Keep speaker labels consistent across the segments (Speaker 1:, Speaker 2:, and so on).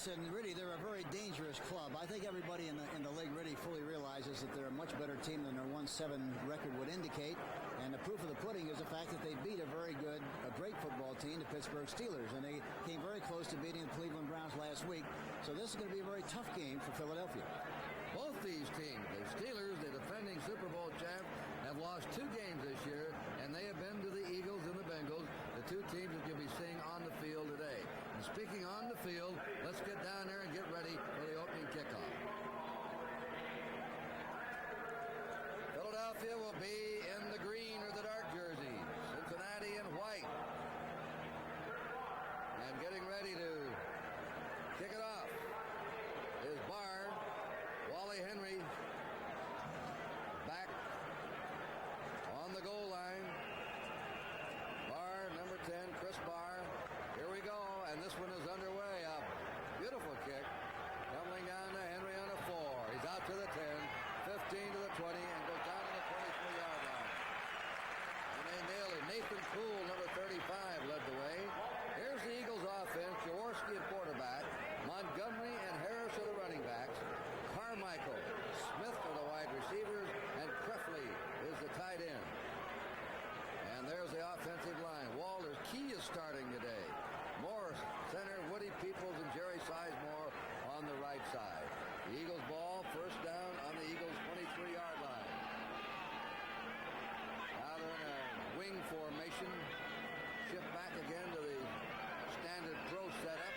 Speaker 1: Yes, and really they're a very dangerous club. I think everybody in the league really fully realizes that they're a much better team than their 1-7 record would indicate. And the proof of the pudding is the fact that they beat a great football team, the Pittsburgh Steelers, and they came very close to beating the Cleveland Browns last week. So this is going to be a very tough game for Philadelphia.
Speaker 2: Both these teams, the Steelers, the defending Super Bowl champs, have lost 2 games this year, and they have been to the Eagles and the Bengals, the 2 teams that you'll be seeing on the field today. And speaking on the field, let's get down there and get ready for the opening kickoff. Philadelphia will be in the green or the dark jerseys. Cincinnati in white. And getting ready to kick it off is Barr. Wally Henry back on the goal line. Barr, number 10, Chris Barr. Here we go, and this one is underway. A beautiful kick tumbling down to Henry on a 4. He's out to the 10, 15 to the 20, and goes down to the 23-yard line. And they nailed it. Nathan Poole, number 35, led the way. Here's the Eagles offense. Jaworski at quarterback. Montgomery and Harris are the running backs. Carmichael, Smith are the wide receivers, and Krefley is the tight end. And there's the offensive line. Walters, Key is starting today. Morris, center, Woody Peoples, and Jerry Sizemore on the right side. The Eagles ball, first down on the Eagles' 23-yard line. Now they're in a wing formation. Shift back again to the standard pro setup.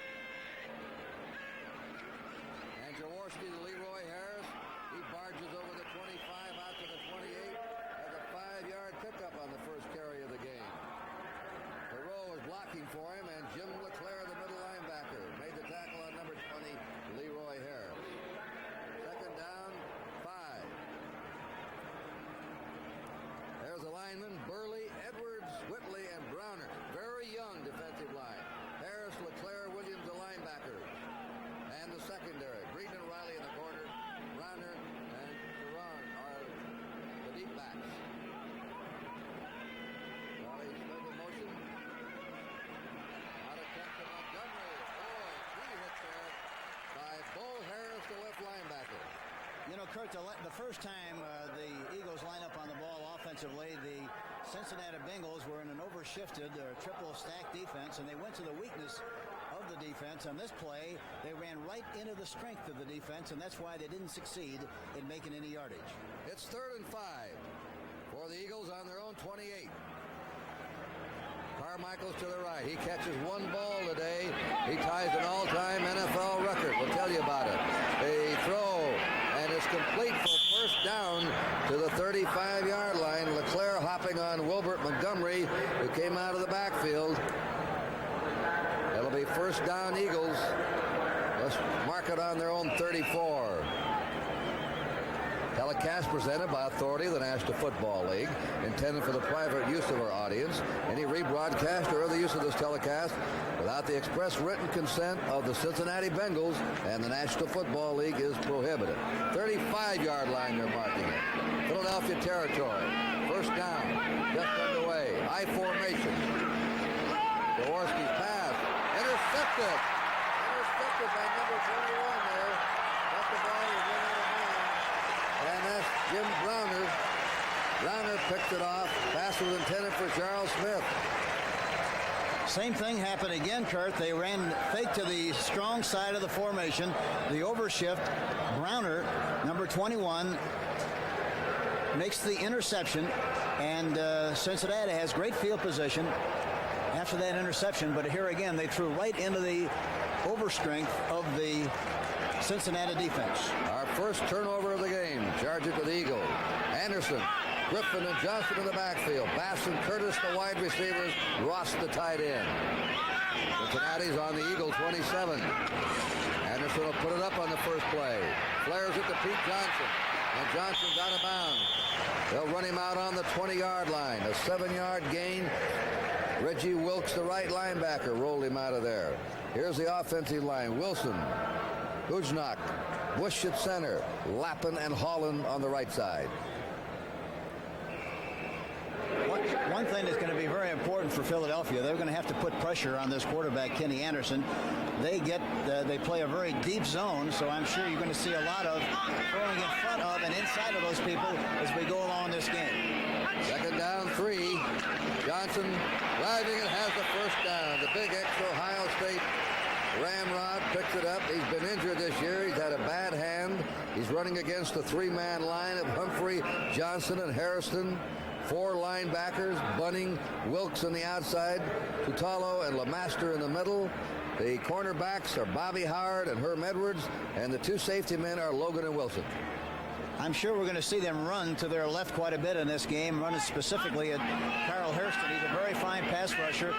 Speaker 2: And Jaworski to Leroy Harris. He barges over the 25 out to the 28. Has a 5-yard pickup on the first carry of the game. Thoreau is blocking for him, and Jim LeClaire, the middle linebacker, made the tackle on number 20, Leroy Harris. Second down, 5. There's the linemen, Burley, Edwards, Whitley, and Browner. Very young defensive line. Harris, LeClaire, Williams, the linebackers. And the secondary, Breeden and Riley in the corner. Browner and Theron are the deep backs. Riley Smith in motion. Out of touch to Montgomery. Boy, 3 hits there by Bo Harris, the left linebacker.
Speaker 1: You know, Curt, the first time the Eagles line up on the ball offensively, the Cincinnati Bengals were in an overshifted triple stack defense, and they went to the weakness of the defense. On this play, they ran right into the strength of the defense, and that's why they didn't succeed in making any yardage.
Speaker 2: It's 3rd and 5 for the Eagles on their own 28. Carmichael's to the right. He catches 1 ball today. He ties an all-time NFL record. We'll tell you about it. The throw, and it's complete for first down to the 35-yard line. LeClaire hopping on Wilbert Montgomery, who came out of the backfield. It'll be first down Eagles. Let's mark it on their own 34. Telecast presented by authority of the National Football League, intended for the private use of our audience. Any rebroadcast or other use of this telecast without the express written consent of the Cincinnati Bengals and the National Football League is prohibited. 35-yard line they're marking it. Philadelphia territory. First down, just underway. I formation. Jaworski's pass. Intercepted. Intercepted by number 21 there. But the ball was in out of hand. And that's Jim Browner. Browner picked it off. Pass was intended for Charles Smith.
Speaker 1: Same thing happened again, Curt. They ran fake to the strong side of the formation. The overshift. Browner, number 21, makes the interception. And Cincinnati has great field position after that interception. But here again, they threw right into the overstrength of the Cincinnati defense.
Speaker 2: Our first turnover of the game. Charge it to the Eagles. Anderson, Griffin, and Johnson in the backfield. Bass and Curtis, the wide receivers. Ross, the tight end. Cincinnati's on the Eagle 27. Anderson will put it up on the first play. Flares it to Pete Johnson. And Johnson's out of bounds. They'll run him out on the 20-yard line. A 7-yard gain. Reggie Wilkes, the right linebacker, rolled him out of there. Here's the offensive line. Wilson, Hujnak, Bush at center, Lappin and Holland on the right side.
Speaker 1: One thing that's going to be very important for Philadelphia, they're going to have to put pressure on this quarterback, Kenny Anderson. They play a very deep zone, so I'm sure you're going to see a lot of throwing in front of and inside of those people as we go along this game.
Speaker 2: Second down, 3. Johnson driving and has the first down. The big ex-Ohio State Ramrod picks it up. He's been injured this year. He's had a bad hand. He's running against the 3-man line of Humphrey, Johnson, and Harrison. 4 linebackers, Bunning, Wilkes on the outside, Tutalo and LeMaster in the middle. The cornerbacks are Bobby Howard and Herm Edwards, and the 2 safety men are Logan and Wilson.
Speaker 1: I'm sure we're going to see them run to their left quite a bit in this game, running specifically at Carl Hairston. He's a very fine pass rusher,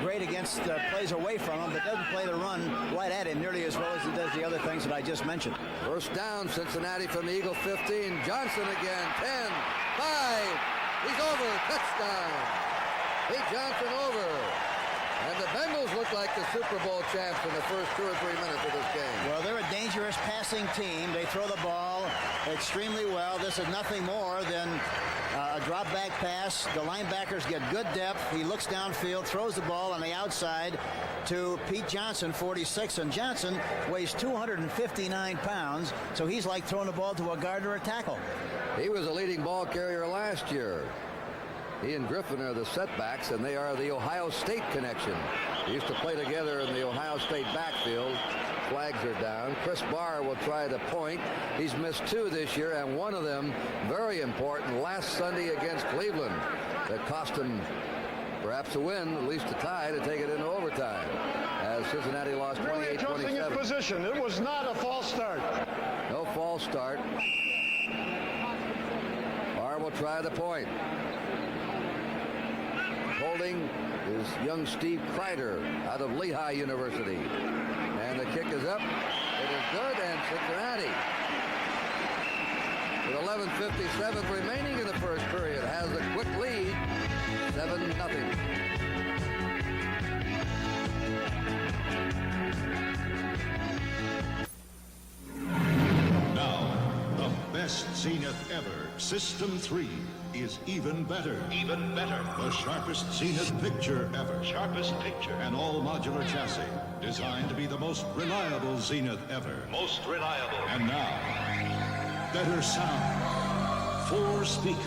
Speaker 1: great against plays away from him, but doesn't play the run right at him nearly as well as he does the other things that I just mentioned.
Speaker 2: First down, Cincinnati from the Eagle 15. Johnson again, 10, 5. He's over, touchdown. Pete Johnson over. And the Bengals look like the Super Bowl champs in the first 2 or 3 minutes of this game.
Speaker 1: Well, they're a dangerous passing team. They throw the ball extremely well. This is nothing more than a drop back pass. The linebackers get good depth. He looks downfield, throws the ball on the outside to Pete Johnson, 46. And Johnson weighs 259 pounds, so he's like throwing the ball to a guard or a tackle.
Speaker 2: He was a leading ball carrier last year. He and Griffin are the setbacks, and they are the Ohio State connection. They used to play together in the Ohio State backfield. Flags are down. Chris Barr will try the point. He's missed 2 this year, and one of them very important last Sunday against Cleveland. That cost him perhaps a win, at least a tie, to take it into overtime. As Cincinnati lost 28-27.
Speaker 3: Position. It was not a false start.
Speaker 2: No false start. Barr will try the point. Holding is young Steve Kreider out of Lehigh University. And the kick is up. It is good, and Cincinnati, with 11:57 remaining in the first period, has a quick lead, 7-0.
Speaker 4: Now, the best Zenith ever, System 3, is even better. Even better. The sharpest Zenith picture ever. Sharpest picture. An all-modular chassis designed to be the most reliable Zenith ever. Most reliable. And now, better sound. 4 speakers,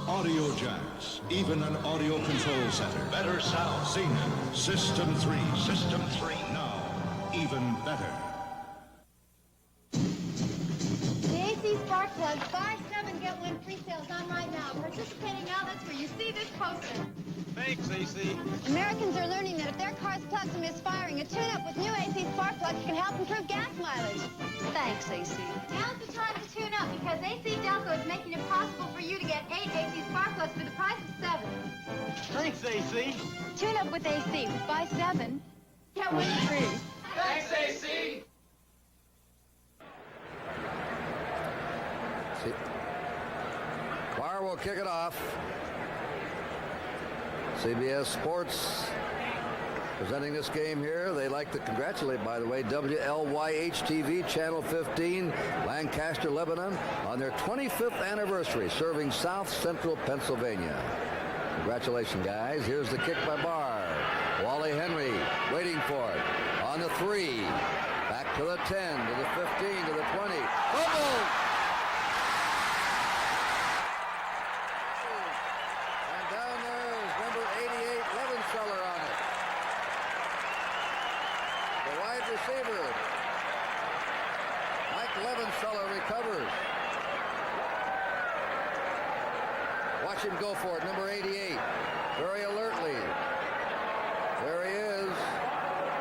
Speaker 4: audio jacks, even an audio control center. Better sound. Zenith System 3. System 3. Now, even better.
Speaker 5: The AC Spark Plug, buy 7, get 1 free sales on right now. Participating outlets where you see this poster.
Speaker 3: Thanks, AC.
Speaker 5: Americans are learning that if their car's plugs are misfiring, a tune-up with new AC Spark Plugs can help improve gas mileage. Thanks, AC. Now's the time to tune up because AC Delco is making it possible for you to get 8 AC Spark Plugs for the price of 7.
Speaker 3: Thanks, AC.
Speaker 5: Tune up with AC. Buy 7, get 1 free.
Speaker 3: Thanks, AC.
Speaker 2: Barr will kick it off. CBS Sports presenting this game here. They like to congratulate, by the way, WLYH-TV, Channel 15, Lancaster, Lebanon, on their 25th anniversary, serving South Central Pennsylvania. Congratulations, guys. Here's the kick by Barr. Wally Henry waiting for it. On the 3. Back to the 10, to the 15, to the 20. Fumble! Receiver. Mike Levenseller recovers. Watch him go for it, number 88. Very alertly. There he is.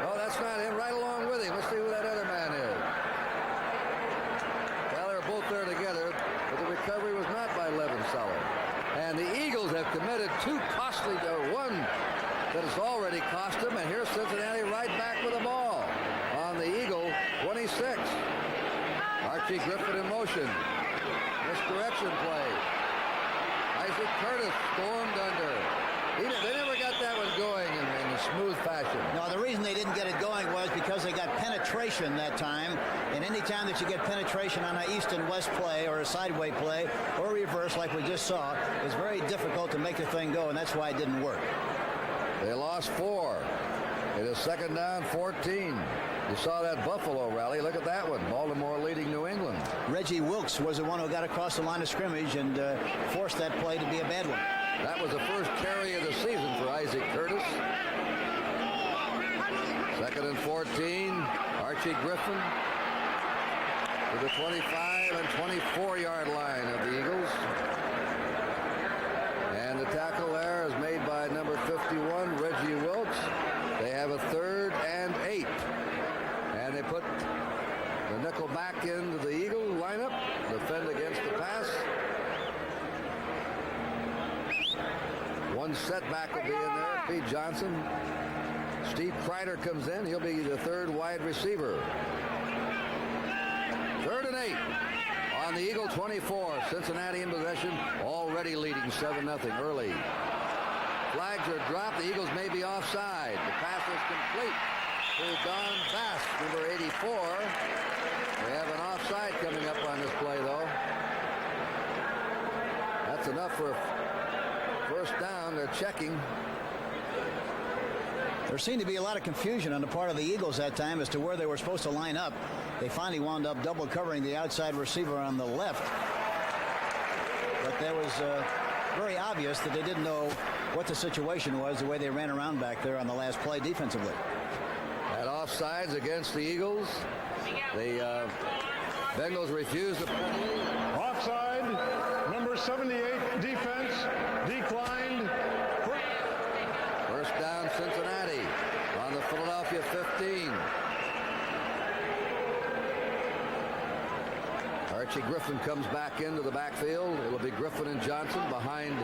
Speaker 2: Oh, that's not him. Right along with him. Let's see who that other man is. Well, they're both there together, but the recovery was not by Levenseller. And the Eagles have committed 2 costly, one that has already cost them, and here's Cincinnati right back with the ball. On the Eagle, 26. Archie Griffin in motion. Misdirection play. Isaac Curtis stormed under. They never got that one going in the smooth fashion.
Speaker 1: No, the reason they didn't get it going was because they got penetration that time. And any time that you get penetration on an east and west play or a sideway play or reverse like we just saw, it's very difficult to make the thing go, and that's why it didn't work.
Speaker 2: They lost 4. It is second down, 14. You saw that Buffalo rally. Look at that one. Baltimore leading New England.
Speaker 1: Reggie Wilkes was the one who got across the line of scrimmage and forced that play to be a bad one.
Speaker 2: That was the first carry of the season for Isaac Curtis. Second and 14. Archie Griffin to the 25 and 24-yard line of the Eagles. And the tackle there is made by number 51, Reggie Wilkes. They have a 3rd and 8. And they put the nickel back into the Eagle lineup, defend against the pass. One setback will be in there. Pete Johnson. Steve Kreider comes in. He'll be the 3rd wide receiver. 3rd and 8 on the Eagle 24. Cincinnati in possession, already leading 7-0 early. Flags are dropped. The Eagles may be offside. The pass is complete to Don Bass, number 84. We have an offside coming up on this play, though. That's enough for first down. They're checking.
Speaker 1: There seemed to be a lot of confusion on the part of the Eagles that time as to where they were supposed to line up. They finally wound up double covering the outside receiver on the left. But there was very obvious that they didn't know what the situation was, the way they ran around back there on the last play defensively.
Speaker 2: At offsides against the Eagles. The Bengals refused to play.
Speaker 3: Offside, number 78 defense, declined.
Speaker 2: First down, Cincinnati on the Philadelphia 15. Archie Griffin comes back into the backfield. It'll be Griffin and Johnson behind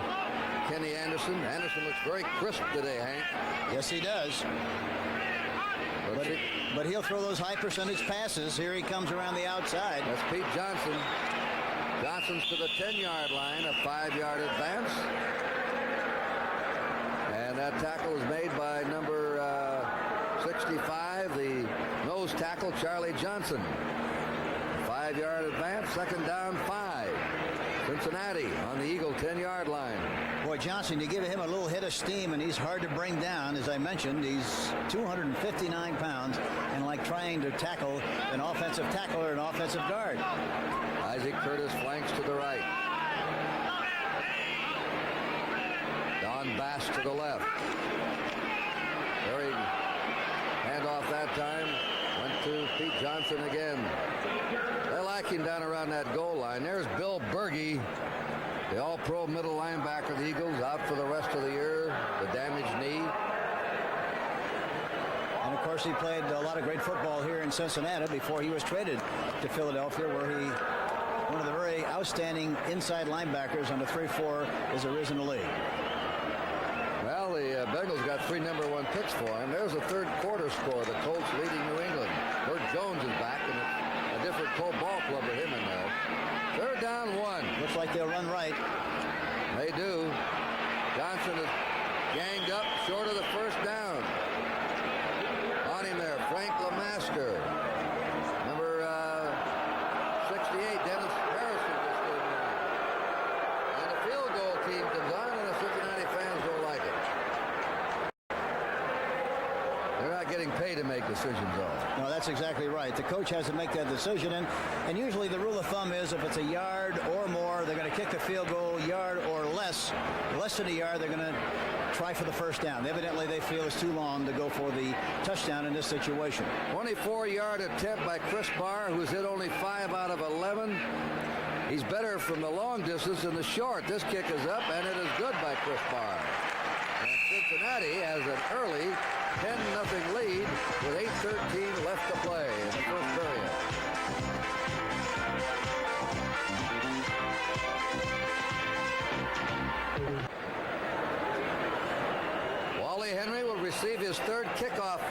Speaker 2: Kenny Anderson. Anderson looks very crisp today, Hank.
Speaker 1: Yes, he does. But he'll throw those high percentage passes. Here he comes around the outside.
Speaker 2: That's Pete Johnson. Johnson's to the 10-yard line, a 5-yard advance. And that tackle is made by number 65, the nose tackle, Charlie Johnson. 5-yard advance, second down, 5. Cincinnati on the Eagle 10-yard line.
Speaker 1: Boy, Johnson, you give him a little hit of steam, and he's hard to bring down. As I mentioned, he's 259 pounds, and like trying to tackle an offensive tackle or an offensive guard.
Speaker 2: Isaac Curtis flanks to the right. Don Bass to the left. Very handoff that time. Went to Pete Johnson again. They like him down around that goal line. There's Bill Berge, the all-pro middle linebacker of the Eagles, out for the rest of the year. The damaged knee.
Speaker 1: And, of course, he played a lot of great football here in Cincinnati before he was traded to Philadelphia, where he, one of the very outstanding inside linebackers on the 3-4 is arisen in the league.
Speaker 2: Well, the Bengals got 3 number 1 picks for him. There's a third quarter score. The Colts leading New England. Bert Jones is back, and it's a different Colt ball club with him in there. Third down, 1.
Speaker 1: Looks like they'll run right.
Speaker 2: They do. Johnson is ganged up short of the first down. On him there, Frank LeMaster. Number 68, Dennis Harrison just came in. And the field goal team comes on, and the Cincinnati fans don't like it. They're not getting paid to make decisions, though.
Speaker 1: No, that's exactly right. The coach has to make that decision, and usually the rule of thumb is if it's a yard or more, they're going to kick the field goal. Yard or less than a yard, they're going to try for the first down. Evidently, they feel it's too long to go for the touchdown in this situation.
Speaker 2: 24-yard attempt by Chris Barr, who's hit only 5 out of 11. He's better from the long distance than the short. This kick is up, and it is good by Chris Barr. And Cincinnati has an early 10-0 lead with 8:13 left to play in the first period. Wally Henry will receive his 3rd kickoff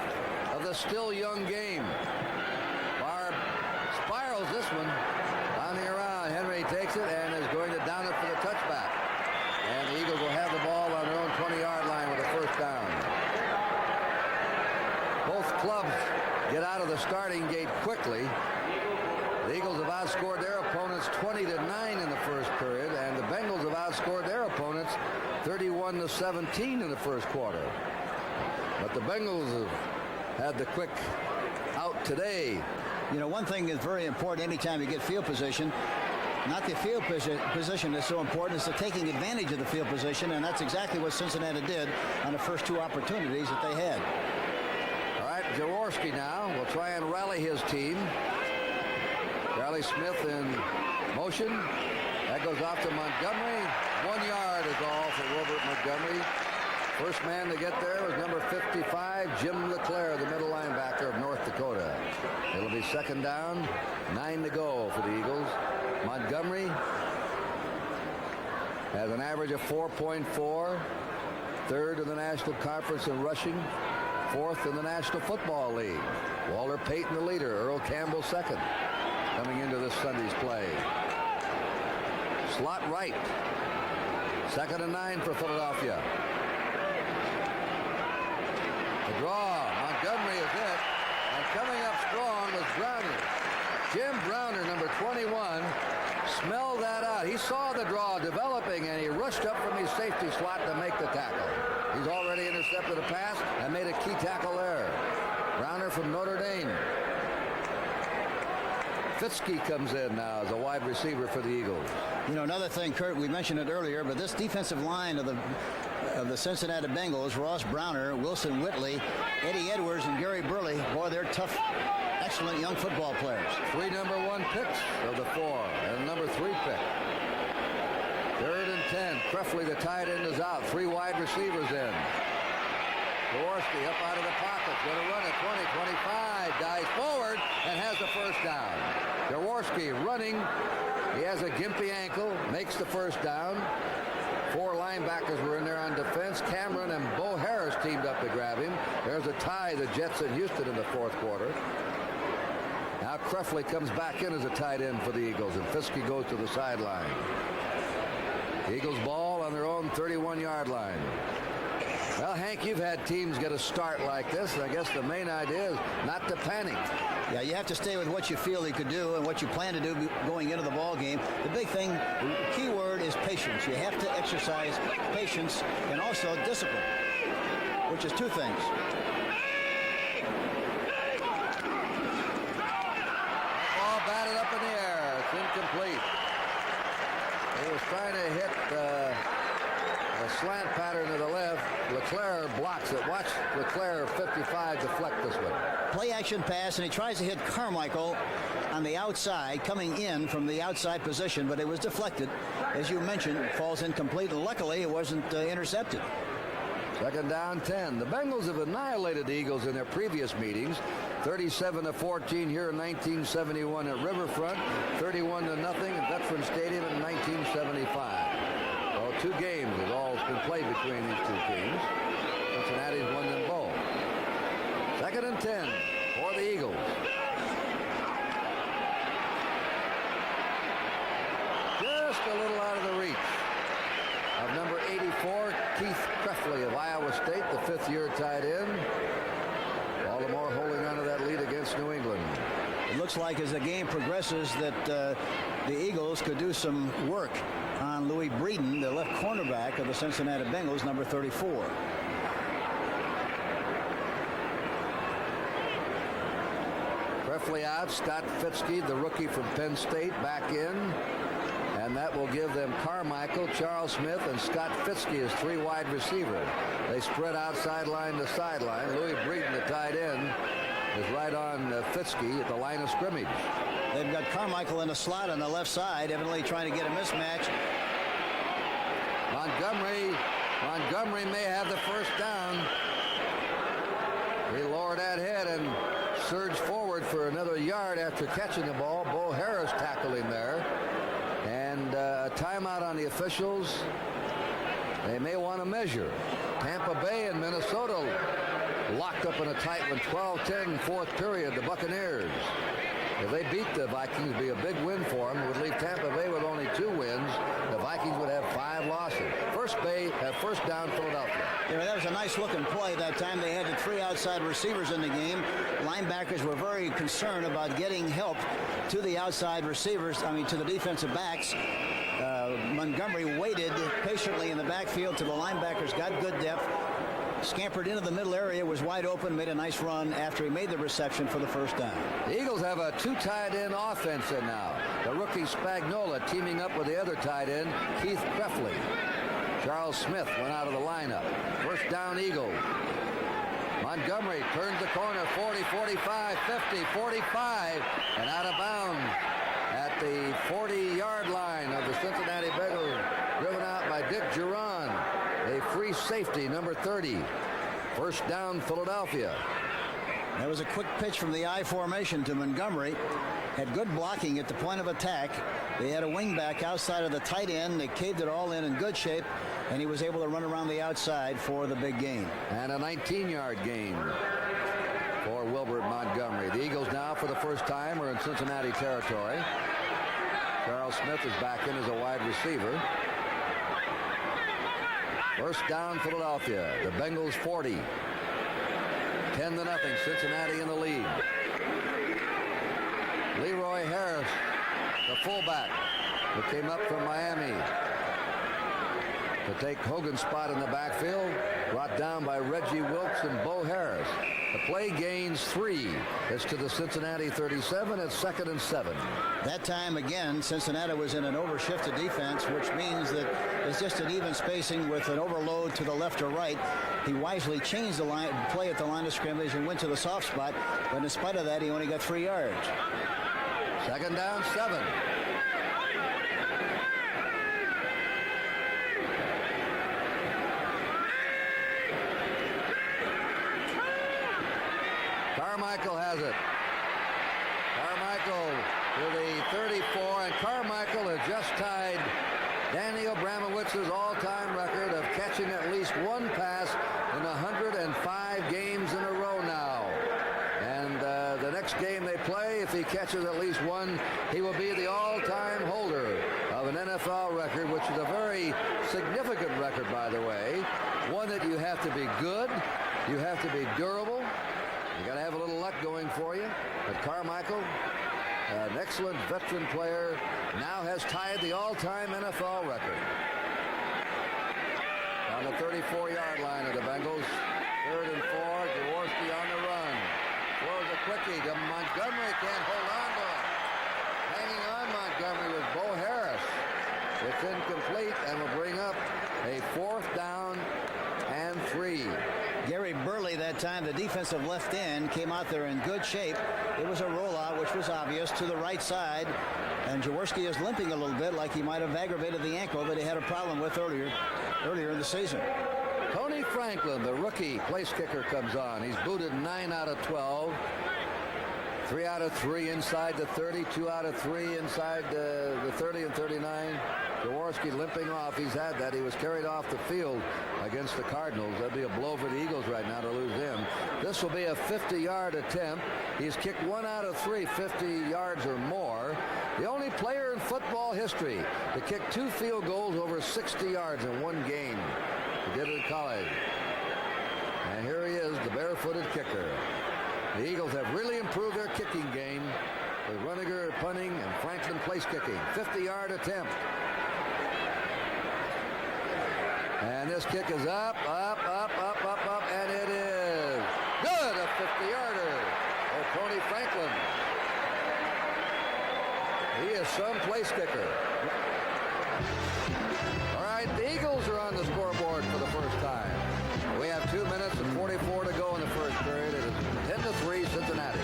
Speaker 2: of the still young game. Barr spirals this one. Bounding around, Henry takes it and is going to down it for the touchback. And the Eagles will have the ball on their own 20-yard line with a first down. clubs get out of the starting gate quickly. The Eagles have outscored their opponents 20-9 in the first period, and the Bengals have outscored their opponents 31-17 in the first quarter. But the Bengals have had the quick out today.
Speaker 1: You know, one thing that's very important anytime you get field position, not the field position is so important, it's the taking advantage of the field position, and that's exactly what Cincinnati did on the first two opportunities that they had.
Speaker 2: All right, Jaworski now will try and rally his team. Charlie Smith in motion. That goes off to Montgomery. 1 yard is all for Robert Montgomery. First man to get there was number 55, Jim LeClaire, the middle linebacker of North Dakota. It'll be second down, 9 to go for the Eagles. Montgomery has an average of 4.4, third in the National Conference in rushing, fourth in the National Football League. Walter Payton, the leader. Earl Campbell, second, coming into this Sunday's play. Slot right. 2nd and 9 for Philadelphia. The draw. Montgomery is it. And coming up strong was Browner. Jim Browner, number 21, smelled that out. He saw the draw developing, and he rushed up from his safety slot to make the tackle. He's already intercepted a pass and made a key tackle there. Browner from Notre Dame. Fitzke comes in now as a wide receiver for the Eagles.
Speaker 1: You know, another thing, Curt, we mentioned it earlier, but this defensive line of the Cincinnati Bengals, Ross Browner, Wilson Whitley, Eddie Edwards, and Gary Burley, boy, they're tough, excellent young football players. 3
Speaker 2: number 1 picks of the 4, and number 3 pick. 3rd and 10. Krefli, the tight end, is out. 3 wide receivers in. Jaworski up out of the pocket, going to run it. 20, 25, dives forward, and has the first down. Jaworski running. He has a gimpy ankle, makes the first down. 4 linebackers were in there on defense. Cameron and Bo Harris teamed up to grab him. There's a tie, the Jets in Houston in the 4th quarter. Now Krefli comes back in as a tight end for the Eagles, and Fitzke goes to the sideline. Eagles ball on their own 31-yard line. Well, Hank, you've had teams get a start like this, and I guess the main idea is not to panic.
Speaker 1: Yeah, you have to stay with what you feel you could do and what you plan to do going into the ball game. The big thing, the key word is patience. You have to exercise patience and also discipline, which is 2 things.
Speaker 2: Ball batted up in the air. It's incomplete. He was trying to hit the slant pattern to the left. LeClaire blocks it. Watch LeClaire 55 deflect this one.
Speaker 1: Play action pass, and he tries to hit Carmichael on the outside, coming in from the outside position, but it was deflected. As you mentioned, it falls incomplete, and luckily it wasn't intercepted.
Speaker 2: 2nd down, 10. The Bengals have annihilated the Eagles in their previous meetings. 37-14 here in 1971 at Riverfront. 31-0 at Veterans Stadium in 1975. Well, 2 games has all been played between these 2 teams. Cincinnati's won them both. 2nd and 10 for the Eagles. Just a little out of the reach of number 84, Keith Krefli of Iowa State, the 5th-year tight end. Baltimore holding on to that lead against New England.
Speaker 1: It looks like as the game progresses that the Eagles could do some work on Louis Breeden, the left cornerback of the Cincinnati Bengals, number 34.
Speaker 2: Krefli out, Scott Fitzke, the rookie from Penn State, back in. And that will give them Carmichael, Charles Smith, and Scott Fitzke as 3 wide receivers. They spread out sideline to sideline. Louis Breeden, the tight end, is right on Fitzke at the line of scrimmage.
Speaker 1: They've got Carmichael in the slot on the left side, evidently trying to get a mismatch.
Speaker 2: Montgomery may have the first down. He lowered that head and surged forward for another yard after catching the ball. Bo Harris tackled him there. And a timeout on the officials. They may want to measure. Tampa Bay and Minnesota locked up in a tight one. 12-10 4th period. The Buccaneers. If they beat the Vikings, it would be a big win for them. It would leave Tampa Bay with only 2 wins. The Vikings would have 5 losses. First down, Philadelphia.
Speaker 1: Yeah, that was a nice looking play that time. They had the 3 outside receivers in the game. Linebackers were very concerned about getting help to the outside receivers, to the defensive backs. Montgomery waited patiently in the backfield till the linebackers got good depth, scampered into the middle area, was wide open, made a nice run after he made the reception for the first down.
Speaker 2: The Eagles have a 2 tight end offense in now. The rookie Spagnola teaming up with the other tight end, Keith Krefley. Charles Smith went out of the lineup. First down, Eagles. Montgomery turns the corner, 40, 45, 50, 45, and out of bounds at the 40-yard line of the Cincinnati Bengals, driven out by Dick Giron, a free safety, number 30. First down, Philadelphia.
Speaker 1: That was a quick pitch from the I formation to Montgomery. Had good blocking at the point of attack. They had a wingback outside of the tight end. They caved it all in good shape, and he was able to run around the outside for the big gain.
Speaker 2: And a 19-yard gain for Wilbert Montgomery. The Eagles now, for the first time, are in Cincinnati territory. Charles Smith is back in as a wide receiver. First down, Philadelphia. The Bengals 40. 10-0, Cincinnati in the lead. Leroy Harris, the fullback, who came up from Miami to take Hogan's spot in the backfield, brought down by Reggie Wilkes and Bo Harris. The play gains 3. It's to the Cincinnati 37. It's 2nd and 7.
Speaker 1: That time, again, Cincinnati was in an overshifted defense, which means that it's just an even spacing with an overload to the left or right. He wisely changed the play at the line of scrimmage and went to the soft spot, but in spite of that, he only got 3 yards.
Speaker 2: 2nd down, 7. Carmichael has it. Carmichael to the 34, and Carmichael has just tied Danny Abramowitz's all-time record of catching at least 1 pass in 105 games in a row now. And the next game they play, if he catches at least 1, he will be the all-time holder of an NFL record, which is a very significant record, by the way. One that you have to be good, you have to be durable, you got to have a little luck going for you. But Carmichael, an excellent veteran player, now has tied the all-time NFL record. On the 34-yard line of the Bengals, 3rd and 4, Jaworski on the run. Throws a quickie to Montgomery, can't hold on to it. Hanging on Montgomery with Bo Harris. It's incomplete and will bring up a 4th down and 3.
Speaker 1: Gary Burley that time, the defensive left end, came out there in good shape. It was a rollout, which was obvious, to the right side. And Jaworski is limping a little bit, like he might have aggravated the ankle that he had a problem with earlier in the season.
Speaker 2: Tony Franklin, the rookie place kicker, comes on. He's booted 9 out of 12. 3 out of 3 inside the 30, 2 out of 3 inside the 30 and 39. Jaworski limping off. He's had that. He was carried off the field against the Cardinals. That'd be a blow for the Eagles right now to lose him. This will be a 50-yard attempt. He's kicked 1 out of 3, 50 yards or more. The only player in football history to kick 2 field goals over 60 yards in 1 game. He did it in college. And here he is, the barefooted kicker. The Eagles have really improved their kicking game with Runniger punting and Franklin place kicking. 50-yard attempt. And this kick is up, and it is good. A 50-yarder for Tony Franklin. He is some place kicker. All right, the Eagles are on the scoreboard for the first time. We have 2 minutes and 44 to go in the first period. It is 10-3 Cincinnati.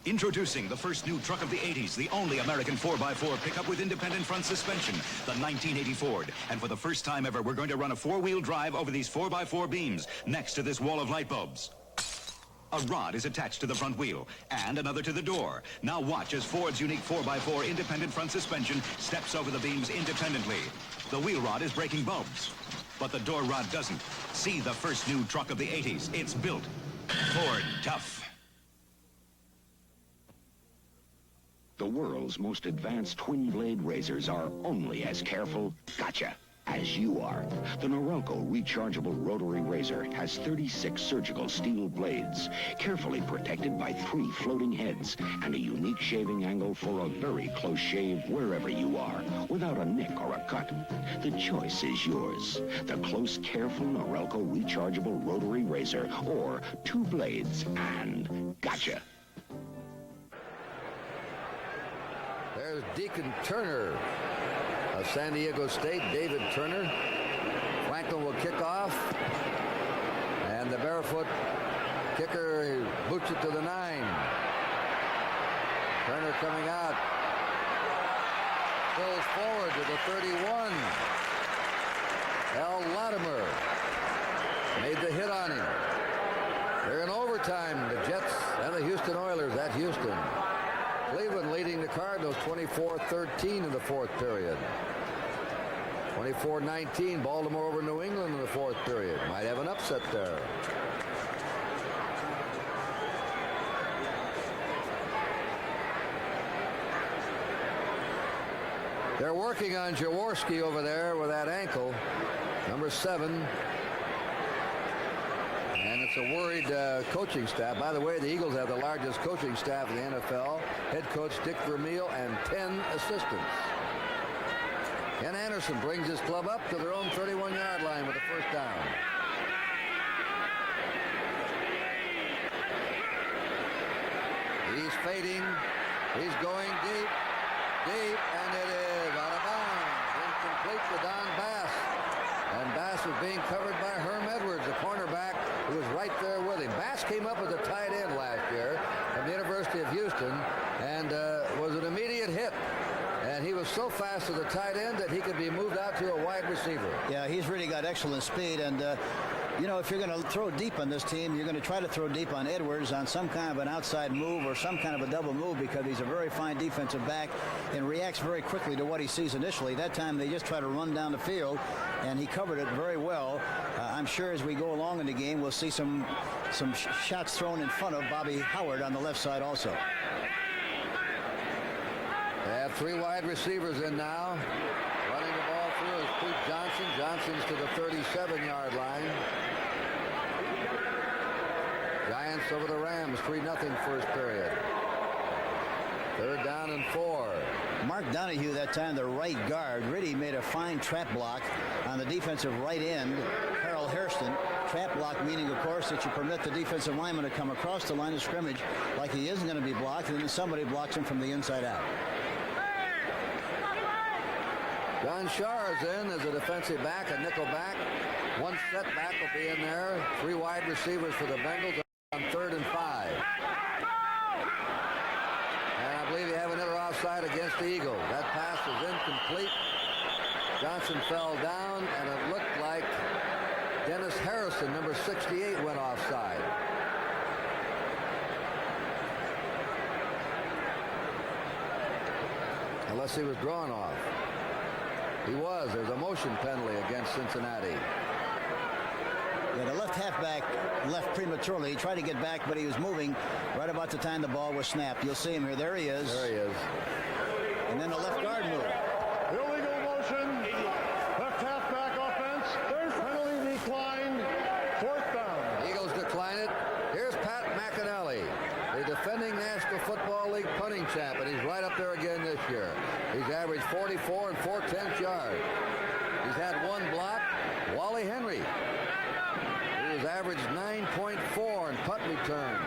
Speaker 6: Introducing the first new truck of the 80s, the only American 4x4 pickup with independent front suspension, the 1980 Ford. And for the first time ever, we're going to run a 4-wheel drive over these 4x4 beams next to this wall of light bulbs. A rod is attached to the front wheel and another to the door. Now watch as Ford's unique 4x4 independent front suspension steps over the beams independently. The wheel rod is breaking bulbs, but the door rod doesn't. See the first new truck of the 80s. It's built Ford tough.
Speaker 7: The world's most advanced twin-blade razors are only as careful, gotcha, as you are. The Norelco rechargeable rotary razor has 36 surgical steel blades, carefully protected by 3 floating heads, and a unique shaving angle for a very close shave wherever you are, without a nick or a cut. The choice is yours. The close, careful Norelco rechargeable rotary razor, or 2 blades and gotcha.
Speaker 2: There's Deacon Turner of San Diego State, David Turner. Franklin will kick off. And the barefoot kicker boots it to the 9. Turner coming out. Spills forward to the 31. Al Latimer made the hit on him. They're in overtime, the Jets and the Houston Oilers at Houston. Cleveland leading the Cardinals 24-13 in the fourth period. 24-19, Baltimore over New England in the fourth period. Might have an upset there. They're working on Jaworski over there with that ankle, number 7. And it's a worried coaching staff. By the way, the Eagles have the largest coaching staff in the NFL. Head coach Dick Vermeil and 10 assistants. Ken Anderson brings his club up to their own 31-yard line with the first down. He's fading. He's going deep, and it is out of bounds. Incomplete to Don Bass. And Bass was being covered by Herm Edwards, a cornerback who was right there with him. Bass came up as a tight end last year from the University of Houston and was an immediate hit. And he was so fast as a tight end that he could be moved out to a wide receiver.
Speaker 1: Yeah, he's really got excellent speed. And, you know, if you're going to throw deep on this team, you're going to try to throw deep on Edwards on some kind of an outside move or some kind of a double move, because he's a very fine defensive back and reacts very quickly to what he sees initially. That time they just try to run down the field, and he covered it very well. I'm sure as we go along in the game, we'll see some shots thrown in front of Bobby Howard on the left side also.
Speaker 2: They have 3 wide receivers in now. Running the ball through is Pete Johnson. Johnson's to the 37-yard line. Giants over the Rams, 3-0 first period. Third down and 4.
Speaker 1: Mark Donahue that time, the right guard, really made a fine trap block on the defensive right end. Harold Hairston. Trap block meaning, of course, that you permit the defensive lineman to come across the line of scrimmage like he isn't going to be blocked, and then somebody blocks him from the inside out.
Speaker 2: John Scharr is in as a defensive back, a nickel back. 1 setback will be in there. 3 wide receivers for the Bengals on 3rd and 5. And I believe you have another offside against the Eagles. That pass is incomplete. Johnson fell down, and it looked like Dennis Harrison, number 68, went offside. Unless he was drawn off. He was. There's a motion penalty against Cincinnati.
Speaker 1: Yeah, the left halfback left prematurely. He tried to get back, but he was moving right about the time the ball was snapped. You'll see him here. There he is.
Speaker 2: There he is.
Speaker 1: And then the left guard moved.
Speaker 3: Illegal motion. Left halfback offense. Third penalty declined. 4th down.
Speaker 2: Eagles decline it. Here's Pat McInally, the defending National Football League punting champ, and he's right up there again this year. He's averaged 44 4/10 yards. He's had 1 block. Wally Henry, who has averaged 9.4 in punt returns,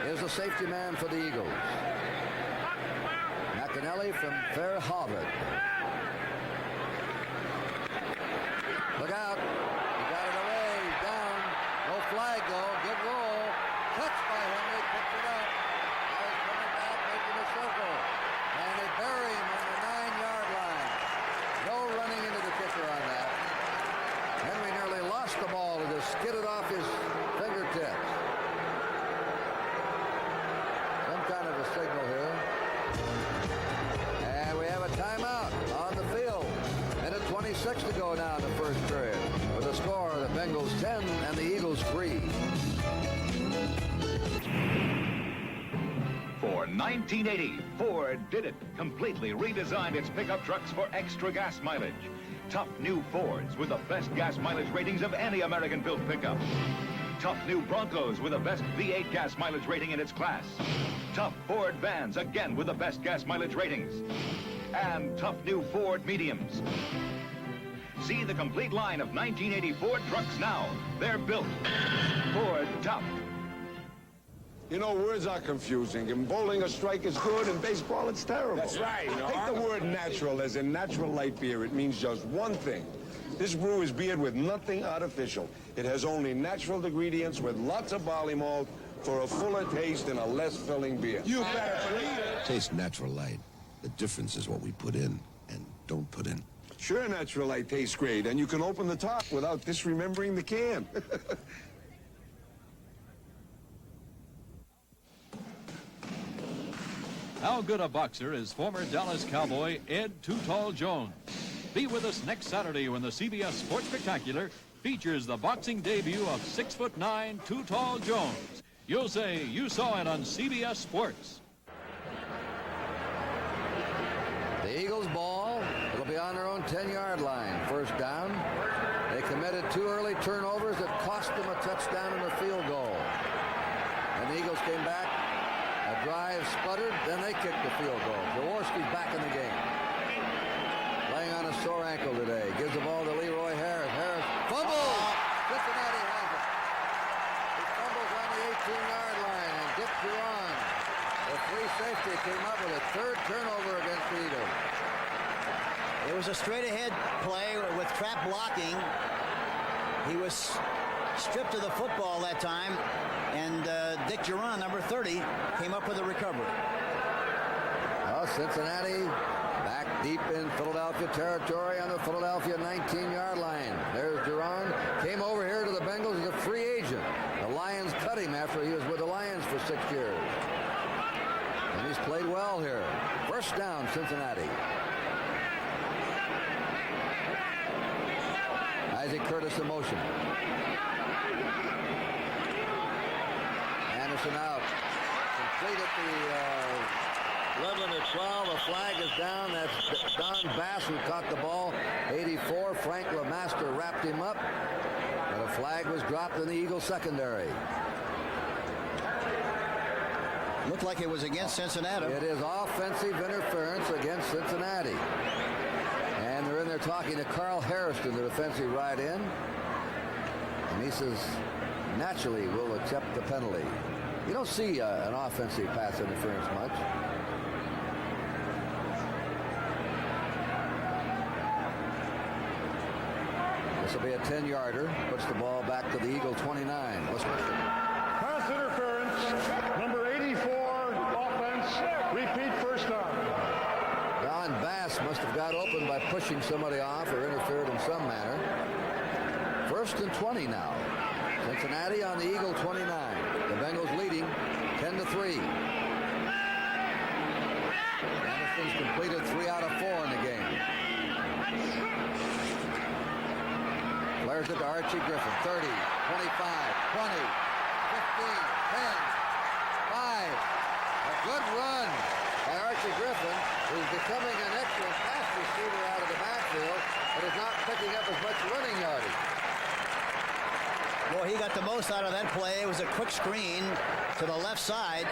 Speaker 2: is the safety man for the Eagles. McInally from Fair Harvard. Look out. He got it away. He's down. No flag though. Good roll. Touched by Henry. Picked it up. Now he's coming back, making a circle. And they bury him on the 9-yard line. No running into the kicker on that. Henry nearly lost the ball. It just skidded off his fingertips. Some kind of a signal here. And we have a timeout on the field. Minute 26 to go now in the first period. With the score, the Bengals 10 and the Eagles 3.
Speaker 7: For
Speaker 6: In 1980, Ford did it. Completely redesigned its pickup trucks for extra gas mileage. Tough new Fords with the best gas mileage ratings of any American-built pickup. Tough new Broncos with the best V8 gas mileage rating in its class. Tough Ford vans, again with the best gas mileage ratings. And tough new Ford mediums. See the complete line of 1980 Ford trucks now. They're built. Ford Tough.
Speaker 8: You know, words are confusing. In bowling, a strike is good. In baseball, it's terrible.
Speaker 9: That's right.
Speaker 8: Take the word natural as in natural light beer. It means just one thing. This brew is beer with nothing artificial. It has only natural ingredients with lots of barley malt for a fuller taste and a less filling beer.
Speaker 9: You better believe it.
Speaker 10: Taste natural light. The difference is what we put in and don't put in.
Speaker 8: Sure, natural light tastes great, and you can open the top without disremembering the can.
Speaker 11: How good a boxer is former Dallas Cowboy Ed Too Tall Jones? Be with us next Saturday when the CBS Sports Spectacular features the boxing debut of 6'9" Too Tall Jones. You'll say you saw it on CBS Sports.
Speaker 2: The Eagles ball. It'll be on their own 10-yard line. First down. They committed 2 early turnovers that cost them a touchdown and a field goal. And the Eagles came back. A drive sputtered, then they kicked the field goal. Jaworski's back in the game. Playing on a sore ankle today. Gives the ball to Leroy Harris. Harris fumbles! Cincinnati has it. He fumbles on the 18-yard line, and Dick Duran, the free safety, came up with a 3rd turnover against the Eagles.
Speaker 1: It was a straight-ahead play with trap blocking. He was stripped of the football that time, and Dick Duran, number 30, came up with a recovery.
Speaker 2: Well, Cincinnati back deep in Philadelphia territory on the Philadelphia 19-yard line. There's Duran. Came over here to the Bengals as a free agent. The Lions cut him after he was with the Lions for 6 years. And he's played well here. First down, Cincinnati. Isaac Curtis in motion. Anderson out. Complete at the level of 12. The flag is down. That's Don Bass who caught the ball. 84. Frank LeMaster wrapped him up. But a flag was dropped in the Eagles secondary.
Speaker 1: Looked like it was against Cincinnati.
Speaker 2: It is offensive interference against Cincinnati. And they're in there talking to Carl Harrison, the defensive right end. And he says, naturally, we'll accept the penalty. You don't see an offensive pass interference much. This will be a 10-yarder. Puts the ball back to the Eagle 29. Let's watch it.
Speaker 3: Pass interference, number 84, offense, repeat first down.
Speaker 2: Don Bass must have got open by pushing somebody off or interfered in some manner. 1st and 20 now. Cincinnati on the Eagle 29. The Bengals leading 10-3. Anderson's completed 3 out of 4 in the game. Flares it to Archie Griffin. 30, 25, 20, 15, 10, 5. A good run by Archie Griffin, who's becoming an excellent pass receiver out of the backfield, but is not picking up as much running yardage.
Speaker 1: Well, he got the most out of that play. It was a quick screen to the left side.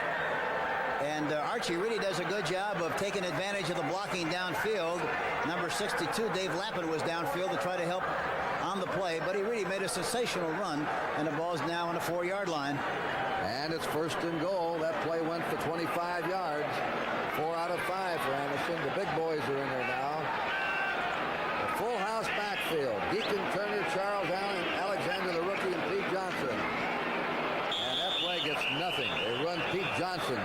Speaker 1: And Archie really does a good job of taking advantage of the blocking downfield. Number 62, Dave Lappin, was downfield to try to help on the play. But he really made a sensational run. And the ball's now on the 4-yard line.
Speaker 2: And it's 1st and goal. That play went for 25 yards. 4 out of 5 for Anderson. The big boys are in there now. The full house backfield. Deacon, Turner, Charles Allen, Alexander the rookie, and Pete Johnson. And that play gets nothing. They run Pete Johnson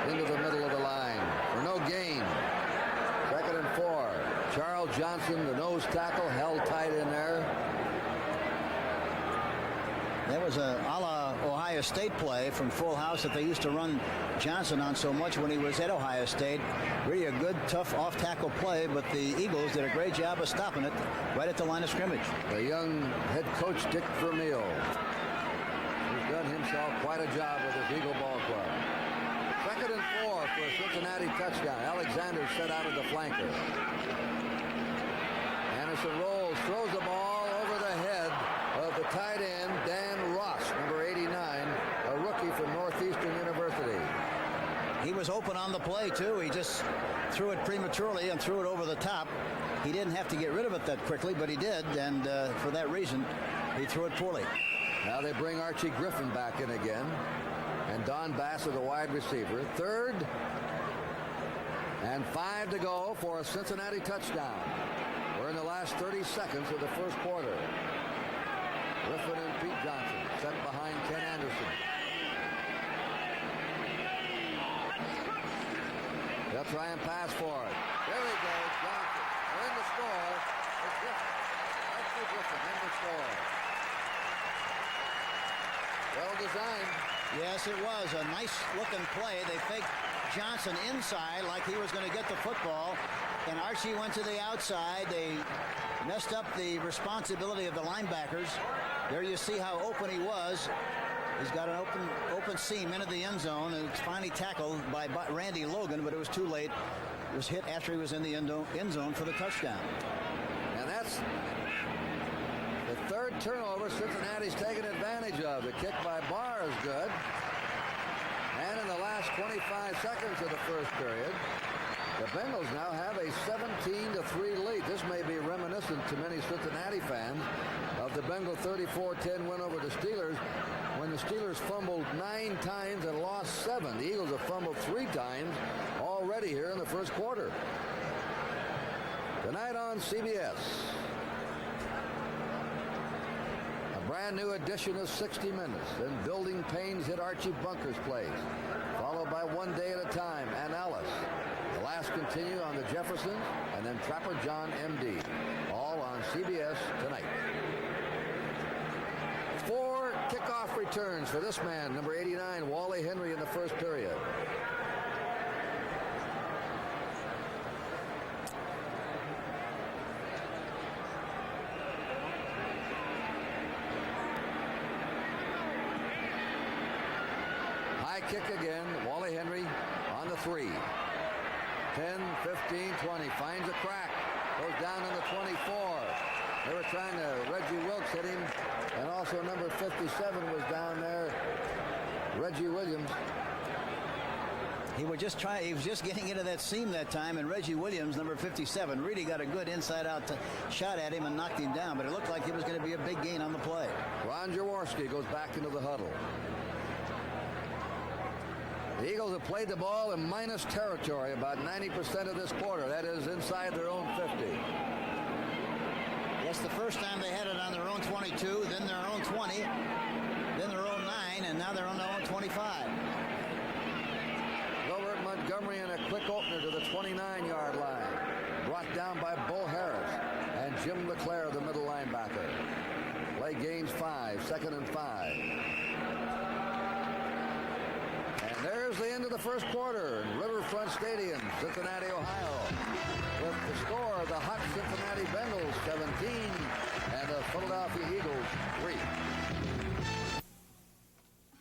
Speaker 2: into the middle of the line for no gain. 2nd and 4. Charles Johnson, the nose tackle, held tight in there.
Speaker 1: That was a la Ohio State play from Full House that they used to run Johnson on so much when he was at Ohio State. Really a good, tough off-tackle play, but the Eagles did a great job of stopping it right at the line of scrimmage.
Speaker 2: The young head coach, Dick Vermeil, who's done himself quite a job with his Eagle ball club. Second and 4 for a Cincinnati touchdown. Alexander set out of the flanker. Anderson rolls, throws the ball over the head of the tight end, Dan Ross, number 89, a rookie from Northeastern University.
Speaker 1: He was open on the play, too. He just threw it prematurely and threw it over the top. He didn't have to get rid of it that quickly, but he did, and for that reason, he threw it poorly.
Speaker 2: Now they bring Archie Griffin back in again, and Don Bassett, the wide receiver. Third and 5 to go for a Cincinnati touchdown. We're in the last 30 seconds of the first quarter. Griffin and Pete Johnson set behind Ken Anderson. They'll try and pass for it. There he goes, Johnson. And in the score is Griffin. Archie Griffin in the score. Well designed.
Speaker 1: Yes, it was a nice-looking play. They faked Johnson inside like he was going to get the football, and Archie went to the outside. They messed up the responsibility of the linebackers. There you see how open he was. He's got an open seam into the end zone, and it's finally tackled by Randy Logan, but it was too late. It was hit after he was in the end zone for the touchdown.
Speaker 2: And that's the third turnover Cincinnati's taken advantage of. The kick by Barr is good. And in the last 25 seconds of the first period, the Bengals now have a 17-3 lead. This may be reminiscent to many Cincinnati fans of the Bengal 34-10 win over the Steelers, when the Steelers fumbled 9 times and lost 7. The Eagles have fumbled 3 times already here in the first quarter. Tonight on CBS, a brand new edition of 60 Minutes, and Building Pains hit Archie Bunker's place, followed by One Day at a Time and Alice. The last continue on the Jeffersons, and then Trapper John M.D. All on CBS tonight. 4 kickoff returns for this man, number 89, Wally Henry, in the first period. High kick again, Wally Henry on the 3. 10, 15, 20, finds a crack, goes down in the 24. They were trying to, Reggie Wilkes hit him, and also number 57 was down there, Reggie Williams.
Speaker 1: He was just getting into that seam that time, and Reggie Williams, number 57, really got a good inside-out shot at him and knocked him down, but it looked like it was going to be a big gain on the play.
Speaker 2: Ron Jaworski goes back into the huddle. The Eagles have played the ball in minus territory about 90% of this quarter. That is inside their own 50.
Speaker 1: Yes, the first time they had it on their own 22, then their own 20, then their own 9, and now they're on their own 25.
Speaker 2: Gilbert Montgomery in a quick opener to the 29-yard line. Brought down by Bo Harris and Jim LeClaire, the middle linebacker. Play gains 5, 2nd and 5. And there's the end of the first quarter in Riverfront Stadium, Cincinnati, Ohio. With the score, the hot Cincinnati Bengals 17 and the Philadelphia Eagles 3.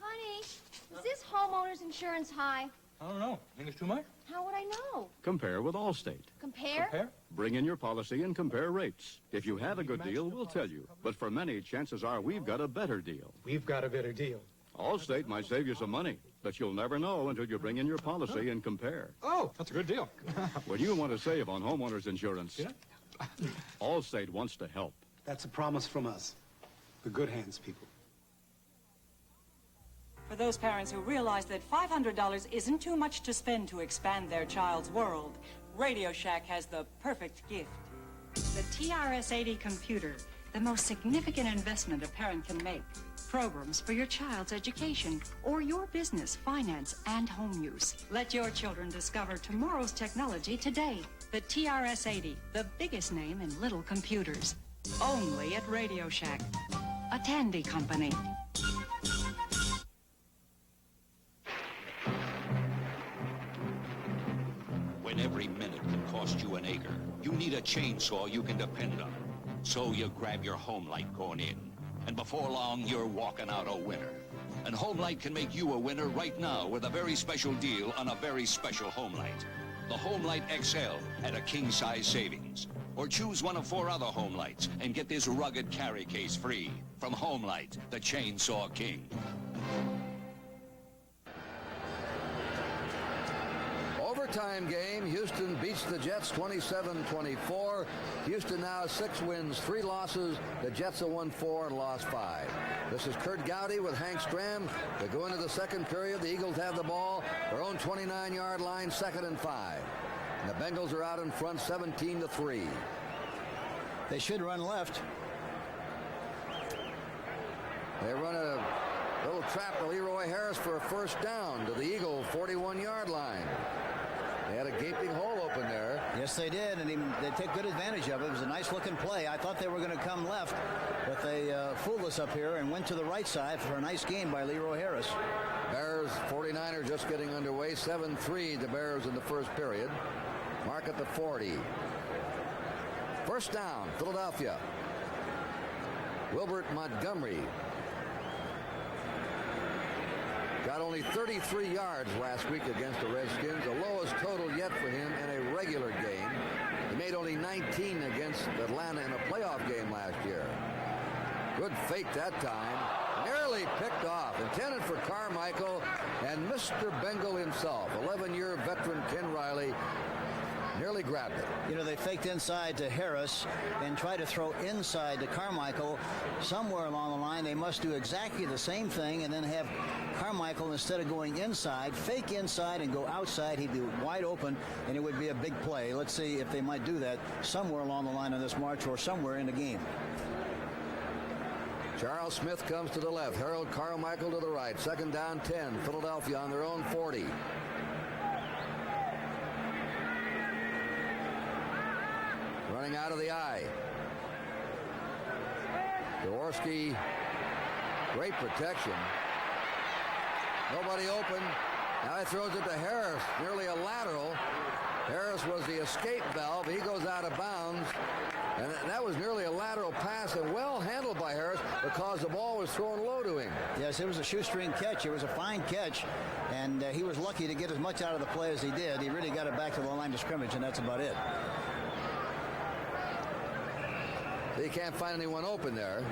Speaker 5: Honey, is this homeowner's insurance high?
Speaker 9: I don't know. Think it's too much?
Speaker 5: How would I know?
Speaker 12: Compare with Allstate.
Speaker 5: Compare?
Speaker 12: Bring in your policy and compare rates. If you have a good deal, we'll tell you. But for many, chances are we've got a better deal.
Speaker 9: We've got a better deal.
Speaker 12: Allstate might save you some money, but you'll never know until you bring in your policy and compare.
Speaker 9: Oh, that's a good deal.
Speaker 12: When you want to save on homeowners insurance, Allstate wants to help.
Speaker 13: That's a promise from us, the Good Hands people.
Speaker 14: For those parents who realize that $500 isn't too much to spend to expand their child's world, Radio Shack has the perfect gift. The TRS-80 computer, the most significant investment a parent can make. Programs for your child's education or your business, finance, and home use. Let your children discover tomorrow's technology today. The TRS-80, the biggest name in little computers. Only at Radio Shack, a Tandy company.
Speaker 6: When every minute can cost you an acre, you need a chainsaw you can depend on. So you grab your home light going in. And before long, you're walking out a winner. And Home Light can make you a winner right now with a very special deal on a very special Home Light. The Home Light XL at a king-size savings. Or choose one of 4 other Home Lights and get this rugged carry case free from Home Light, the Chainsaw King.
Speaker 2: Overtime game. Houston beats the Jets 27-24. Houston now has 6 wins, 3 losses. The Jets have won 4 and lost 5. This is Curt Gowdy with Hank Stram. They go into the second period. The Eagles have the ball. Their own 29-yard line, 2nd and 5. And the Bengals are out in front 17-3.
Speaker 1: They should run left.
Speaker 2: They run a little trap to Leroy Harris for a first down to the Eagle 41-yard line. They had a gaping hole open there.
Speaker 1: Yes, they did, and they take good advantage of it. It was a nice-looking play. I thought they were going to come left, but they fooled us up here and went to the right side for a nice gain by Leroy Harris.
Speaker 2: Bears, 49ers just getting underway. 7-3 the Bears in the first period. Mark at the 40. First down, Philadelphia. Wilbert Montgomery got only 33 yards last week against the Redskins, the lowest total yet for him in a regular game. He made only 19 against Atlanta in a playoff game last year. Good fake that time. Nearly picked off. Intended for Carmichael and Mr. Bengal himself. 11-year veteran Ken Riley nearly grabbed it.
Speaker 1: You know, they faked inside to Harris and tried to throw inside to Carmichael. Somewhere along the line, they must do exactly the same thing and then have Carmichael, instead of going inside, fake inside and go outside. He'd be wide open, and it would be a big play. Let's see if they might do that somewhere along the line of this march or somewhere in the game.
Speaker 2: Charles Smith comes to the left. Harold Carmichael to the right. 2nd down, 10. Philadelphia on their own 40. Running out of the eye. Jaworski, great protection. Nobody open. Now he throws it to Harris, nearly a lateral. Harris was the escape valve. He goes out of bounds. And that was nearly a lateral pass and well handled by Harris because the ball was thrown low to him.
Speaker 1: Yes, it was a shoestring catch. It was a fine catch, and he was lucky to get as much out of the play as he did. He really got it back to the line of scrimmage, and that's about it.
Speaker 2: He can't find anyone open there.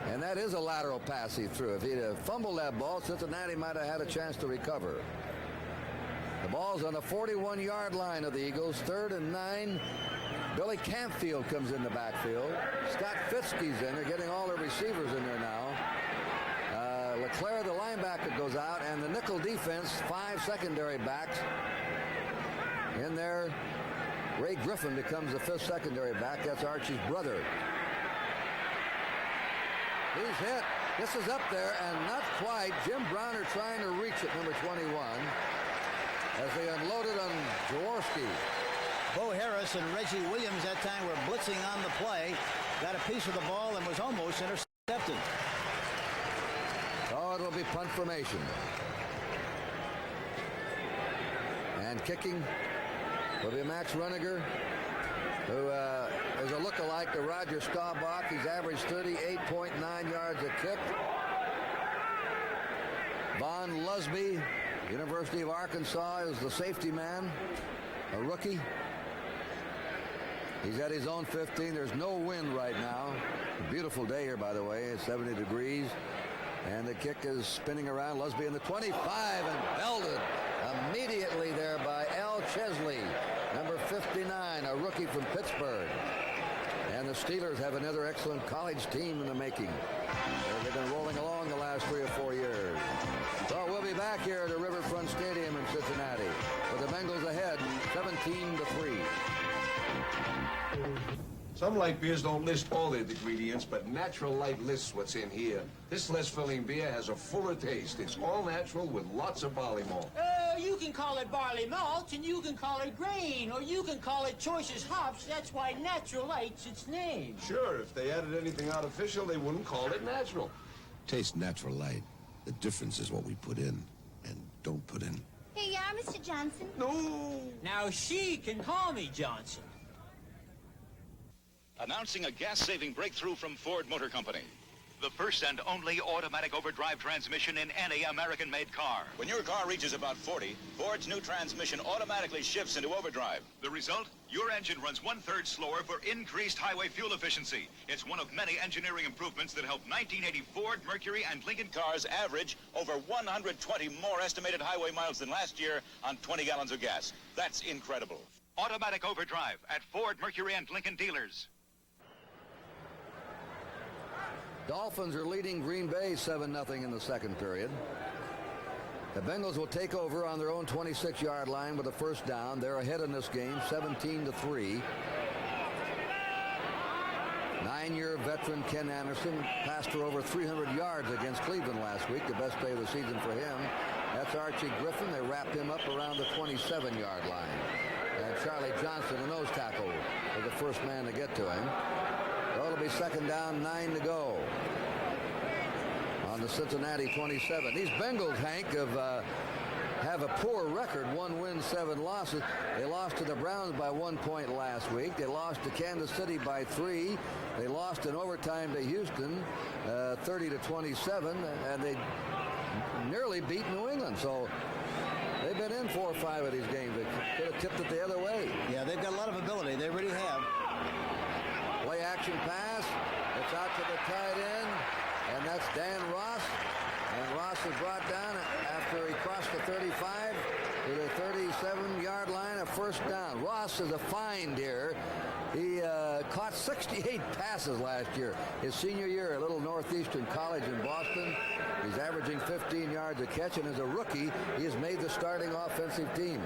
Speaker 2: And that is a lateral pass he threw. If he'd have fumbled that ball, Cincinnati might have had a chance to recover. The ball's on the 41-yard line of the Eagles. 3rd and 9. Billy Campfield comes in the backfield. Scott Fitzke's in. They're getting all their receivers in there now. LeClaire, the linebacker, goes out, and the nickel defense, 5 secondary backs in there. Ray Griffin becomes the 5th secondary back. That's Archie's brother. He's hit. This is up there, and not quite. Jim Browner trying to reach it, number 21, as they unloaded on Jaworski.
Speaker 1: Bo Harris and Reggie Williams that time were blitzing on the play. Got a piece of the ball and was almost intercepted.
Speaker 2: Oh, it'll be punt formation. And kicking will be Max Runiger, who is a look-alike to Roger Staubach. He's averaged 38.9 yards a kick. Von Lusby, University of Arkansas, is the safety man, a rookie. He's at his own 15. There's no wind right now. A beautiful day here, by the way. It's 70 degrees. And the kick is spinning around. Lusby in the 25 and belted immediately there by Al Chesley, number 59, a rookie from Pittsburgh. And the Steelers have another excellent college team in the making. They've been rolling along the last 3 or 4 years. So we'll be back here at the Riverfront Stadium in Cincinnati with the Bengals ahead 17-3.
Speaker 8: Some light beers don't list all their ingredients, but Natural Light lists what's in here. This less-filling beer has a fuller taste. It's all natural with lots of barley malt.
Speaker 15: You can call it barley malt, and you can call it grain, or you can call it choicest hops. That's why Natural Light's its name.
Speaker 8: Sure, if they added anything artificial, they wouldn't call it natural.
Speaker 10: Taste Natural Light. The difference is what we put in and don't put in.
Speaker 5: Here you are, Mr. Johnson.
Speaker 8: No!
Speaker 15: Now she can call me Johnson.
Speaker 6: Announcing a gas-saving breakthrough from Ford Motor Company. the first and only automatic overdrive transmission in any American-made car.
Speaker 16: When your car reaches about 40, Ford's new transmission automatically shifts into overdrive.
Speaker 6: The result? Your engine runs 1/3 slower for increased highway fuel efficiency. It's one of many engineering improvements that helped 1980 Ford, Mercury, and Lincoln
Speaker 16: cars average over 120 more estimated highway miles than last year on 20 gallons of gas. That's incredible.
Speaker 6: Automatic overdrive at Ford, Mercury, and Lincoln dealers.
Speaker 2: Dolphins are leading Green Bay 7-0 in the second period. The Bengals will take over on their own 26-yard line with a first down. They're ahead in this game, 17-3. 9-year veteran Ken Anderson passed for over 300 yards against Cleveland last week, the best day of the season for him. That's Archie Griffin. They wrapped him up around the 27-yard line. And Charlie Johnson, a nose tackle, was the first man to get to him. So it'll be second down, 9 to go on the Cincinnati 27. These Bengals, Hank, have a poor record, 1 win, 7 losses. They lost to the Browns by 1 point last week. They lost to Kansas City by 3. They lost in overtime to Houston, 30-27, and they nearly beat New England. So they've been in 4 or 5 of these games. They could have tipped it the other way.
Speaker 1: Yeah, they've got a lot of ability. They really have.
Speaker 2: Play action pass. It's out to the tight end, and that's Dan Ross. And Ross is brought down after he crossed the 35 to the 37-yard line, a first down. Ross is a find here. He caught 68 passes last year. His senior year at Little Northeastern College in Boston. He's averaging 15 yards a catch, and as a rookie, he has made the starting offensive team.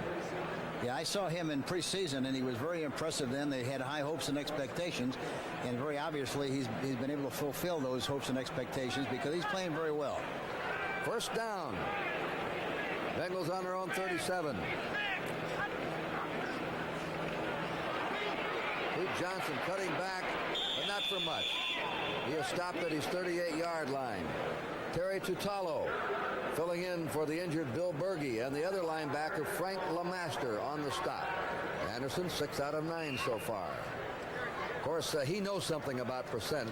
Speaker 1: Yeah, I saw him in preseason, and he was very impressive then. They had high hopes and expectations, and very obviously he's been able to fulfill those hopes and expectations because he's playing very well.
Speaker 2: First down. Bengals on their own 37. Pete Johnson cutting back, but not for much. He has stopped at his 38-yard line. Terry Tutalo filling in for the injured Bill Berge, and the other linebacker, Frank LeMaster, on the stop. Anderson, 6 out of 9 so far. Of course, he knows something about percent.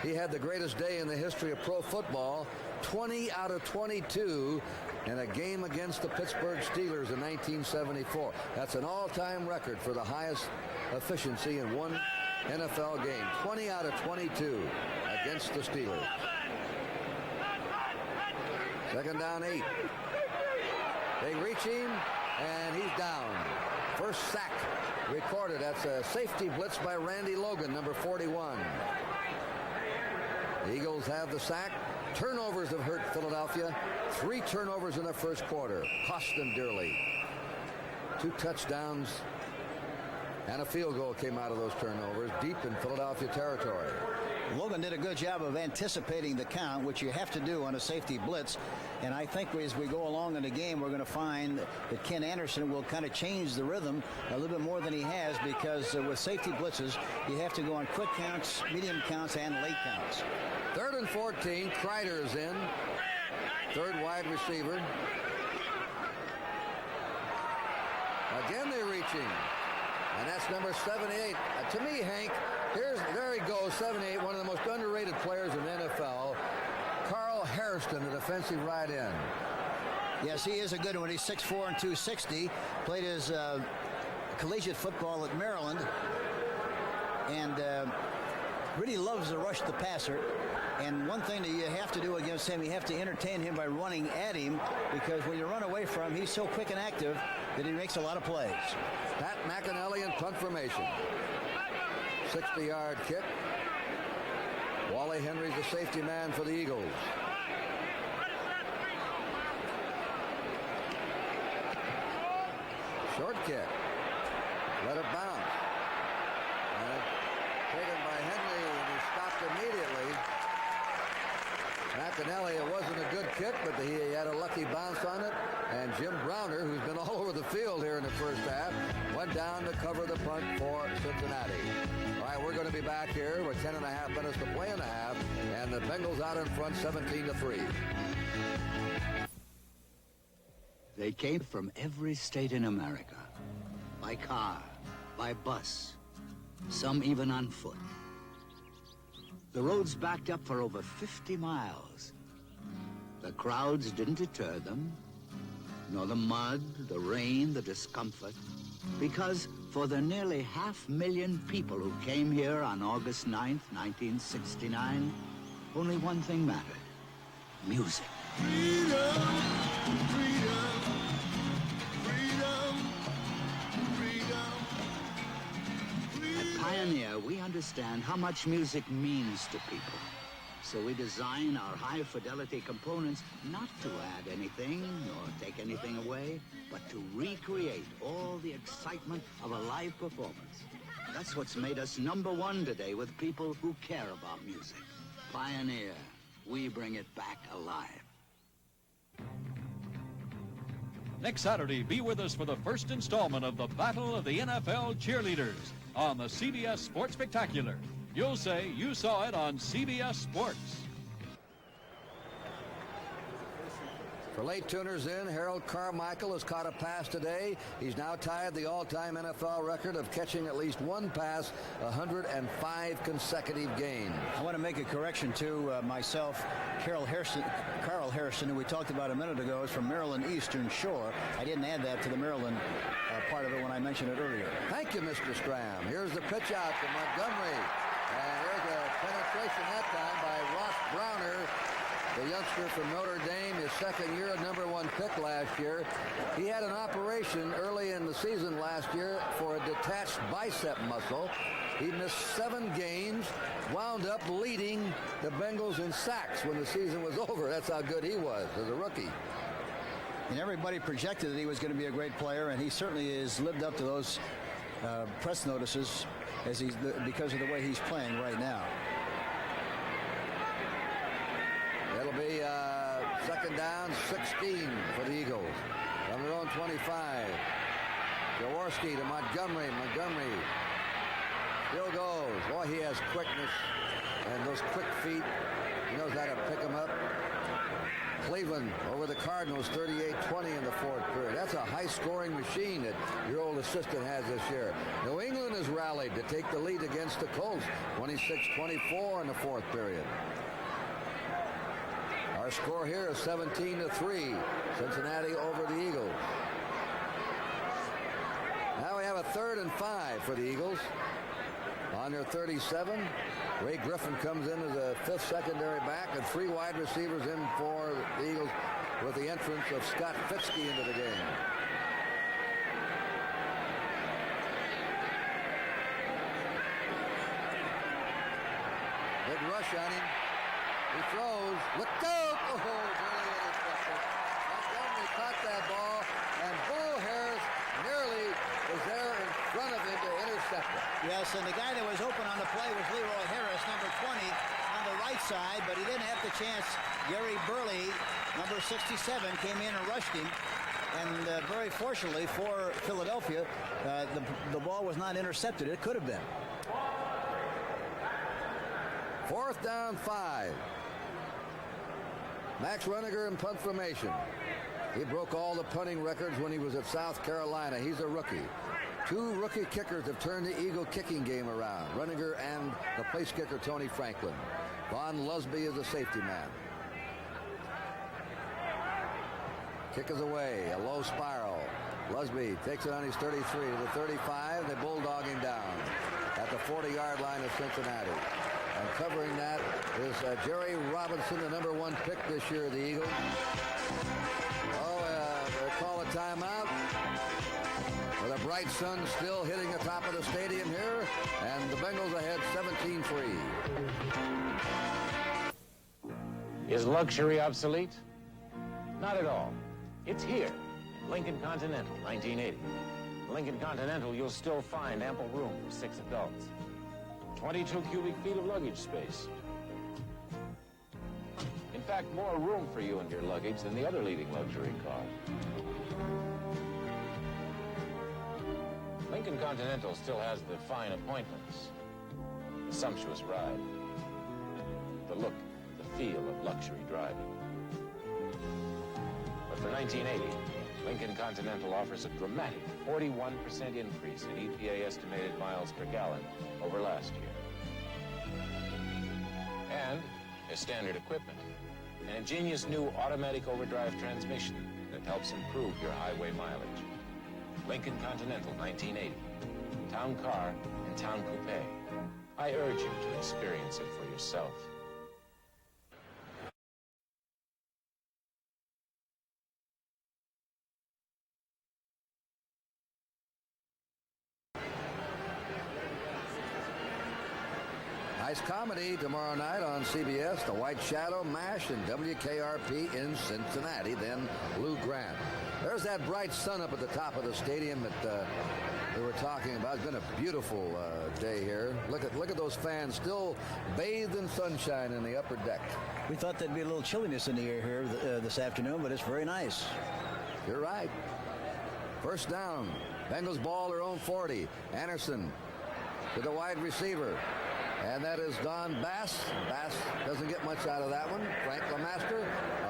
Speaker 2: He had the greatest day in the history of pro football, 20 out of 22 in a game against the Pittsburgh Steelers in 1974. That's an all-time record for the highest efficiency in one NFL game. 20 out of 22 against the Steelers. Second down, 8. They reach him, and he's down. First sack recorded. That's a safety blitz by Randy Logan, number 41. The Eagles have the sack. Turnovers have hurt Philadelphia. 3 turnovers in the first quarter. Cost them dearly. 2 touchdowns and a field goal came out of those turnovers deep in Philadelphia territory.
Speaker 1: Logan did a good job of anticipating the count, which you have to do on a safety blitz. And I think as we go along in the game, we're going to find that Ken Anderson will kind of change the rhythm a little bit more than he has, because with safety blitzes, you have to go on quick counts, medium counts, and late counts.
Speaker 2: 3rd and 14. Kreider is in. 3rd wide receiver. Again, they're reaching. And that's number 78. To me, Hank, there he goes, 78, one of the most underrated players in the NFL. Carl Hairston, the defensive right end.
Speaker 1: Yes, he is a good one. He's 6'4" and 260. Played his collegiate football at Maryland. And really loves to rush the passer. And one thing that you have to do against him, you have to entertain him by running at him, because when you run away from him, he's so quick and active that he makes a lot of plays.
Speaker 2: Pat McAnally in punt formation. 60-yard kick. Wally Henry's the safety man for the Eagles. Short kick. Let it bounce. And taken by Henry, and he stopped immediately. McAnally, it wasn't a good kick, but he had a lucky bounce on it. And Jim Browner, who's been all over the field here in the first half, went down to cover the punt for Cincinnati. All right, we're going to be back here with 10.5 minutes to play in the half, and the Bengals out in front 17-3.
Speaker 17: They came from every state in America, by car, by bus, some even on foot. The roads backed up for over 50 miles. The crowds didn't deter them, nor the mud, the rain, the discomfort, because for the nearly 500,000 people who came here on August 9th, 1969, only one thing mattered: music.
Speaker 18: Freedom, freedom, freedom, freedom.
Speaker 17: At Pioneer, we understand how much music means to people. So we design our high-fidelity components not to add anything nor take anything away, but to recreate all the excitement of a live performance. That's what's made us #1 today with people who care about music. Pioneer, we bring it back alive.
Speaker 11: Next Saturday, be with us for the first installment of the Battle of the NFL Cheerleaders on the CBS Sports Spectacular. You'll say you saw it on CBS Sports.
Speaker 2: For late tuners in, Harold Carmichael has caught a pass today. He's now tied the all-time NFL record of catching at least one pass 105 consecutive games.
Speaker 1: I want to make a correction to myself. Carl Harrison, who we talked about a minute ago, is from Maryland Eastern Shore. I didn't add that to the Maryland part of it when I mentioned it earlier.
Speaker 2: Thank you, Mr. Stram. Here's the pitch out to Montgomery. And there's a penetration that time by Ross Browner, the youngster from Notre Dame, his second year, #1 pick last year. He had an operation early in the season last year for a detached bicep muscle. He missed 7 games, wound up leading the Bengals in sacks when the season was over. That's how good he was as a rookie.
Speaker 1: And everybody projected that he was going to be a great player, and he certainly has lived up to those press notices because of the way he's playing right now.
Speaker 2: It'll be second down, 16 for the Eagles. On their own 25. Jaworski to Montgomery. Montgomery still goes. Boy, he has quickness and those quick feet. He knows how to pick them up. Cleveland over the Cardinals, 38-20 in the fourth period. That's a high-scoring machine that your old assistant has this year. New England has rallied to take the lead against the Colts, 26-24 in the fourth period. Our score here is 17-3. Cincinnati over the Eagles. Now we have a 3rd and 5 for the Eagles. On their 37, Ray Griffin comes in as a 5th secondary back, and 3 wide receivers in for the Eagles with the entrance of Scott Fitzke into the game. Big rush on him. He throws. Look out! Oh, barely intercepted. Montgomery caught that ball, and Bull Harris nearly was there in front of him to intercept it.
Speaker 1: Yes, and the guy that was open on the play was Leroy Harris, number 20, on the right side, but he didn't have the chance. Gary Burley, number 67, came in and rushed him. And very fortunately for Philadelphia, the ball was not intercepted. It could have been.
Speaker 2: 4th down, 5. Max Runiger in punt formation. He broke all the punting records when he was at South Carolina. He's a rookie. 2 rookie kickers have turned the Eagle kicking game around. Runiger and the place kicker, Tony Franklin. Von Lusby is a safety man. Kick is away, a low spiral. Lusby takes it on his 33 to the 35. They bulldog him down at the 40-yard line of Cincinnati. And covering that is Jerry Robinson, the #1 pick this year of the Eagles. They call a timeout. With a bright sun still hitting the top of the stadium here. And the Bengals ahead 17-3.
Speaker 19: Is luxury obsolete? Not at all. It's here. Lincoln Continental, 1980. Lincoln Continental, you'll still find ample room for 6 adults. 22 cubic feet of luggage space. In fact, more room for you and your luggage than the other leading luxury car. Lincoln Continental still has the fine appointments, the sumptuous ride, the look, the feel of luxury driving. But for 1980, Lincoln Continental offers a dramatic 41% increase in EPA estimated miles per gallon over last year. There's standard equipment. An ingenious new automatic overdrive transmission that helps improve your highway mileage. Lincoln Continental 1980. Town car and town coupe. I urge you to experience it for yourself.
Speaker 2: Nice comedy tomorrow night on CBS, The White Shadow, MASH, and WKRP in Cincinnati, then Lou Grant. There's that bright sun up at the top of the stadium that we were talking about. It's been a beautiful day here. Look at those fans still bathed in sunshine in the upper deck.
Speaker 1: We thought there'd be a little chilliness in the air here this afternoon, but it's very nice.
Speaker 2: You're right. First down. Bengals ball their own 40. Anderson to the wide receiver. And that is Don Bass. Bass doesn't get much out of that one. Frank LeMaster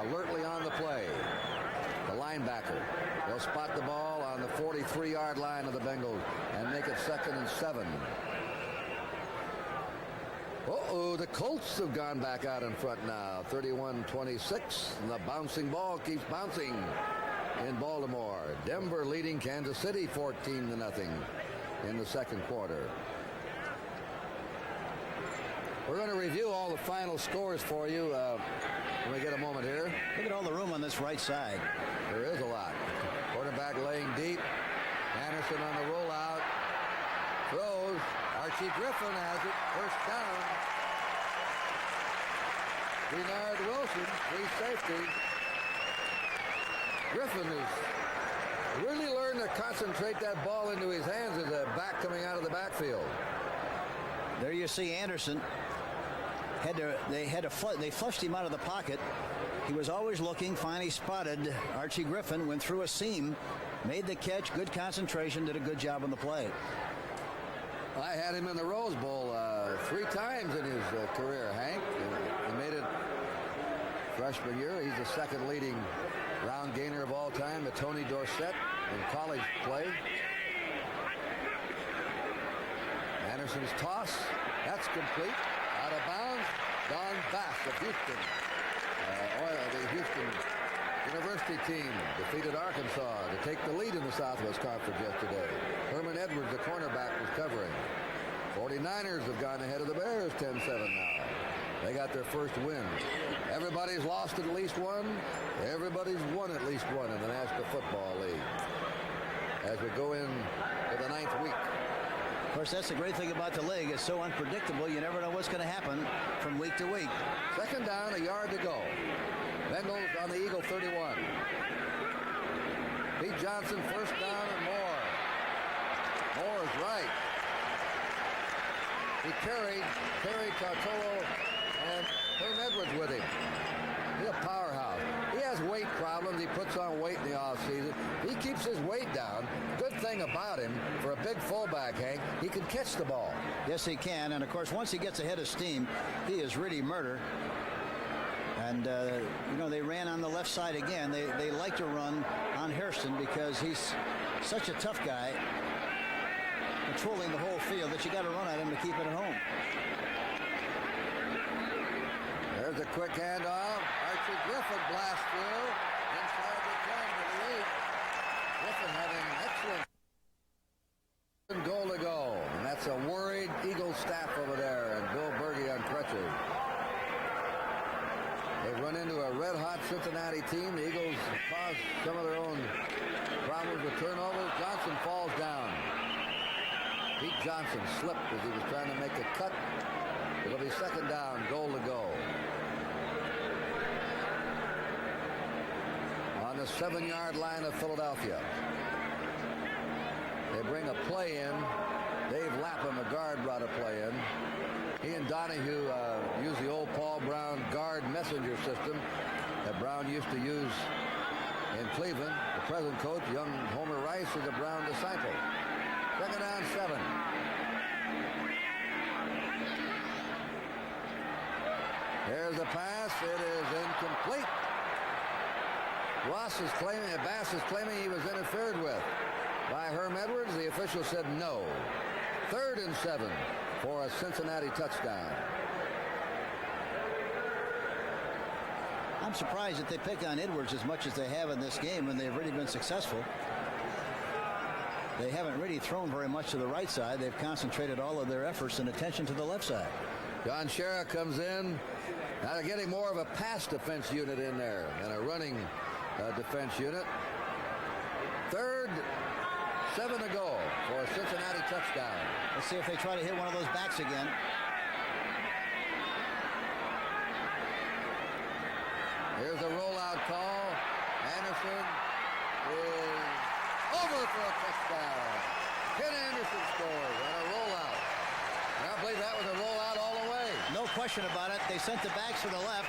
Speaker 2: alertly on the play. The linebacker. They'll spot the ball on the 43-yard line of the Bengals and make it 2nd and 7. Uh-oh, the Colts have gone back out in front now. 31-26. And the bouncing ball keeps bouncing in Baltimore. Denver leading Kansas City 14-0 in the second quarter. We're going to review all the final scores for you when we get a moment here.
Speaker 1: Look at all the room on this right side.
Speaker 2: There is a lot. Quarterback laying deep. Anderson on the rollout. Throws. Archie Griffin has it. First down. Bernard Wilson, free safety. Griffin has really learned to concentrate that ball into his hands as a back coming out of the backfield.
Speaker 1: There you see Anderson. They flushed him out of the pocket. He was always looking, finally spotted Archie Griffin, went through a seam, made the catch, good concentration, did a good job on the play.
Speaker 2: I had him in the Rose Bowl 3 times in his career, Hank. He made it freshman year. He's the second leading round gainer of all time to Tony Dorsett in college play. Anderson's toss, that's complete. Out of bounds, Don Bass of Houston. The Houston University team defeated Arkansas to take the lead in the Southwest Conference yesterday. Herman Edwards, the cornerback, was covering. 49ers have gone ahead of the Bears 10-7 now. They got their first win. Everybody's lost at least one. Everybody's won at least one in the National Football League. As we go in to the 9th week.
Speaker 1: Of course, that's the great thing about the league. It's so unpredictable. You never know what's going to happen from week to week.
Speaker 2: Second down, a yard to go. Bengals on the Eagle 31. Pete Johnson, first down and more. Moore is right. He carried Cartolo and Herm Edwards with him. He's a powerhouse. He has weight problems. He puts on weight in the offseason. He keeps his weight down. Good thing about him, for a big fullback, Hank, he can catch the ball.
Speaker 1: Yes, he can. And, of course, once he gets ahead of steam, he is really murder. And, they ran on the left side again. They like to run on Hairston because he's such a tough guy, controlling the whole field, that you got to run at him to keep it at home.
Speaker 2: There's a quick handoff. Archie Griffin blasts through. Inside the 10 to the 8. Griffin having excellent goal to go. And that's a worried Eagle staff over there. And Bill Berge on crutches. They've run into a red-hot Cincinnati team. The Eagles caused some of their own problems with turnovers. Johnson falls down. Pete Johnson slipped as he was trying to make a cut. It'll be second down, goal to go. On the 7-yard line of Philadelphia. They bring a play in. Dave Lapham, a guard, brought a play in. He and Donahue use the old Paul Brown guard messenger system that Brown used to use in Cleveland. The present coach, young Homer Rice, is a Brown disciple. Second down, 7. There's the pass. It is incomplete. Bass is claiming he was interfered with by Herm Edwards. The official said no. 3rd and 7 for a Cincinnati touchdown.
Speaker 1: I'm surprised that they pick on Edwards as much as they have in this game, and they've really been successful. They haven't really thrown very much to the right side. They've concentrated all of their efforts and attention to the left side.
Speaker 2: John Shera comes in. Now they're getting more of a pass defense unit in there than a running defense unit. 3rd, 7 to go for a Cincinnati touchdown.
Speaker 1: Let's see if they try to hit one of those backs again.
Speaker 2: Here's a rollout call. Anderson is over for a touchdown. Ken Anderson scores on a rollout. I believe that was a rollout all the way.
Speaker 1: No question about it. They sent the backs to the left.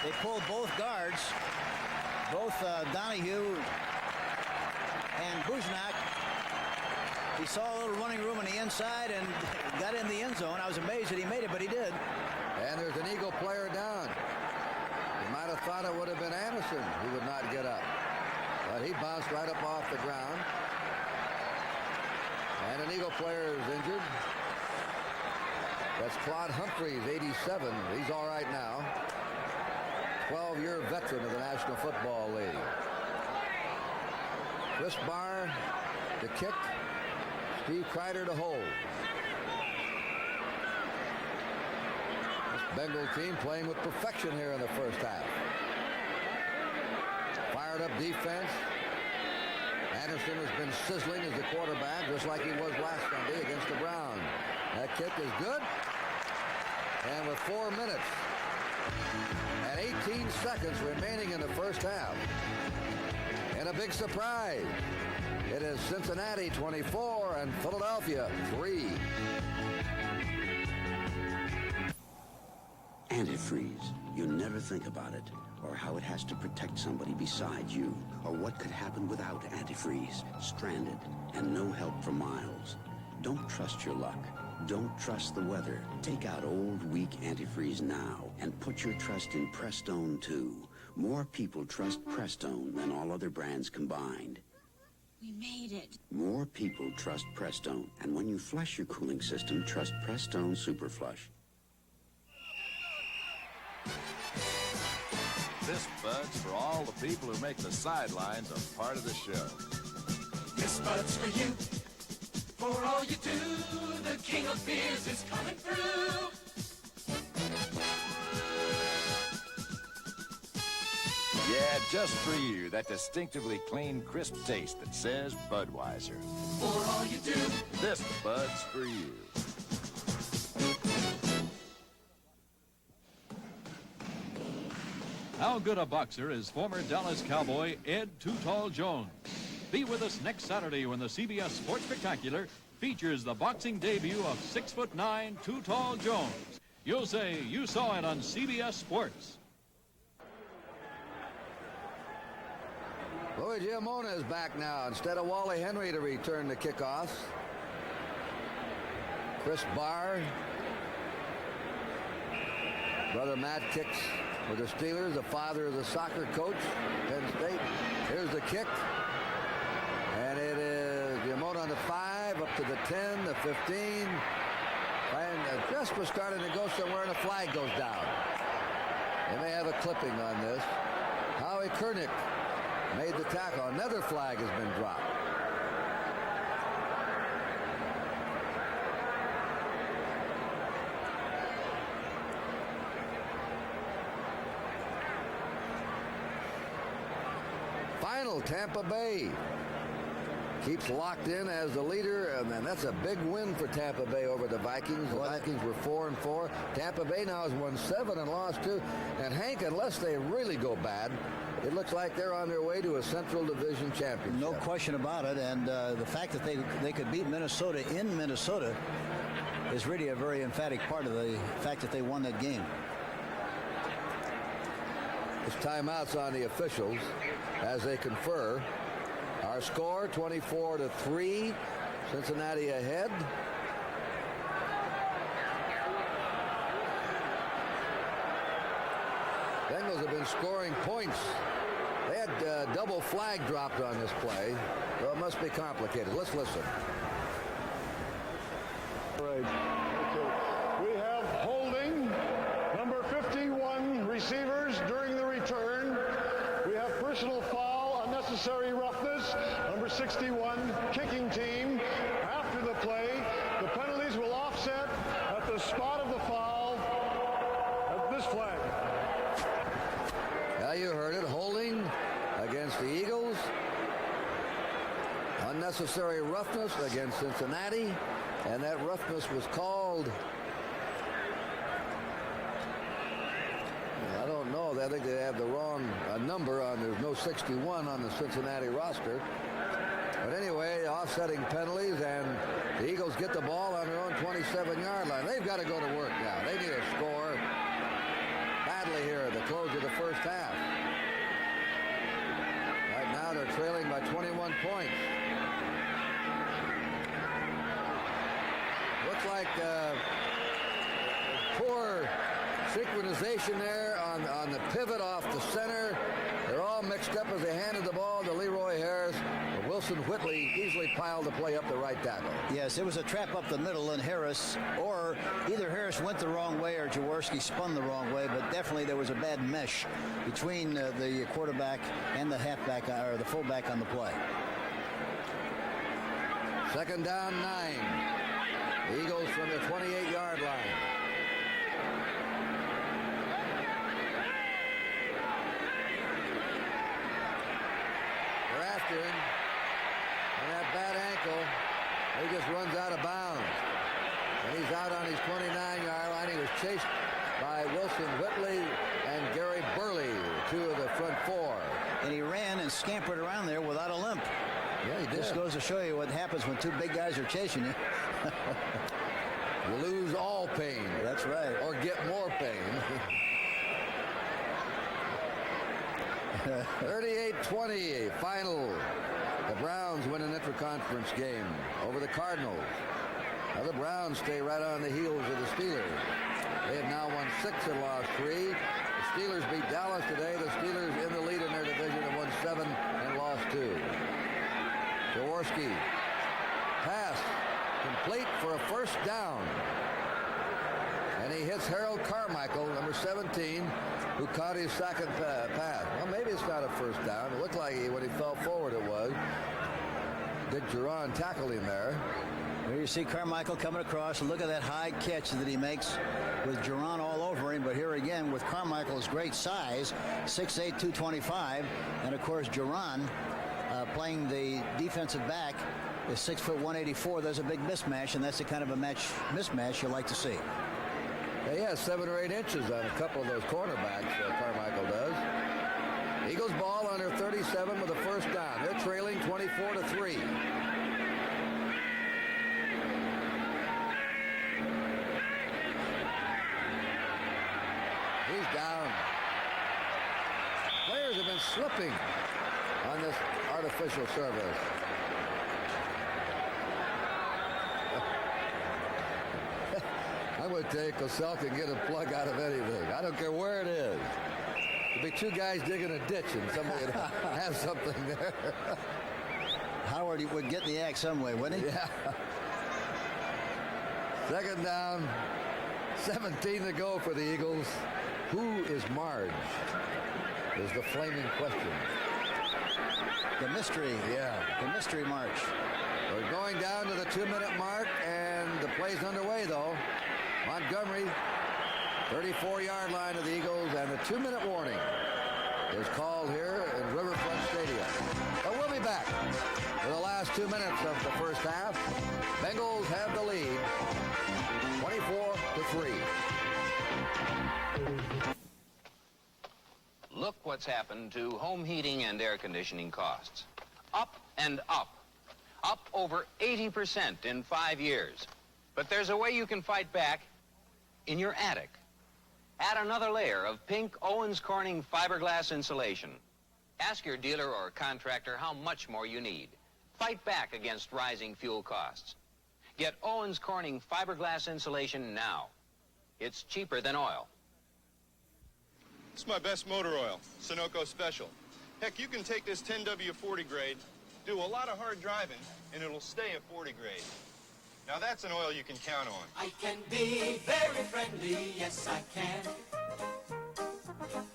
Speaker 1: They pulled both guards, both Donahue and Buznak. He saw a little running room on the inside and got in the end zone. I was amazed that he made it, but he did.
Speaker 2: And there's an Eagle player down. You might have thought it would have been Anderson who would not get up. But he bounced right up off the ground. And an Eagle player is injured. That's Claude Humphreys, 87. He's all right now. 12-year veteran of the National Football League. Chris Barr to kick. Steve Kreider to hold. This Bengal team playing with perfection here in the first half. Fired up defense. Anderson has been sizzling as the quarterback, just like he was last Sunday against the Browns. That kick is good. And with 4 minutes and 18 seconds remaining in the first half, and a big surprise, it is Cincinnati 24 and Philadelphia 3.
Speaker 17: Antifreeze. You never think about it, or how it has to protect somebody beside you, or what could happen without antifreeze. Stranded, and no help for miles. Don't trust your luck. Don't trust the weather. Take out old, weak antifreeze now, and put your trust in Prestone, too. More people trust Prestone than all other brands combined.
Speaker 20: We made it.
Speaker 17: More people trust Prestone, and when you flush your cooling system, trust Prestone Super Flush.
Speaker 21: This Bud's for all the people who make the sidelines a part of the show.
Speaker 18: This Bud's for you. For all you do, the king of beers is coming through.
Speaker 21: Yeah, just for you, that distinctively clean, crisp taste that says Budweiser.
Speaker 18: For all you do,
Speaker 21: this Bud's for you.
Speaker 11: How good a boxer is former Dallas Cowboy Ed Too Tall Jones? Be with us next Saturday when the CBS Sports Spectacular features the boxing debut of 6'9" Too Tall Jones. You'll say you saw it on CBS Sports.
Speaker 2: Louis Giamona is back now instead of Wally Henry to return the kickoffs. Chris Barr. Brother Matt kicks for the Steelers, the father of the soccer coach, Penn State. Here's the kick. And it is Giamona on the 5, up to the 10, the 15. And just was starting to go somewhere, and a flag goes down. They may have a clipping on this. Howie Kernick made the tackle. Another flag has been dropped. Final, Tampa Bay keeps locked in as the leader, and then that's a big win for Tampa Bay over the Vikings. The Vikings were 4-4. Tampa Bay now has won 7 and lost 2. And Hank, unless they really go bad, it looks like they're on their way to a Central Division championship.
Speaker 1: No question about it, and the fact that they could beat Minnesota in Minnesota is really a very emphatic part of the fact that they won that game.
Speaker 2: It's timeouts on the officials as they confer. Our score, 24-3. Cincinnati ahead. Bengals have been scoring points. They had double flag dropped on this play, so it must be complicated. Let's listen.
Speaker 3: Right. Okay. We have holding number 51 receivers during the return. unnecessary roughness. Number 61, kicking team. After the play, the penalties will offset at the spot of the foul at this flag.
Speaker 2: Yeah, you heard it. Holding against the Eagles. Unnecessary roughness against Cincinnati. And that roughness was called... I don't know. I think they have the wrong number on. There's no 61 on the Cincinnati roster. But anyway, offsetting penalties, and the Eagles get the ball on their own 27-yard line. They've got to go to work now. They need a score badly here at the close of the first half. Right now, they're trailing by 21 points. Looks like poor synchronization there on the pivot off the center. They're all mixed up as they handed the ball to Leroy Harris. But Wilson Whitley easily piled the play up the right tackle.
Speaker 1: Yes, it was a trap up the middle, and Harris, or either Harris went the wrong way or Jaworski spun the wrong way, but definitely there was a bad mesh between the quarterback and the halfback, or the fullback on the play.
Speaker 2: Second down, 9. The Eagles from the 28-yard line. They're after him. And that bad ankle, he just runs out of bounds. And he's out on his 29-yard line. He was chased by Wilson Whitley and Gary Burley, two of the front four.
Speaker 1: And he ran and scampered around there without a limp.
Speaker 2: Yeah, he did.
Speaker 1: This goes to show you what happens when two big guys are chasing you.
Speaker 2: You lose all pain.
Speaker 1: That's right.
Speaker 2: Or get more pain. 38-20, final. The Browns win an interconference game over the Cardinals. Now the Browns stay right on the heels of the Steelers. They have now won 6 and lost 3. The Steelers beat Dallas today. The Steelers in the lead in their division have won 7 and lost 2. Jaworski, pass complete for a first down. And he hits Harold Carmichael, number 17, who caught his second pass. Well, maybe it's not a first down. It looked like when he fell forward it was. Dick Duran tackled him there.
Speaker 1: There you see Carmichael coming across, and look at that high catch that he makes with Duran all over him. But here again, with Carmichael's great size, 6'8", 225, and of course Duran playing the defensive back is 6', 184. There's a big mismatch, and that's the kind of a mismatch you like to see.
Speaker 2: Yeah, he has 7 or 8 inches on a couple of those cornerbacks, Carmichael does. Eagles ball on their 37 with a first down. They're trailing 24-3. He's down. Players have been slipping on this artificial service. I'm going to tell you, Cosell can get a plug out of anything. I don't care where it is. There'll be 2 guys digging a ditch and somebody would have something there.
Speaker 1: Howard would get the act some way, wouldn't he?
Speaker 2: Yeah. Second down, 17 to go for the Eagles. Who is Marge? Is the flaming question.
Speaker 1: The mystery.
Speaker 2: Yeah.
Speaker 1: The mystery march.
Speaker 2: We're going down to the 2-minute mark, and the play's underway, though. Montgomery, 34-yard line of the Eagles, and the 2-minute warning is called here in Riverfront Stadium. But we'll be back for the last 2 minutes of the first half. Bengals have the lead, 24-3.
Speaker 4: Look what's happened to home heating and air conditioning costs. Up and up. Up over 80% in 5 years. But there's a way you can fight back in your attic. Add another layer of pink Owens Corning fiberglass insulation. Ask your dealer or contractor how much more you need. Fight back against rising fuel costs. Get Owens Corning fiberglass insulation now. It's cheaper than oil.
Speaker 22: It's my best motor oil, Sunoco Special. Heck, you can take this 10W40 grade, do a lot of hard driving, and it'll stay at 40 grade. Now that's an oil you can count on.
Speaker 18: I can be very friendly, yes I can.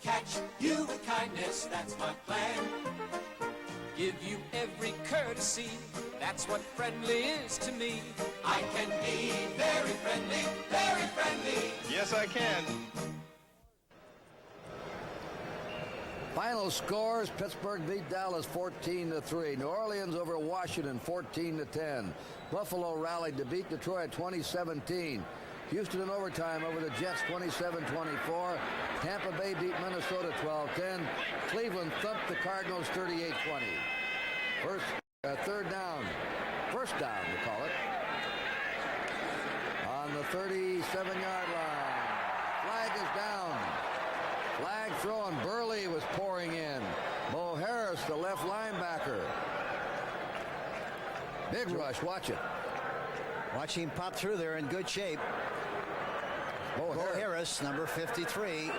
Speaker 18: Catch you with kindness, that's my plan. give you every courtesy. That's what friendly is to me. I can be very friendly, very friendly.
Speaker 22: Yes, I can.
Speaker 2: Final scores: Pittsburgh beat Dallas 14-3. New Orleans over Washington 14-10. Buffalo rallied to beat Detroit 2017. Houston in overtime over the Jets 27-24. Tampa Bay beat Minnesota 12-10. Cleveland thumped the Cardinals 38-20. Third down. First down, we call it. On the 37-yard line. Flag is down. Flag thrown. Burley was pouring in. Bo Harris, the left linebacker. Big rush. Watch it.
Speaker 1: Watch him pop through there in good shape. Bo Harris, number 53.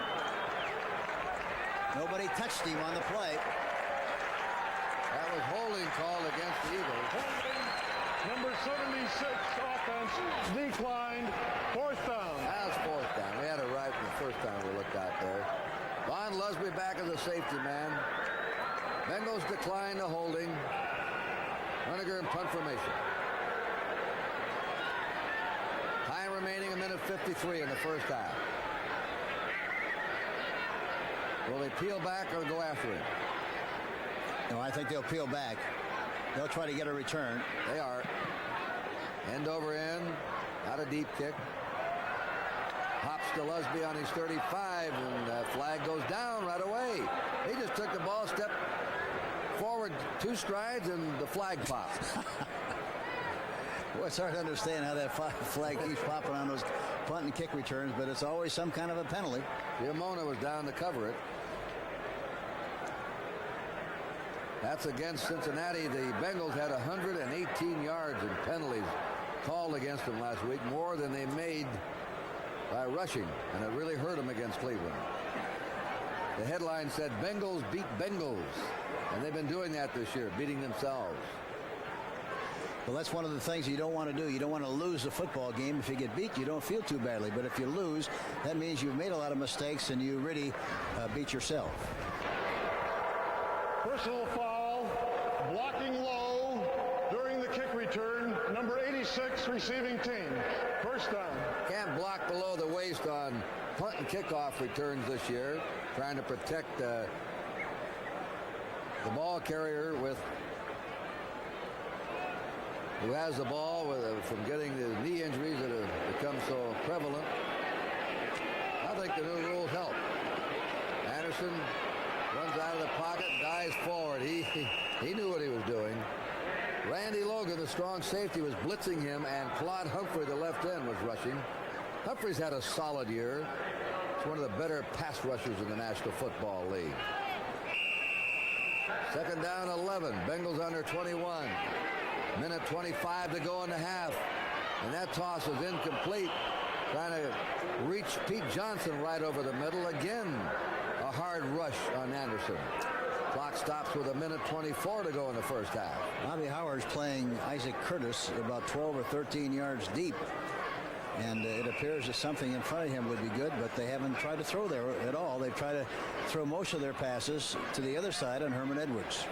Speaker 1: Nobody touched him on the play.
Speaker 2: That was holding call against the Eagles.
Speaker 3: Number 76 offense declined. Fourth down.
Speaker 2: That was fourth down. We had it right the first time we looked out there. Von Lusby back as a safety man. Bengals decline the holding. Rudiger in punt formation. Time remaining, 1:53 in the first half. Will they peel back or go after him?
Speaker 1: No, I think they'll peel back. They'll try to get a return.
Speaker 2: They are. End over end. Not a deep kick. Hops to Lusby on his 35, and that flag goes down right away. He just took the ball, stepped forward 2 strides, and the flag popped.
Speaker 1: Well, it's hard to understand how that flag keeps popping on those punt and kick returns, but it's always some kind of a penalty.
Speaker 2: Giamona was down to cover it. That's against Cincinnati. The Bengals had 118 yards in penalties called against them last week, more than they made by rushing, and it really hurt them against Cleveland. The headline said, Bengals beat Bengals, and they've been doing that this year, beating themselves.
Speaker 1: Well, that's one of the things you don't want to do. You don't want to lose a football game. If you get beat, you don't feel too badly. But if you lose, that means you've made a lot of mistakes and you really beat yourself.
Speaker 3: Personal foul, blocking low during the kick return, number 86 receiving team. First down.
Speaker 2: Can't block below the waist on punt and kickoff returns this year, trying to protect the ball carrier who has the ball from getting the knee injuries that have become so prevalent. I think the new rules help. Anderson runs out of the pocket, dives forward. He knew what he was doing. Randy Logan, the strong safety, was blitzing him, and Claude Humphrey, the left end, was rushing. Humphrey's had a solid year. He's one of the better pass rushers in the National Football League. Second down, 11. Bengals under 21. 1:25 to go in the half. And that toss is incomplete. Trying to reach Pete Johnson right over the middle. Again, a hard rush on Anderson. Clock stops with 1:24 to go in the first half.
Speaker 1: Bobby Howard's playing Isaac Curtis about 12 or 13 yards deep. And it appears that something in front of him would be good, but they haven't tried to throw there at all. They've tried to throw most of their passes to the other side on Herman Edwards.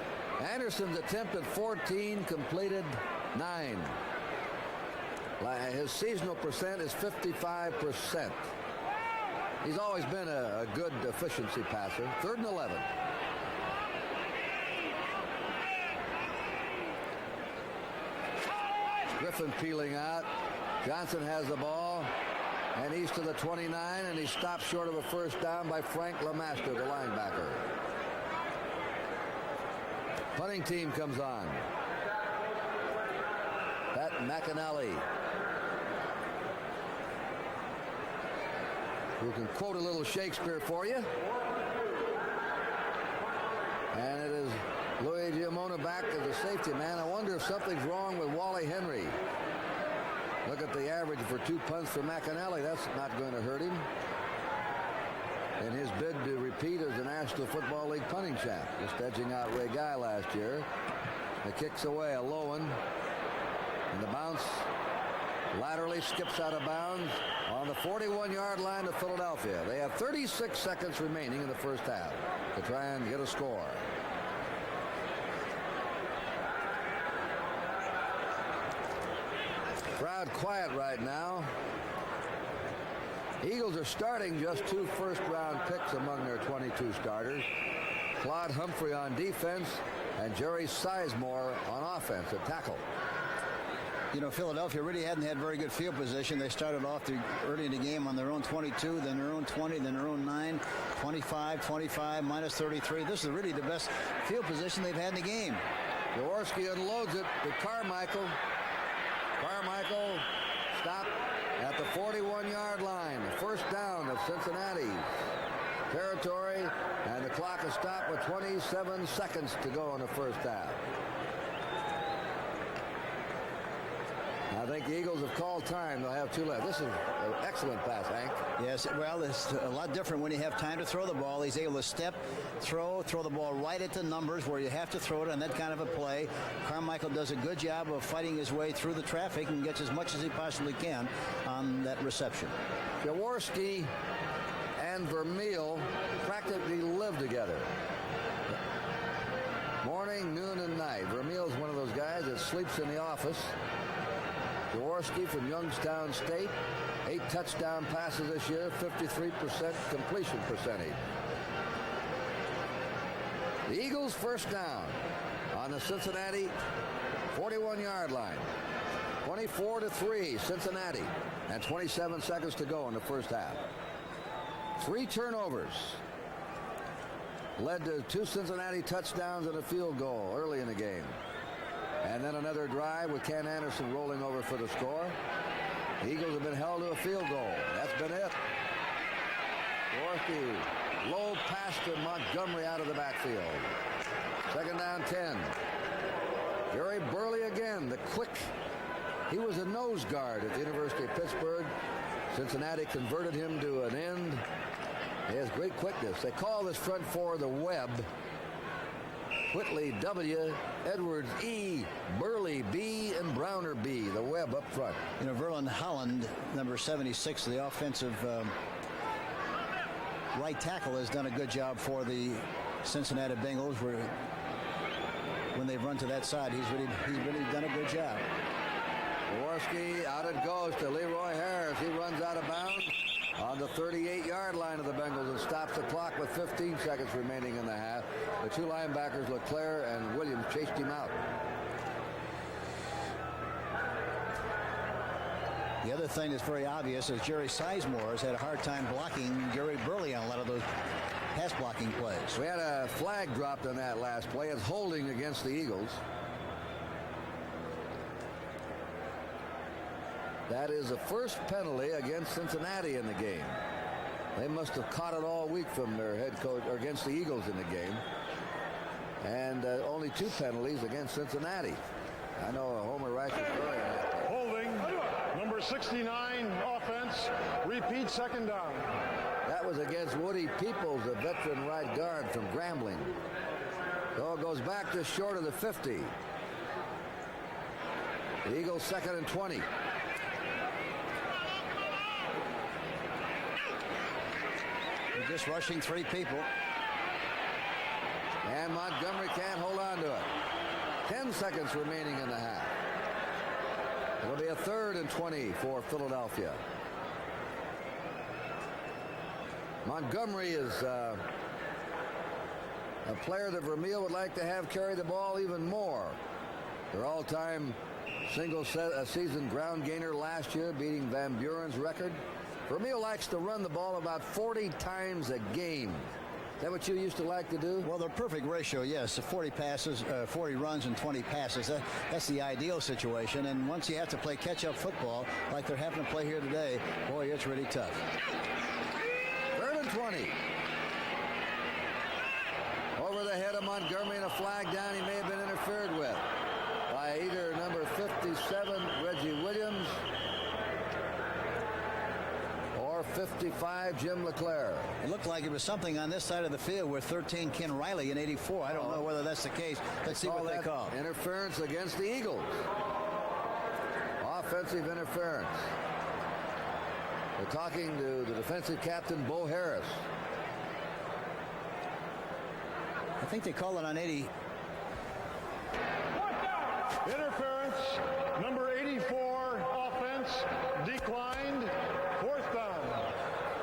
Speaker 2: Anderson's attempted 14, completed 9. His seasonal percent is 55%. He's always been a good efficiency passer. 3rd and 11. Griffin peeling out. Johnson has the ball, and he's to the 29, and he stopped short of a first down by Frank LeMaster, the linebacker. Punting team comes on. Pat McAnally, who can quote a little Shakespeare for you. And it is Louis Giamona back as a safety man. I wonder if something's wrong with Wally Henry. Look at the average for 2 punts for McAnally. That's not going to hurt him in his bid to repeat as the National Football League punting champ, just edging out Ray Guy last year. The kick's away, a low one, and the bounce laterally skips out of bounds on the 41-yard line of Philadelphia. They have 36 seconds remaining in the first half to try and get a score. Crowd quiet right now. Eagles are starting just 2 first-round picks among their 22 starters. Claude Humphrey on defense and Jerry Sizemore on offense at tackle.
Speaker 1: You know, Philadelphia really hadn't had very good field position. They started off early in the game on their own 22, then their own 20, then their own 9, 25, 25, minus 33. This is really the best field position they've had in the game.
Speaker 2: Jaworski unloads it to Carmichael. Carmichael stopped at the 41-yard line. The first down of Cincinnati's territory, and the clock is stopped with 27 seconds to go in the first half. I think the Eagles have called time. They'll have 2 left. This is an excellent pass, Hank.
Speaker 1: Yes, well, it's a lot different when you have time to throw the ball. He's able to step, throw the ball right at the numbers where you have to throw it on that kind of a play. Carmichael does a good job of fighting his way through the traffic and gets as much as he possibly can on that reception.
Speaker 2: Jaworski and Vermeil practically live together. Morning, noon, and night. Vermeil's one of those guys that sleeps in the office. Jaworski from Youngstown State, 8 touchdown passes this year, 53% completion percentage. The Eagles first down on the Cincinnati 41-yard line. 24-3 Cincinnati, and 27 seconds to go in the first half. 3 turnovers led to 2 Cincinnati touchdowns and a field goal early in the game. And then another drive with Ken Anderson rolling over for the score. The Eagles have been held to a field goal. That's been it. Jaworski, low pass to Montgomery out of the backfield. Second down 10. Jerry Burley again, the quick. He was a nose guard at the University of Pittsburgh. Cincinnati converted him to an end. He has great quickness. They call this front four the Web. Whitley, W, Edwards, E, Burley, B, and Browner, B, the Web up front.
Speaker 1: You know, Verlin Holland, number 76, the offensive right tackle, has done a good job for the Cincinnati Bengals. When they've run to that side, he's really done a good job.
Speaker 2: Jaworski, out it goes to Leroy Harris. He runs out of bounds on the 38-yard line of the Bengals and stops the clock with 15 seconds remaining in the half. The 2 linebackers, LeClaire and Williams, chased him out.
Speaker 1: The other thing that's very obvious is Jerry Sizemore has had a hard time blocking Jerry Burley on a lot of those pass blocking plays.
Speaker 2: We had a flag dropped on that last play. It's holding against the Eagles. That is the first penalty against Cincinnati in the game. They must have caught it all week from their head coach, or against the Eagles in the game. And only 2 penalties against Cincinnati. I know Homer writes a story on that.
Speaker 3: Holding, number 69, offense, repeat second down.
Speaker 2: That was against Woody Peoples, a veteran right guard from Grambling. So it goes back just short of the 50. The Eagles 2nd and 20.
Speaker 1: They're just rushing 3 people.
Speaker 2: And Montgomery can't hold on to it. 10 seconds remaining in the half. It'll be a 3rd and 20 for Philadelphia. Montgomery is a player that Vermeil would like to have carry the ball even more. Their all-time single-season ground gainer last year, beating Van Buren's record. Vermeil likes to run the ball about 40 times a game. Is that what you used to like to do?
Speaker 1: Well, the perfect ratio, yes. 40 passes, 40 runs and 20 passes. That's the ideal situation. And once you have to play catch-up football, like they're having to play here today, boy, it's really tough.
Speaker 2: 3rd and 20. Over the head of Montgomery and a flag down. He may have been interfered with by either number 57, Reggie Williams, or 55, Jim LeClaire.
Speaker 1: It looked like it was something on this side of the field with 13, Ken Riley in 84. I don't know whether that's the case. Let's see what they call.
Speaker 2: Interference against the Eagles. Offensive interference. We're talking to the defensive captain, Bo Harris.
Speaker 1: I think they call it on 80.
Speaker 3: Interference, number 84, Baltimore offense declined. 4th down.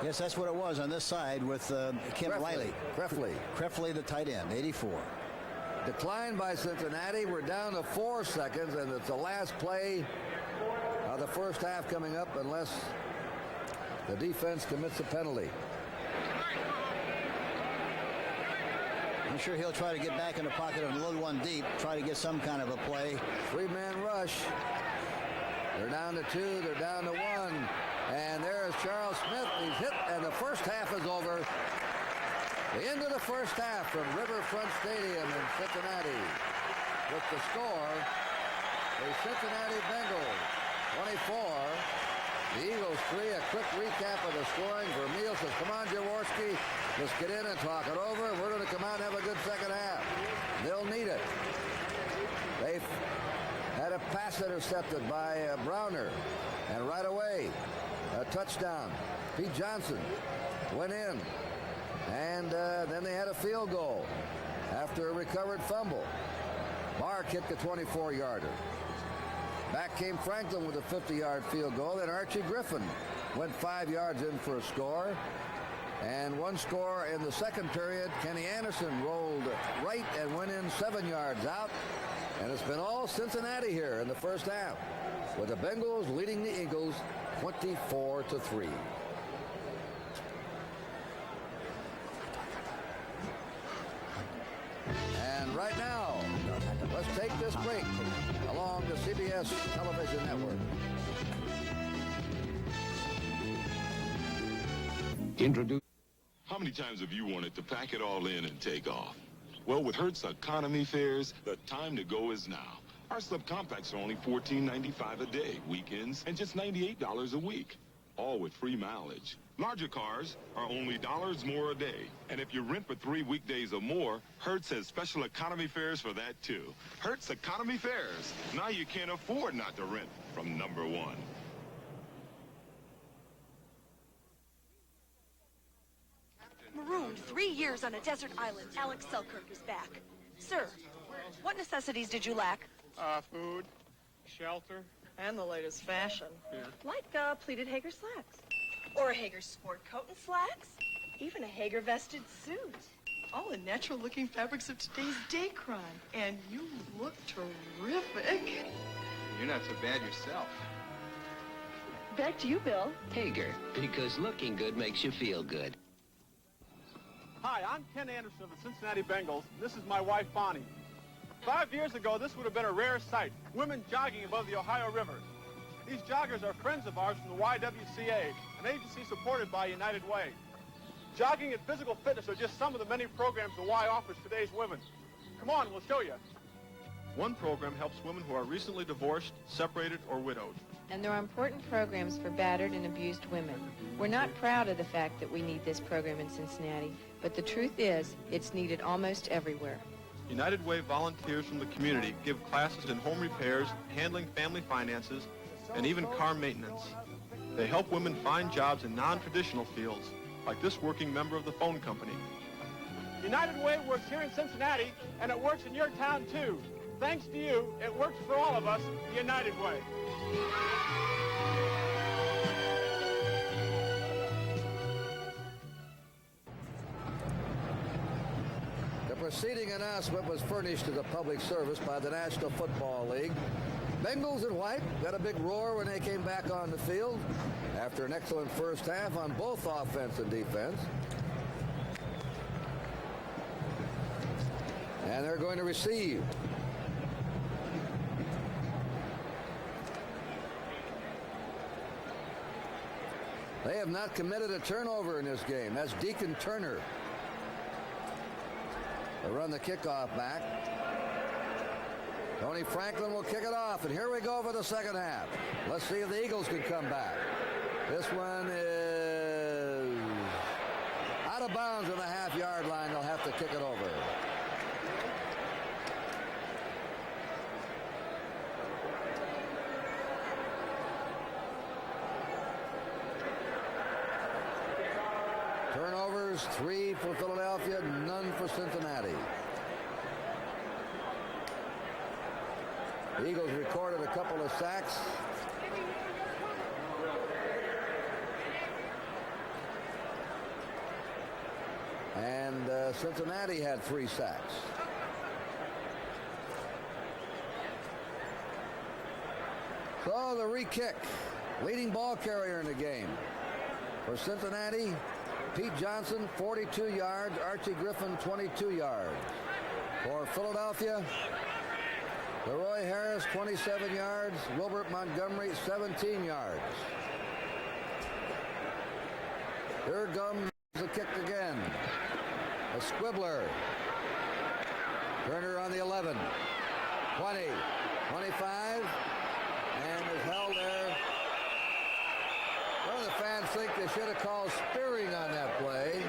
Speaker 1: Yes, that's what it was on this side with Kim Riley. Krefley, the tight end, 84.
Speaker 2: Declined by Cincinnati. We're down to 4 seconds, and it's the last play of the first half coming up unless the defense commits a penalty.
Speaker 1: I'm sure he'll try to get back in the pocket and load one deep, try to get some kind of a play.
Speaker 2: 3-man rush. They're down to 2. They're down to 1. And there's Charles Smith. He's hit, and the first half is over. The end of the first half from Riverfront Stadium in Cincinnati. With the score, the Cincinnati Bengals 24, the Eagles 3. A quick recap of the scoring. Vermeil says, come on, Jaworski, let's get in and talk it over. We're going to come out and have a good second half. They'll need it. They've had a pass intercepted by Browner. And right away, a touchdown. Pete Johnson went in. And then they had a field goal after a recovered fumble. Barr kicked a 24-yarder. Back came Franklin with a 50-yard field goal. Then Archie Griffin went 5 yards in for a score. And one score in the second period. Kenny Anderson rolled right and went in 7 yards out. And it's been all Cincinnati here in the first half, with the Bengals leading the Eagles 24-3. And right now, let's take this break along the CBS television network.
Speaker 7: How many times have you wanted to pack it all in and take off? Well, with Hertz economy fares, the time to go is now. Our subcompacts are only $14.95 a day, weekends, and just $98 a week, all with free mileage. Larger cars are only dollars more a day. And if you rent for 3 weekdays or more, Hertz has special economy fares for that, too. Hertz economy fares. Now you can't afford not to rent from number one.
Speaker 9: Marooned 3 years on a desert island. Alex Selkirk is back. Sir, what necessities did you lack?
Speaker 23: Food, shelter.
Speaker 14: And the latest fashion.
Speaker 23: Yeah.
Speaker 14: Like pleated Hager slacks. Or a Hager sport coat and slacks. Even a Hager vested suit. All the natural-looking fabrics of today's day crime. And you look terrific.
Speaker 23: You're not so bad yourself.
Speaker 14: Back to you, Bill.
Speaker 24: Hager, because looking good makes you feel good.
Speaker 23: Hi, I'm Ken Anderson of the Cincinnati Bengals. This is my wife, Bonnie. 5 years ago, this would have been a rare sight. Women jogging above the Ohio River. These joggers are friends of ours from the YWCA, an agency supported by United Way. Jogging and physical fitness are just some of the many programs the Y offers today's women. Come on, we'll show you. One program helps women who are recently divorced, separated, or widowed.
Speaker 25: And there are important programs for battered and abused women. We're not proud of the fact that we need this program in Cincinnati, but the truth is, it's needed almost everywhere.
Speaker 23: United Way volunteers from the community give classes in home repairs, handling family finances, and even car maintenance. They help women find jobs in non-traditional fields, like this working member of the phone company. United Way works here in Cincinnati, and it works in your town, too. Thanks to you, it works for all of us, the United Way.
Speaker 2: The preceding announcement was furnished to the public service by the National Football League. Bengals in white got a big roar when they came back on the field after an excellent first half on both offense and defense. And they're going to receive. They have not committed a turnover in this game. That's Deacon Turner. They run the kickoff back. Tony Franklin will kick it off, and here we go for the second half. Let's see if the Eagles can come back. This one is out of bounds on the half-yard line. They'll have to kick it over. Turnovers, 3 for Philadelphia, none for Cincinnati. The Eagles recorded a couple of sacks. And Cincinnati had 3 sacks. So the re-kick, leading ball carrier in the game. For Cincinnati, Pete Johnson, 42 yards. Archie Griffin, 22 yards. For Philadelphia, Leroy Harris, 27 yards. Wilbert Montgomery, 17 yards. Here comes the kick again. A squibbler. Turner on the 11. 20. 25. And is held there. Some of the fans think they should have called spearing on that play.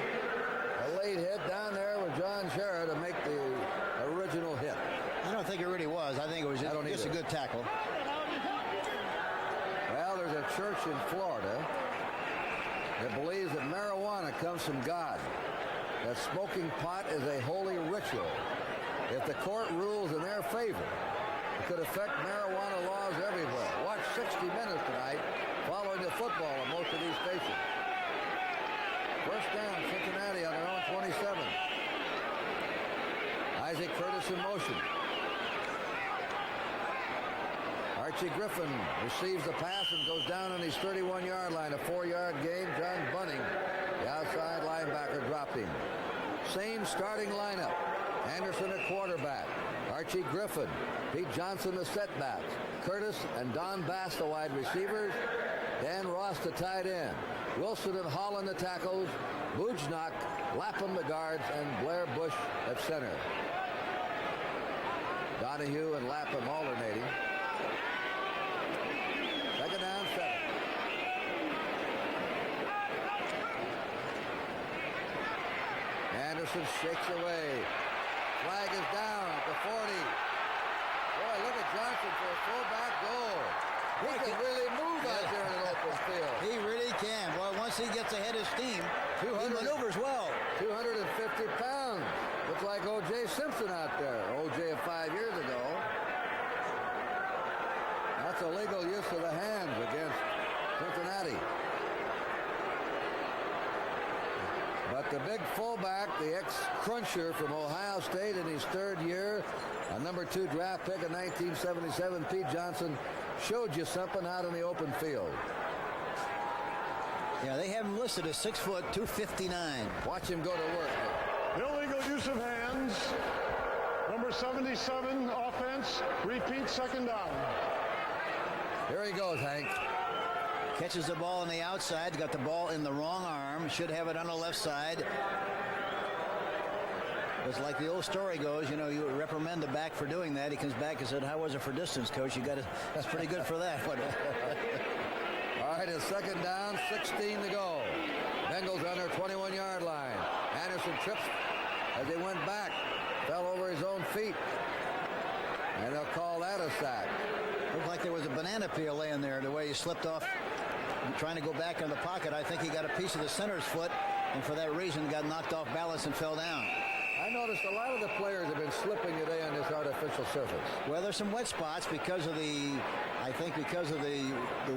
Speaker 2: A late hit down there with John Shera to make the original hit.
Speaker 1: I don't think it really was. I think it was just a good tackle.
Speaker 2: Well, there's a church in Florida that believes that marijuana comes from God. That smoking pot is a holy ritual. If the court rules in their favor, it could affect marijuana laws everywhere. Watch 60 Minutes tonight following the football on most of these stations. First down, Cincinnati on their own 27. Isaac Curtis in motion. Archie Griffin receives the pass and goes down on his 31-yard line. A 4-yard gain. John Bunning, the outside linebacker, dropped him. Same starting lineup. Anderson at quarterback. Archie Griffin. Pete Johnson the setbacks. Curtis and Don Bass the wide receivers. Dan Ross the tight end. Wilson and Holland the tackles. Bujnak, Lapham the guards, and Blair Bush at center. Donahue and Lapham alternating. Second down, 7. Anderson shakes away. Flag is down at the 40. Boy, look at Johnson for a fullback goal. He can really move out there in an open field.
Speaker 1: He really can. Well, once he gets ahead of steam, he maneuvers well.
Speaker 2: 250 pounds. Looks like O.J. Simpson out there. O.J. of 5 years ago. That's illegal use of the hands against Cincinnati. But the big fullback, the ex-cruncher from Ohio State in his 3rd year, a number 2 draft pick in 1977, Pete Johnson, showed you something out in the open field.
Speaker 1: Yeah, they have him listed as 6 foot, 259.
Speaker 2: Watch him go to work.
Speaker 3: Illegal use of hands. Number 77, offense. Repeat, second down.
Speaker 2: Here he goes, Hank.
Speaker 1: Catches the ball on the outside. Got the ball in the wrong arm. Should have it on the left side. It's like the old story goes, you know, you reprimand the back for doing that. He comes back and said, "How was it for distance, coach? You got it. That's pretty good for that." But
Speaker 2: all right, it's second down, 16 to go. Bengals on their 21-yard line. Anderson trips as they went back. Fell over his own feet. And they'll call that a sack.
Speaker 1: Looked like there was a banana peel laying there, the way he slipped off trying to go back in the pocket. I think he got a piece of the center's foot, and for that reason got knocked off balance and fell down.
Speaker 2: I noticed a lot of the players have been slipping today on this artificial surface.
Speaker 1: Well, there's some wet spots because of the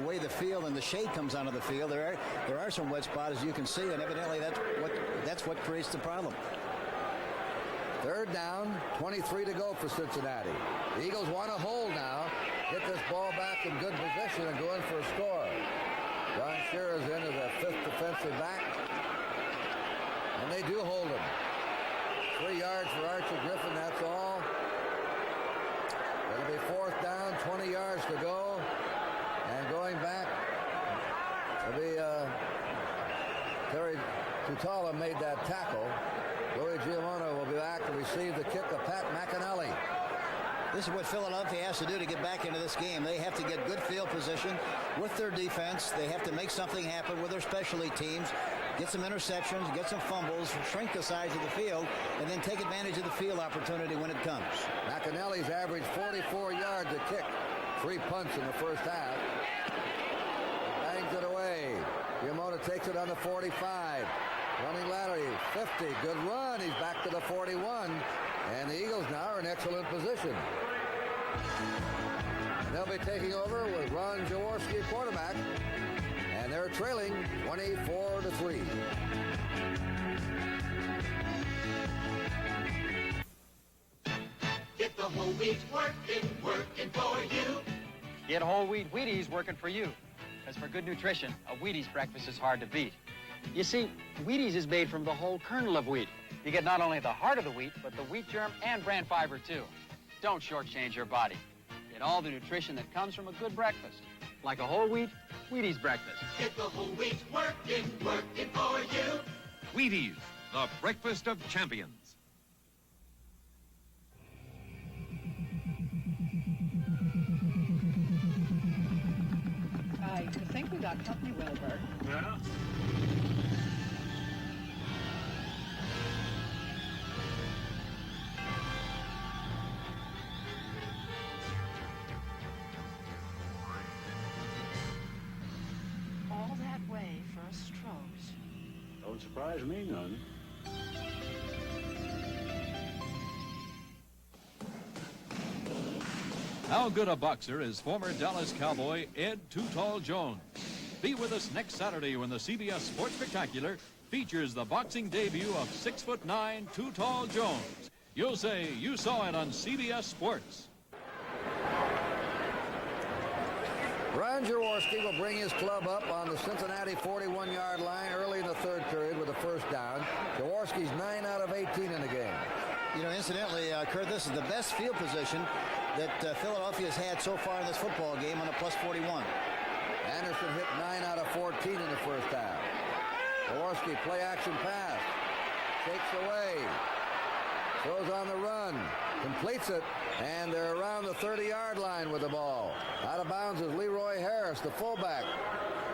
Speaker 1: way the field and the shade comes onto the field. There are some wet spots, as you can see, and evidently that's what creates the problem.
Speaker 2: Third down, 23 to go for Cincinnati. The Eagles want to hold now, get this ball back in good position and go in for a score. John Shera's in as a 5th defensive back, and they do hold him. 3 yards for Archie Griffin, that's all. It'll be 4th down, 20 yards to go. And going back, it'll be Terry Tutala made that tackle. Louis Giamono will be back to receive the kick of Pat McAnally.
Speaker 1: This is what Philadelphia has to do to get back into this game. They have to get good field position with their defense. They have to make something happen with their specialty teams. Get some interceptions, get some fumbles, shrink the size of the field, and then take advantage of the field opportunity when it comes.
Speaker 2: McAnally's averaged 44 yards a kick. 3 punts in the first half. Bangs it away. Giamono takes it on the 45. Running lateral, 50. Good run. He's back to the 41. And the Eagles now are in excellent position. And they'll be taking over with Ron Jaworski at quarterback. And they're trailing 24-3.
Speaker 18: Get the whole wheat working for you.
Speaker 5: Get whole wheat Wheaties working for you. As for good nutrition, a Wheaties breakfast is hard to beat. You see, Wheaties is made from the whole kernel of wheat. You get not only the heart of the wheat, but the wheat germ and bran fiber, too. Don't shortchange your body. Get all the nutrition that comes from a good breakfast. Like a whole wheat Wheaties breakfast.
Speaker 18: Get the whole wheat working for you.
Speaker 8: Wheaties, the breakfast of champions.
Speaker 10: I think we got company, Wilbur.
Speaker 23: Yeah?
Speaker 10: All that way for a Stroh's.
Speaker 23: Don't surprise me none.
Speaker 11: How good a boxer is former Dallas Cowboy Ed Too Tall Jones? Be with us next Saturday when the CBS Sports Spectacular features the boxing debut of 6'9" Too Tall Jones. You'll say you saw it on CBS Sports.
Speaker 2: Ron Jaworski will bring his club up on the Cincinnati 41-yard line early in the third period with a first down. Jaworski's 9 out of 18 in the game.
Speaker 1: You know, incidentally, Curt, this is the best field position that Philadelphia's had so far in this football game on a plus 41.
Speaker 2: Anderson hit 9 out of 14 in the first half. Jaworski play action pass. Takes away. Throws on the run. Completes it. And they're around the 30-yard line with the ball. Out of bounds is Leroy Harris, the fullback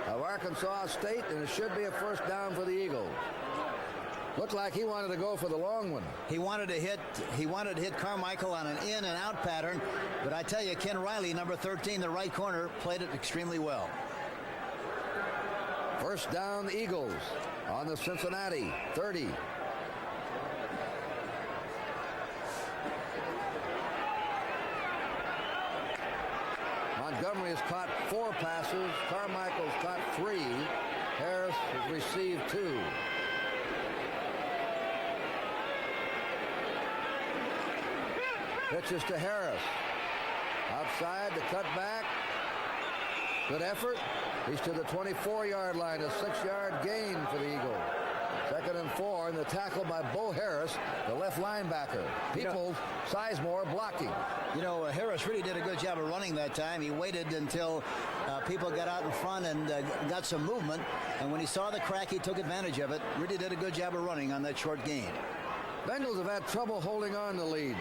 Speaker 2: of Arkansas State, and it should be a first down for the Eagles. Looked like he wanted to go for the long one.
Speaker 1: He wanted to hit Carmichael on an in and out pattern, but I tell you, Ken Riley, number 13, the right corner, played it extremely well.
Speaker 2: First down, Eagles on the Cincinnati 30. Montgomery has caught 4 passes. Carmichael's caught 3. Harris has received 2. Pitches to Harris. Outside, the cut back. Good effort. He's to the 24-yard line, a 6-yard gain for the Eagles. 2nd and 4, and the tackle by Bo Harris, the left linebacker. Peoples, Sizemore blocking.
Speaker 1: You know, Harris really did a good job of running that time. He waited until people got out in front and got some movement, and when he saw the crack, he took advantage of it. Really did a good job of running on that short gain.
Speaker 2: Bengals have had trouble holding on to leads.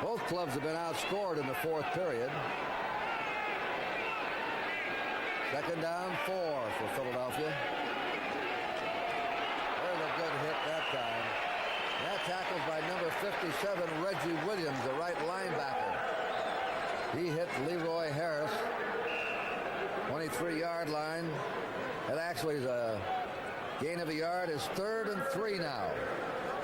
Speaker 2: Both clubs have been outscored in the 4th period. 2nd down, 4 for Philadelphia. There's a good hit that time. That tackled by number 57, Reggie Williams, the right linebacker. He hit Leroy Harris, 23-yard line. That actually is a gain of a yard. Is 3rd and 3 now.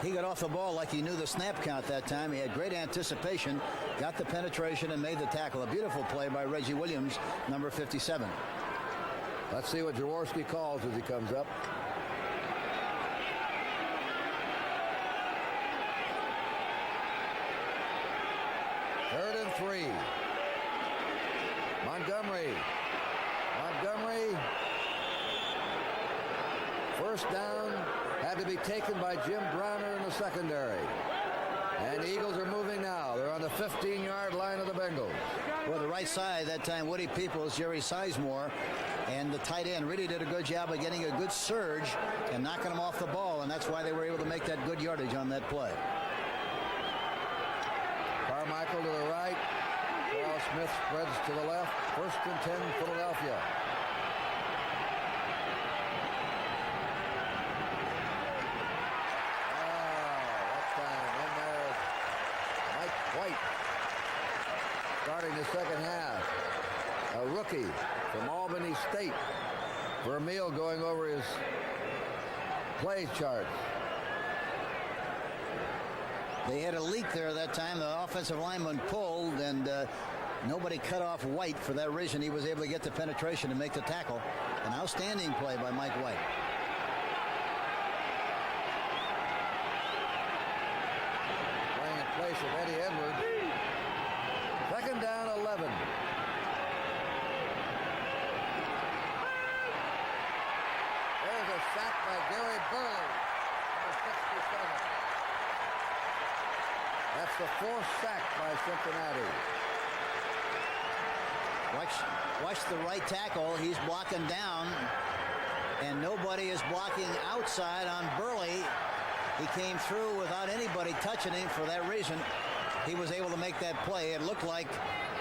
Speaker 1: He got off the ball like he knew the snap count that time. He had great anticipation, got the penetration, and made the tackle. A beautiful play by Reggie Williams, number 57.
Speaker 2: Let's see what Jaworski calls as he comes up. Third and 3. Montgomery. First down had to be taken by Jim Browner in the secondary. And the Eagles are moving now. They're on the 15-yard line of the Bengals.
Speaker 1: Well, the right side, that time Woody Peoples, Jerry Sizemore, and the tight end really did a good job of getting a good surge and knocking them off the ball, and that's why they were able to make that good yardage on that play.
Speaker 2: Carmichael to the right. Charles Smith spreads to the left. 1st and 10, Philadelphia. Starting the second half, a rookie from Albany State. Vermeil going over his play chart.
Speaker 1: They had a leak there that time. The offensive lineman pulled, and nobody cut off White. For that reason, he was able to get the penetration to make the tackle. An outstanding play by Mike White.
Speaker 2: Playing in place of Eddie Edwards. Second down, 11. There's a sack by Gary Burley, number 67. That's the fourth sack by Cincinnati.
Speaker 1: Watch the right tackle. He's blocking down, and nobody is blocking outside on Burley. He came through without anybody touching him. For that reason, he was able to make that play. It looked like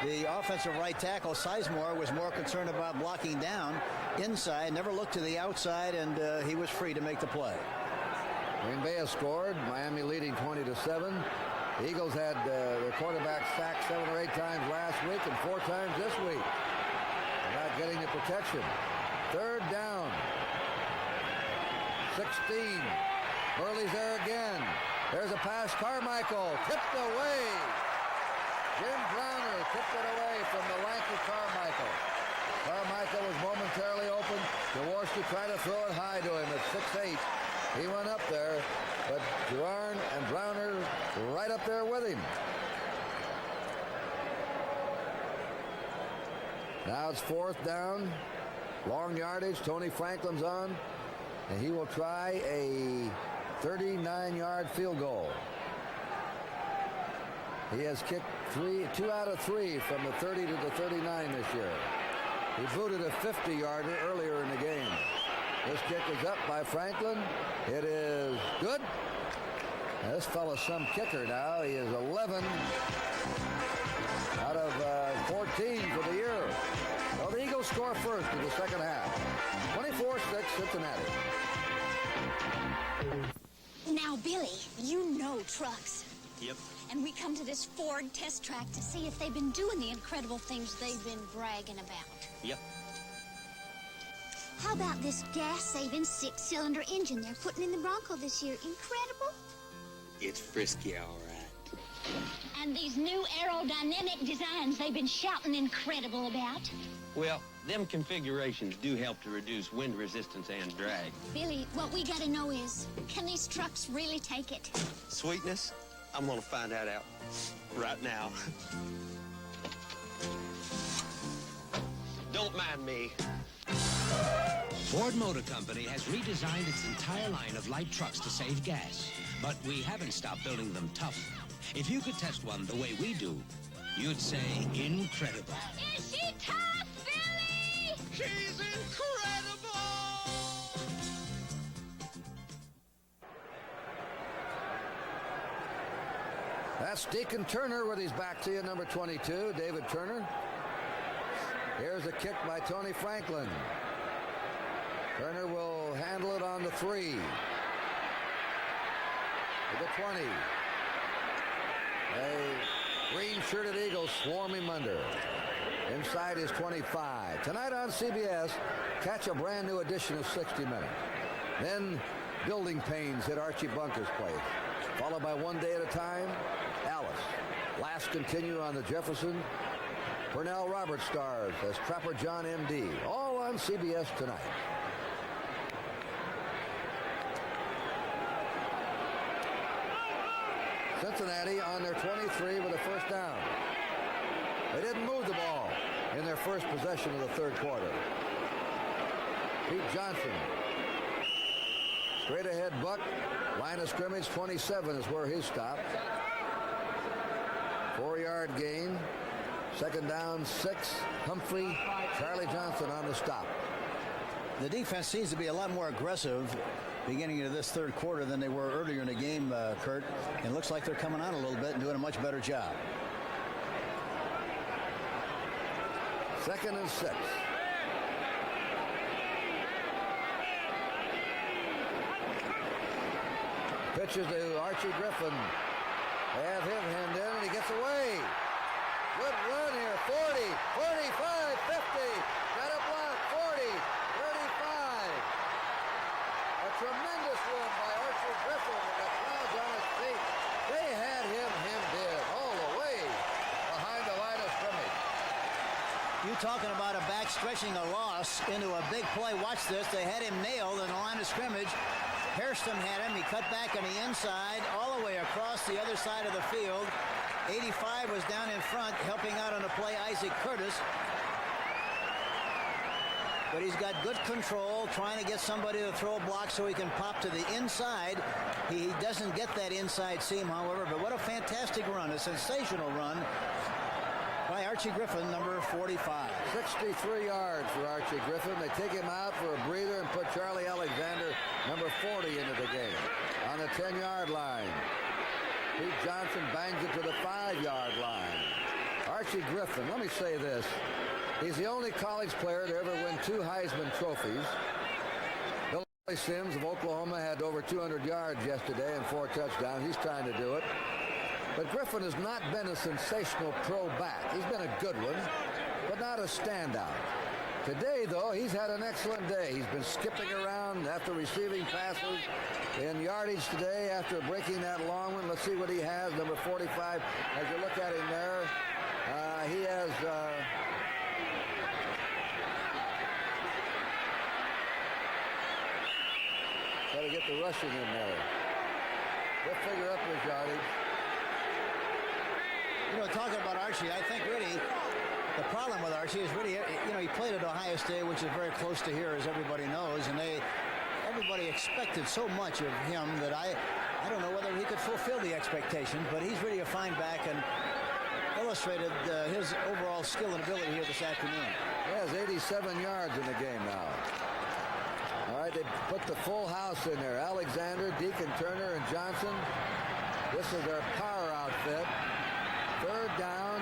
Speaker 1: the offensive right tackle, Sizemore, was more concerned about blocking down inside, never looked to the outside, and he was free to make the play.
Speaker 2: Green Bay has scored. Miami leading 20-7. The Eagles had their quarterback sacked 7 or 8 times last week and 4 times this week. They're not getting the protection. Third down. 16. Burley's there again. There's a pass. Carmichael tipped away. Jim Browner tipped it away from the lanky Carmichael. Carmichael was momentarily open. Jaworski tried to throw it high to him at 6'8". He went up there, but Girard and Browner right up there with him. Now it's fourth down. Long yardage. Tony Franklin's on, and he will try a 39-yard field goal. He has kicked 2 out of 3 from the 30 to the 39 this year. He booted a 50-yarder earlier in the game. This kick is up by Franklin. It is good. Now, this fellow's some kicker now. He is 11 out of 14 for the year. Well, the Eagles score first in the second half. 24-6 Cincinnati.
Speaker 6: Now, Billy, you know trucks.
Speaker 12: Yep.
Speaker 6: And we come to this Ford test track to see if they've been doing the incredible things they've been bragging about.
Speaker 12: Yep.
Speaker 6: How about this gas-saving 6-cylinder engine they're putting in the Bronco this year? Incredible.
Speaker 12: It's frisky, all right.
Speaker 6: And these new aerodynamic designs they've been shouting incredible about.
Speaker 12: Well, them configurations do help to reduce wind resistance and drag.
Speaker 6: Billy, what we gotta know is, can these trucks really take it?
Speaker 12: Sweetness, I'm gonna find that out right now. Don't mind me.
Speaker 13: Ford Motor Company has redesigned its entire line of light trucks to save gas, but we haven't stopped building them tough. If you could test one the way we do, you'd say incredible.
Speaker 6: Is she tough, Billy?
Speaker 12: She's incredible!
Speaker 2: That's Deacon Turner with his back to you, number 22, David Turner. Here's a kick by Tony Franklin. Turner will handle it on the 3. To the 20. A green-shirted Eagles swarm him under. Inside is 25. Tonight on CBS, catch a brand new edition of 60 Minutes. Then Building Pains hit Archie Bunker's place. Followed by One Day at a Time, Alice. Last continue on the Jefferson. Purnell Roberts stars as Trapper John M.D. All on CBS tonight. Cincinnati on their 23 with a first down. They didn't move the ball in their first possession of the third quarter. Pete Johnson. Straight ahead buck. Line of scrimmage 27 is where his stopped. 4-yard gain. Second down 6. Humphrey, Charlie Johnson on the stop.
Speaker 1: The defense seems to be a lot more aggressive beginning of this third quarter than they were earlier in the game, Curt. It looks like they're coming on a little bit and doing a much better job.
Speaker 2: 2nd and 6. Pitches to Archie Griffin. They have him hemmed in, and he gets away. Good run here. 40, 45, 50. Got a block. 40, 35. A tremendous run by Archie Griffin with the crowds on his feet. They had
Speaker 1: talking about a back stretching a loss into a big play. Watch this. They had him nailed in the line of scrimmage. Hairston had him. He cut back on the inside all the way across the other side of the field. 85 was down in front helping out on the play, Isaac Curtis. But he's got good control, trying to get somebody to throw a block so he can pop to the inside. He doesn't get that inside seam, however, but what a fantastic run, a sensational run by Archie Griffin, number 45.
Speaker 2: 63 yards for Archie Griffin. They take him out for a breather and put Charlie Alexander, number 40, into the game. On the 10-yard line. Pete Johnson bangs it to the 5-yard line. Archie Griffin, let me say this. He's the only college player to ever win 2 Heisman trophies. Billy Sims of Oklahoma had over 200 yards yesterday and 4 touchdowns. He's trying to do it. But Griffin has not been a sensational pro back. He's been a good one, but not a standout. Today, though, he's had an excellent day. He's been skipping around after receiving passes in yardage today after breaking that long one. Let's see what he has, number 45. As you look at him there, he has... got to get the rushing in there. We'll figure up his yardage.
Speaker 1: You know, talking about Archie, I think really the problem with Archie is really, you know, he played at Ohio State, which is very close to here, as everybody knows, and everybody expected so much of him that I don't know whether he could fulfill the expectations, but he's really a fine back and illustrated his overall skill and ability here this afternoon.
Speaker 2: He has 87 yards in the game now. All right, they put the full house in there. Alexander, Deacon, Turner, and Johnson. This is their power outfit. 3rd down,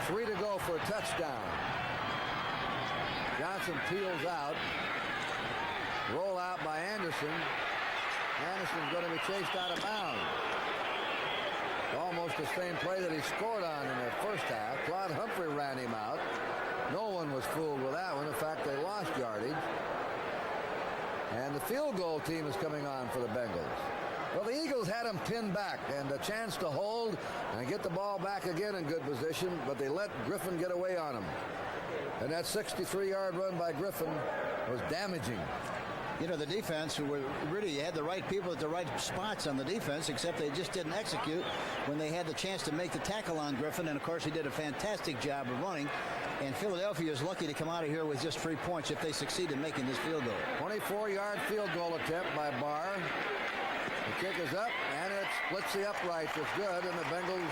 Speaker 2: 3 to go for a touchdown. Johnson peels out. Roll out by Anderson. Anderson's going to be chased out of bounds. Almost the same play that he scored on in the first half. Claude Humphrey ran him out. No one was fooled with that one. In fact, they lost yardage. And the field goal team is coming on for the Bengals. Well, the Eagles had him pinned back and a chance to hold and get the ball back again in good position, but they let Griffin get away on him. And that 63-yard run by Griffin was damaging.
Speaker 1: You know, the defense really had the right people at the right spots on the defense, except they just didn't execute when they had the chance to make the tackle on Griffin. And, of course, he did a fantastic job of running. And Philadelphia is lucky to come out of here with just 3 points if they succeed in making this field goal.
Speaker 2: 24-yard field goal attempt by Barr. The kick is up, and it splits the uprights. It's good, and the Bengals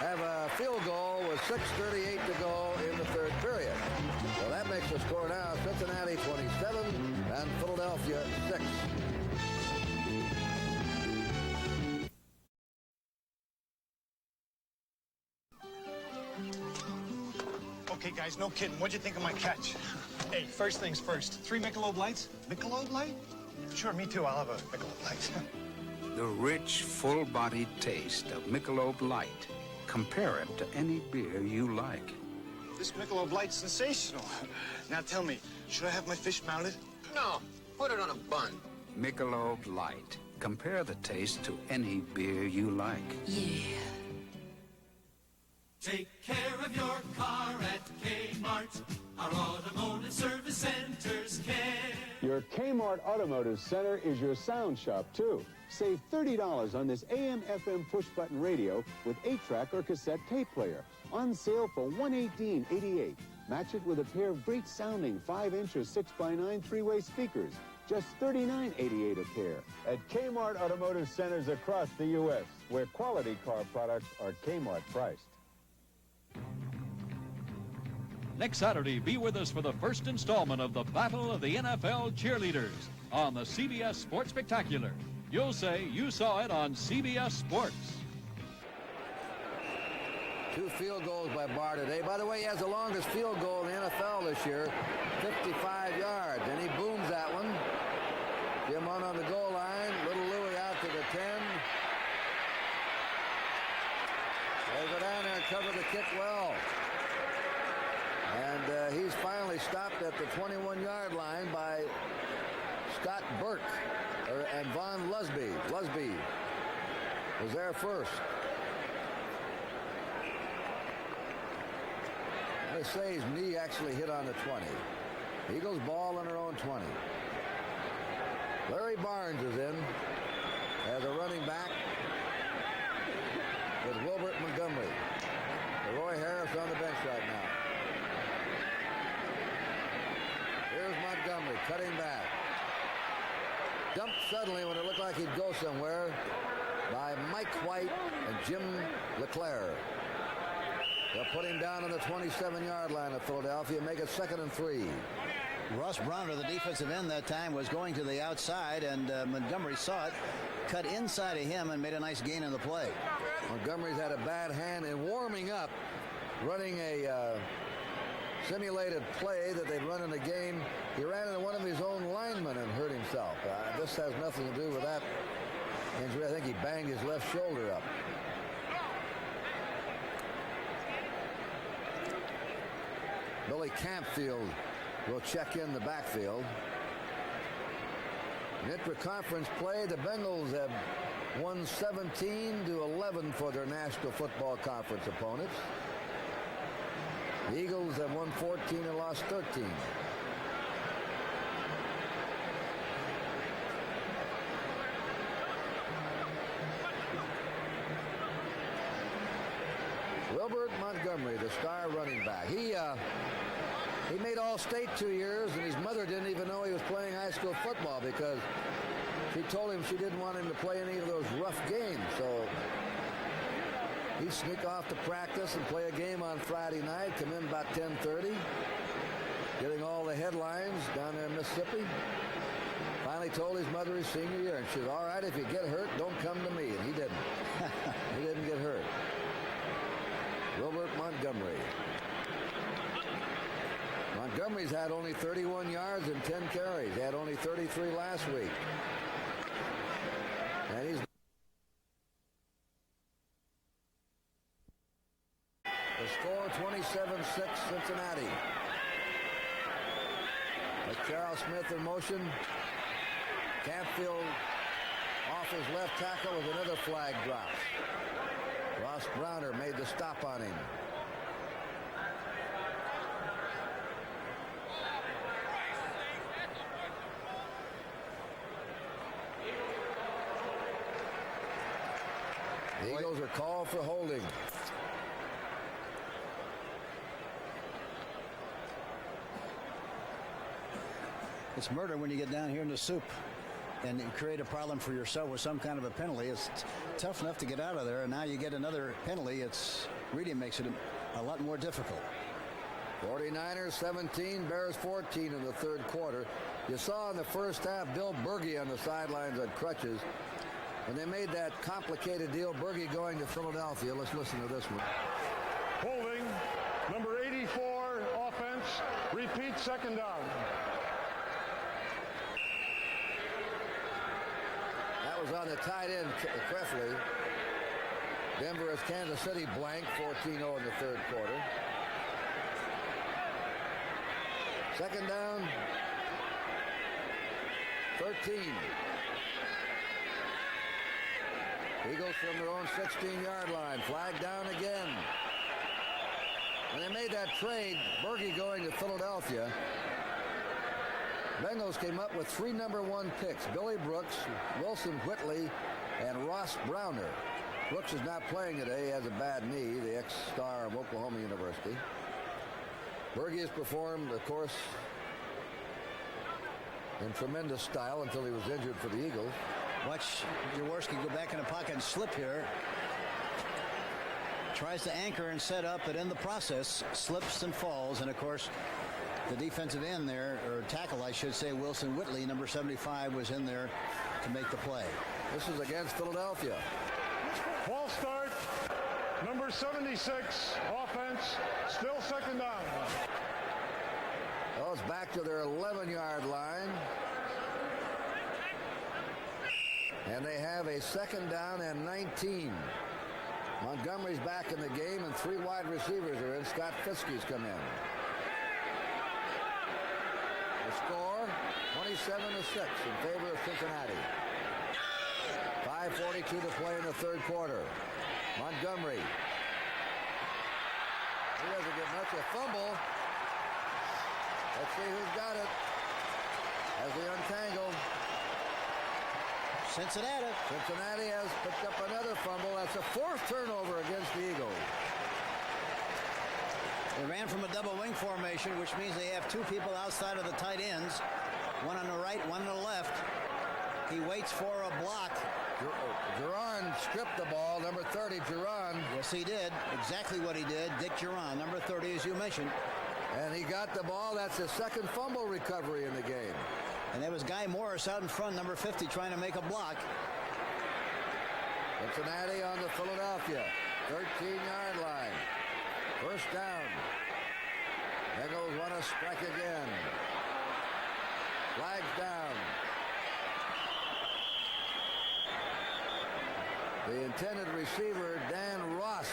Speaker 2: have a field goal with 6:38 to go in the 3rd period. Well, that makes the score now Cincinnati 27 and Philadelphia 6.
Speaker 15: Okay, guys, no kidding. What'd you think of my catch? Hey, first things first. 3 Michelob Lights? Michelob Light? Sure, me too. I'll have a Michelob Light.
Speaker 16: The rich, full-bodied taste of Michelob Light. Compare it to any beer you like.
Speaker 15: This Michelob Light's sensational. Now tell me, should I have my fish mounted?
Speaker 24: No, put it on a bun.
Speaker 16: Michelob Light. Compare the taste to any beer you like.
Speaker 18: Yeah. Take care of your car at Kmart. Our automotive service centers care.
Speaker 17: Your Kmart Automotive Center is your sound shop, too. Save $30 on this AM/FM push-button radio with 8-track or cassette tape player. On sale for $118.88. Match it with a pair of great-sounding 5-inch or 6x9 3-way speakers. Just $39.88 a pair.
Speaker 3: At Kmart Automotive Centers across the U.S., where quality car products are Kmart priced.
Speaker 11: Next Saturday, be with us for the first installment of the Battle of the NFL Cheerleaders on the CBS Sports Spectacular. You'll say you saw it on CBS Sports.
Speaker 2: 2 field goals by Barr today. By the way, he has the longest field goal in the NFL this year, 55 yards. And he booms that one. Jim on the goal line. Little Louie out to the 10. They go down there and cover the kick well. And he's finally stopped at the 21-yard line by Scott Burke and Von Lusby. Lusby was there first. They say his knee actually hit on the 20. Eagles ball on their own 20. Larry Barnes is in as a running back with Wilbert Montgomery. Roy Harris on the bench right now. Here's Montgomery cutting back. Dumped suddenly when it looked like he'd go somewhere by Mike White and Jim LeClaire. They'll put him down on the 27-yard line of Philadelphia, make it 2nd and 3.
Speaker 1: Ross Browner, the defensive end that time, was going to the outside, and Montgomery saw it, cut inside of him, and made a nice gain in the play.
Speaker 2: Montgomery's had a bad hand in warming up, running a simulated play that they'd run in the game. He ran into one of his own linemen and hurt himself. This has nothing to do with that injury. I think he banged his left shoulder up. Billy Campfield will check in the backfield. In intra-conference play, the Bengals have won 17-11 for their National Football Conference opponents. The Eagles have won 14 and lost 13. Wilbert Montgomery, the star running back. He made All-State 2 years, and his mother didn't even know he was playing high school football because she told him she didn't want him to play any of those rough games. So he'd sneak off to practice and play a game on Friday night, come in about 10:30, getting all the headlines down there in Mississippi. Finally told his mother his senior year, and she said, all right, if you get hurt, don't come to me. And he didn't. He didn't get hurt. Wilbert Montgomery. Montgomery's had only 31 yards and 10 carries. He had only 33 last week. And he's the score 27-6 Cincinnati. With Charles Smith in motion. Campfield off his left tackle with another flag drop. Ross Browner made the stop on him. The Eagles are called for holding.
Speaker 1: It's murder when you get down here in the soup and you create a problem for yourself with some kind of a penalty. It's tough enough to get out of there, and now you get another penalty. It's really makes it a lot more difficult.
Speaker 2: 49ers 17, Bears 14 in the third quarter. You saw in the first half Bill Berge on the sidelines on crutches. When they made that complicated deal, Berge going to Philadelphia. Let's listen to this one.
Speaker 3: Holding, number 84, offense. Repeat, 2nd down.
Speaker 2: That was on the tight end, Krefley. Denver has Kansas City blank, 14-0 in the third quarter. 2nd down, 13. Eagles from their own 16-yard line. Flag down again. When they made that trade, Berge going to Philadelphia, Bengals came up with 3 number 1 picks. Billy Brooks, Wilson Whitley, and Ross Browner. Brooks is not playing today. He has a bad knee, the ex-star of Oklahoma University. Berge has performed, of course, in tremendous style until he was injured for the Eagles.
Speaker 1: Watch Jaworski go back in the pocket and slip here. Tries to anchor and set up, but in the process slips and falls. And of course, the defensive end there, or tackle I should say, Wilson Whitley, number 75, was in there to make the play.
Speaker 2: This is against Philadelphia.
Speaker 3: False start. Number 76, offense. Still 2nd down.
Speaker 2: Well, it's back to their 11-yard line. And they have a 2nd down and 19. Montgomery's back in the game, and 3 wide receivers are in. Scott Fiskey's come in. The score, 27-6 in favor of Cincinnati. 5:42 to play in the third quarter. Montgomery. He doesn't get much. A fumble. Let's see who's got it as they untangle. Cincinnati has picked up another fumble. That's a 4th turnover against the Eagles.
Speaker 1: They ran from a double wing formation, which means they have 2 people outside of the tight ends, one on the right, one on the left. He waits for a block.
Speaker 2: Giron stripped the ball, number 30, Giron.
Speaker 1: Yes, he did. Exactly what he did. Dick Giron, number 30, as you mentioned.
Speaker 2: And he got the ball. That's his 2nd fumble recovery in the game.
Speaker 1: And there was Guy Morris out in front, number 50, trying to make a block.
Speaker 2: Cincinnati on the Philadelphia 13-yard line. First down. Bengals want to strike again. Flags down. The intended receiver, Dan Ross,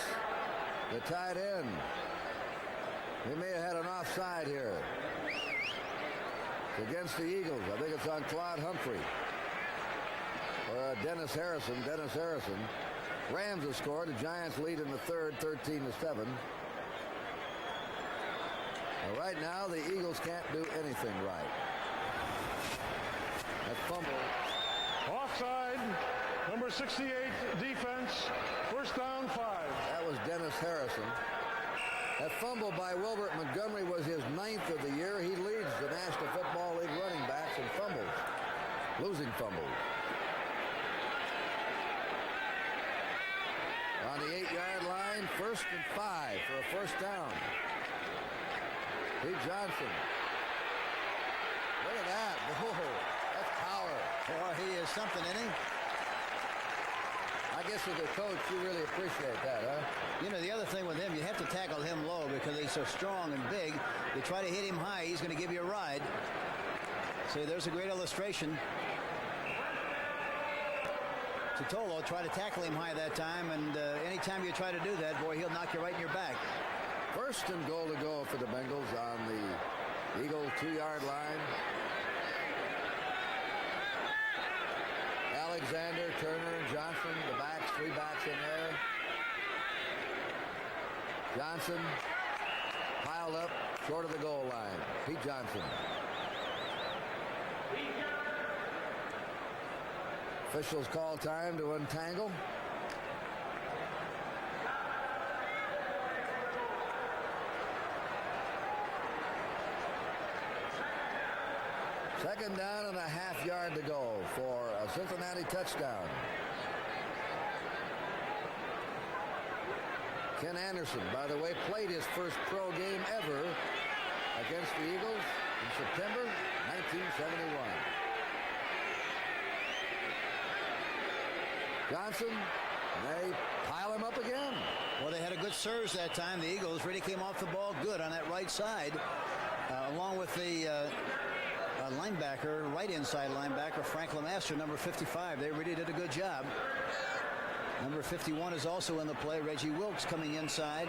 Speaker 2: the tight end. He may have had an offside here. It's against the Eagles. I think it's on Claude Humphrey. Or Dennis Harrison. Rams have scored. The Giants lead in the 3rd, 13-7. Well, right now, the Eagles can't do anything right. That fumble.
Speaker 3: Offside. Number 68, defense. First down, 5.
Speaker 2: That was Dennis Harrison. That fumble by Wilbert Montgomery was his 9th of the year. He leads the National Football League running backs in fumbles, losing fumbles. On the 8-yard line, 1st and 5 for a first down. Pete Johnson. Look at that. Whoa, that's power.
Speaker 1: Boy, he is something, isn't he?
Speaker 2: I guess as a coach, you really appreciate that, huh?
Speaker 1: You know, the other thing with him, you have to tackle him low because he's so strong and big. You try to hit him high, he's going to give you a ride. See, there's a great illustration. Tutolo tried to tackle him high that time, and anytime you try to do that, boy, he'll knock you right in your back.
Speaker 2: First and goal to go for the Bengals on the Eagle 2-yard line. Alexander, Turner, and Johnson, the backs, 3 backs in there. Johnson piled up short of the goal line. Pete Johnson. Officials call time to untangle. Second down and a half-yard to go for a Cincinnati touchdown. Ken Anderson, by the way, played his first pro game ever against the Eagles in September 1971. Johnson, and they pile him up again.
Speaker 1: Well, they had a good surge that time. The Eagles really came off the ball good on that right side, along with the linebacker, right inside linebacker, Frank Lemaster, number 55. They really did a good job. Number 51 is also in the play. Reggie Wilkes coming inside.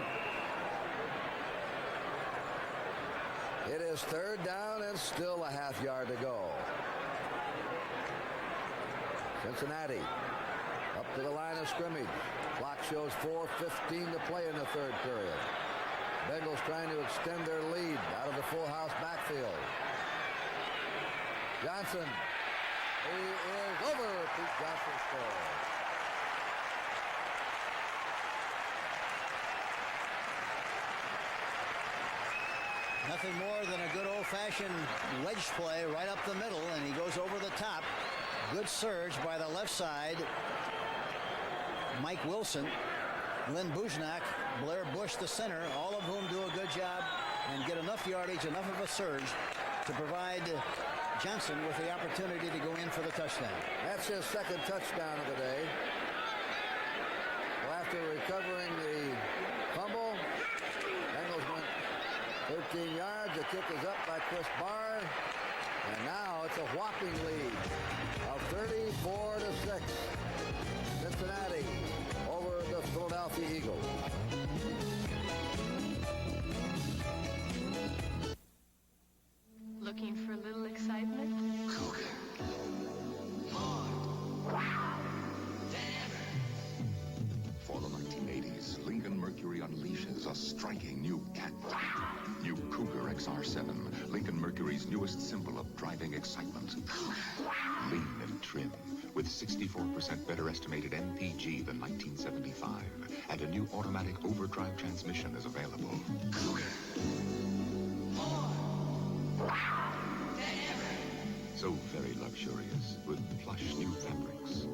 Speaker 2: It is third down and still a half-yard to go. Cincinnati up to the line of scrimmage. Clock shows 4:15 to play in the third period. Bengals trying to extend their lead out of the full house backfield. Johnson. He is over. Pete Johnson scores.
Speaker 1: Nothing more than a good old-fashioned wedge play right up the middle, and he goes over the top. Good surge by the left side. Mike Wilson, Glenn Bujnak, Blair Bush, the center, all of whom do a good job and get enough yardage, enough of a surge to provide Johnson with the opportunity to go in for the touchdown.
Speaker 2: That's his second touchdown of the day. Well, after recovering the fumble, Bengals went 13 yards. The kick is up by Chris Barr. And now it's a whopping lead of 34-6. Cincinnati over the Philadelphia Eagles.
Speaker 10: Looking for a little excitement?
Speaker 7: For the 1980s, Lincoln Mercury
Speaker 4: Mercury unleashes a striking new cat. New Cougar XR7, Lincoln Mercury's newest symbol of driving excitement. Lean and trim, with 64% better estimated MPG than 1975, and a new automatic overdrive transmission is available. Cougar. So very luxurious, with plush new fabrics.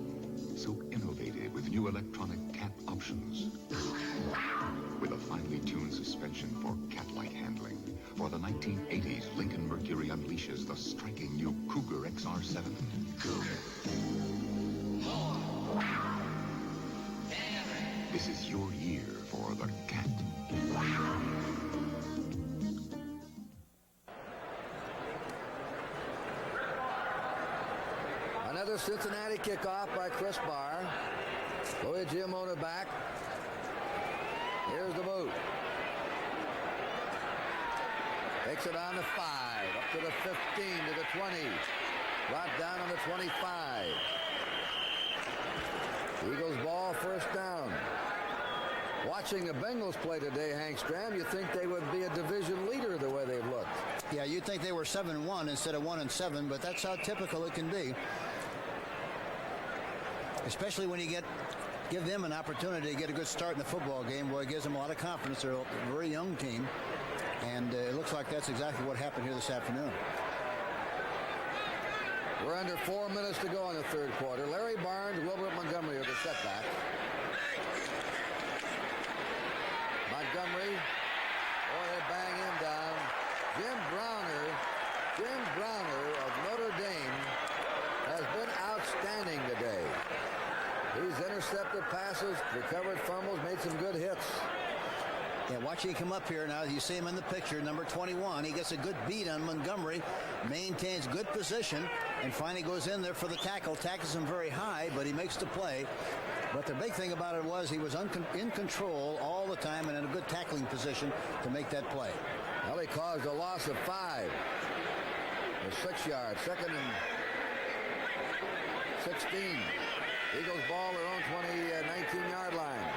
Speaker 4: So innovative, with new electronic cat options. With a finely tuned suspension for cat-like handling. For the 1980s, Lincoln Mercury unleashes the striking new Cougar XR7. Cougar. This is your year for the cat.
Speaker 2: Another Cincinnati kickoff by Chris Barr. Louis Giamona back. Here's the boot. Takes it on the 5, up to the 15, to the 20. Brought down on the 25. Eagles ball, first down. Watching the Bengals play today, Hank Stram, you think they would be a division leader the way they've looked.
Speaker 1: Yeah, you'd think they were 7-1 instead of 1-7, but that's how typical it can be. Especially when you give them an opportunity to get a good start in the football game. Boy, it gives them a lot of confidence. They're a very young team, and it looks like that's exactly what happened here this afternoon.
Speaker 2: We're under 4 minutes to go in the third quarter. Larry Barnes, Wilbert Montgomery are the setbacks. Montgomery, boy, they bang him down. Jim Browner of Notre Dame has been outstanding today. He's intercepted passes, recovered fumbles, made some good hits.
Speaker 1: Yeah, watching him come up here now, you see him in the picture, number 21. He gets a good beat on Montgomery, maintains good position, and finally goes in there for the tackle. Tackles him very high, but he makes the play. But the big thing about it was he was in control all the time and in a good tackling position to make that play.
Speaker 2: Well, he caused a loss of 5. Or 6 yards, second and 16. Eagles ball their own 19-yard line.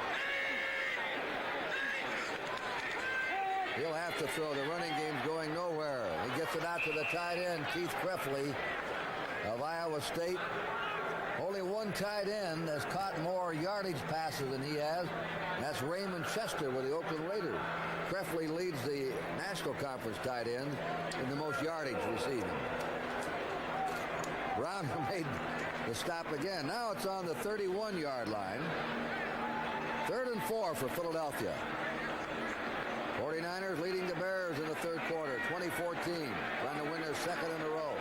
Speaker 2: He'll have to throw. The running game's going nowhere. He gets it out to the tight end, Keith Krefley of Iowa State. Only one tight end has caught more yardage passes than he has. That's Raymond Chester with the Oakland Raiders. Krefley leads the National Conference tight end in the most yardage receiving. Brown made the stop again. Now it's on the 31-yard line. 3rd and 4 for Philadelphia. 49ers leading the Bears in the third quarter, 2014, trying to win their second in a row.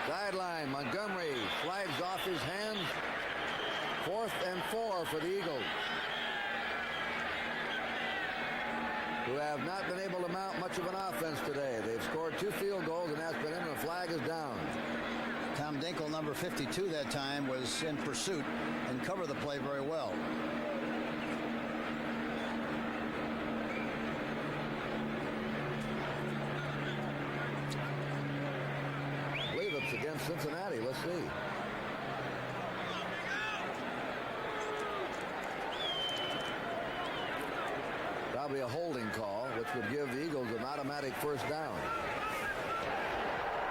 Speaker 2: Sideline, Montgomery slides off his hands. 4th and 4 for the Eagles, who have not been able to mount much of an offense today. They've scored 2 field goals, and that's been in, and the flag is down.
Speaker 1: Tom Dinkle, number 52 that time, was in pursuit and covered the play very well.
Speaker 2: I believe it's against Cincinnati. Let's see. Probably a holding call, which would give the Eagles an automatic first down.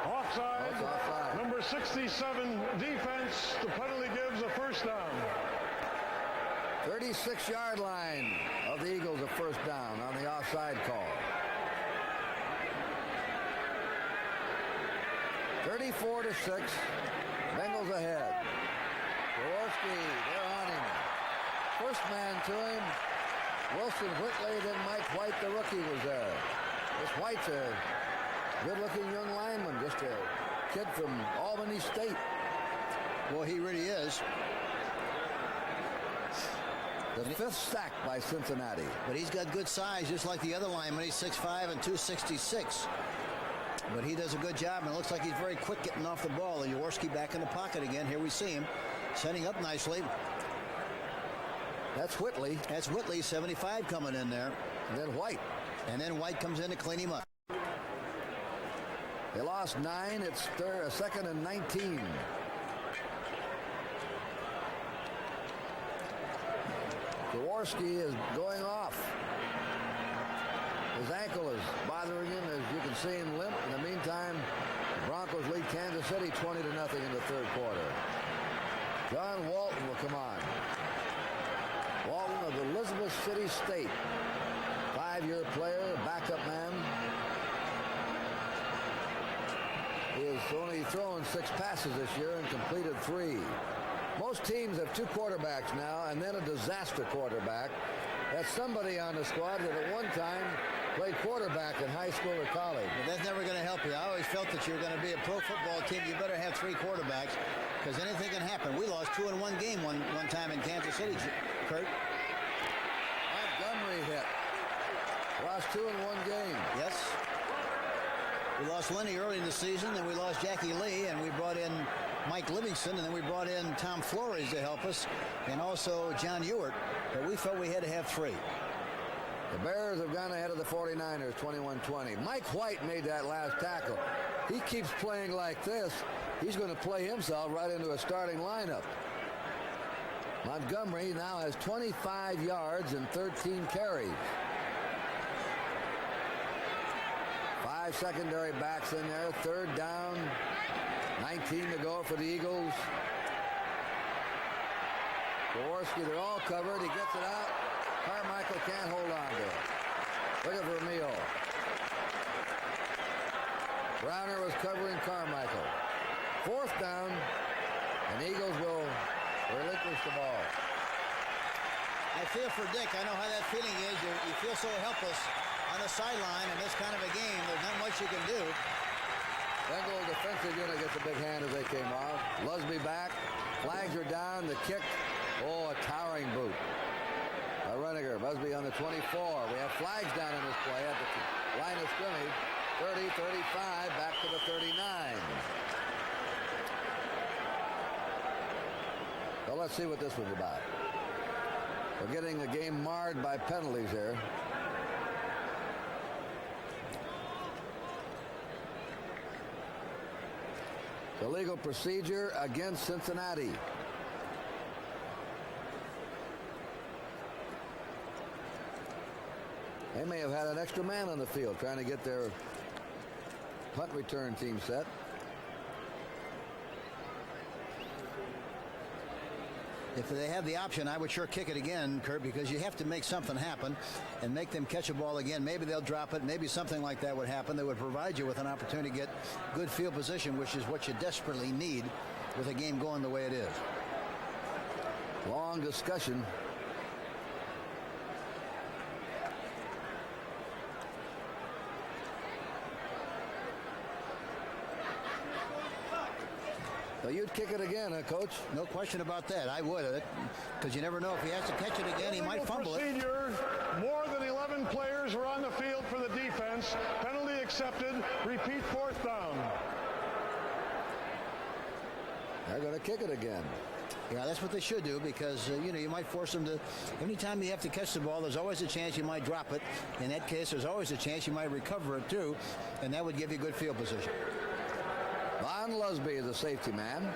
Speaker 3: Offside.
Speaker 2: Offside.
Speaker 3: Number 67 defense. The penalty gives a first down.
Speaker 2: 36-yard line of the Eagles, a first down on the offside call. 34-6. Bengals ahead. Jaworski, they're on him. First man to him. Wilson Whitley, then Mike White, the rookie, was there. This White's a good-looking young lineman, just a kid from Albany State.
Speaker 1: Well, he really is.
Speaker 2: The 5th sack by Cincinnati.
Speaker 1: But he's got good size, just like the other lineman. He's 6'5" and 266. But he does a good job, and it looks like he's very quick getting off the ball. And Jaworski back in the pocket again. Here we see him setting up nicely.
Speaker 2: That's Whitley.
Speaker 1: That's Whitley, 75 coming in there.
Speaker 2: And then White.
Speaker 1: And then White comes in to clean him up.
Speaker 2: They lost 9. It's second and 19. Jaworski is going off. His ankle is bothering him, as you can see him limp. In the meantime, the Broncos lead Kansas City 20-0 in the third quarter. John Walton will come on. Walton of Elizabeth City State. 5-year player, backup man. He has only thrown 6 passes this year and completed 3. Most teams have 2 quarterbacks now and then a disaster quarterback. That's somebody on the squad that at one time played quarterback in high school or college.
Speaker 1: But that's never going to help you. I always felt that you're going to be a pro football team. You better have 3 quarterbacks because anything can happen. We lost 2 in one game one time in Kansas City, Curt.
Speaker 2: Montgomery hit. Lost 2 in one game.
Speaker 1: Yes. We lost Lenny early in the season, then we lost Jackie Lee, and we brought in Mike Livingston, and then we brought in Tom Flores to help us, and also John Ewart. But we felt we had to have 3.
Speaker 2: The Bears have gone ahead of the 49ers, 21-20. Mike White made that last tackle. He keeps playing like this. He's going to play himself right into a starting lineup. Montgomery now has 25 yards and 13 carries. 5 secondary backs in there. 3rd down. 19 to go for the Eagles. Jaworski, they're all covered. He gets it out. Carmichael can't hold on to it. Look at Vermeil. Browner was covering Carmichael. 4th down, and the Eagles will relinquish the ball.
Speaker 1: I feel for Dick. I know how that feeling is. You feel so helpless on the sideline in this kind of a game. There's not much you can do.
Speaker 2: Bengal defensive unit gets a big hand as they came off. Lusby back. Flags are down. The kick. Oh, a towering boot by Runiger. Busby on the 24. We have flags down in this play at the line of scrimmage. 30, 35, back to the 39. So let's see what this was about. We're getting the game marred by penalties here. The legal procedure against Cincinnati. They may have had an extra man on the field trying to get their punt return team set.
Speaker 1: If they have the option, I would sure kick it again, Curt, because you have to make something happen and make them catch a ball again. Maybe they'll drop it. Maybe something like that would happen. That would provide you with an opportunity to get good field position, which is what you desperately need with a game going the way it is.
Speaker 2: Long discussion. So you'd kick it again, huh, Coach?
Speaker 1: No question about that. I would, because you never know. If he has to catch it again, he might fumble it.
Speaker 3: More than 11 players were on the field for the defense. Penalty accepted. Repeat 4th down.
Speaker 2: They're going to kick it again.
Speaker 1: Yeah, that's what they should do, because, you might force them to. Anytime you have to catch the ball, there's always a chance you might drop it. In that case, there's always a chance you might recover it, too, and that would give you good field position.
Speaker 2: Von Lusby is a safety man.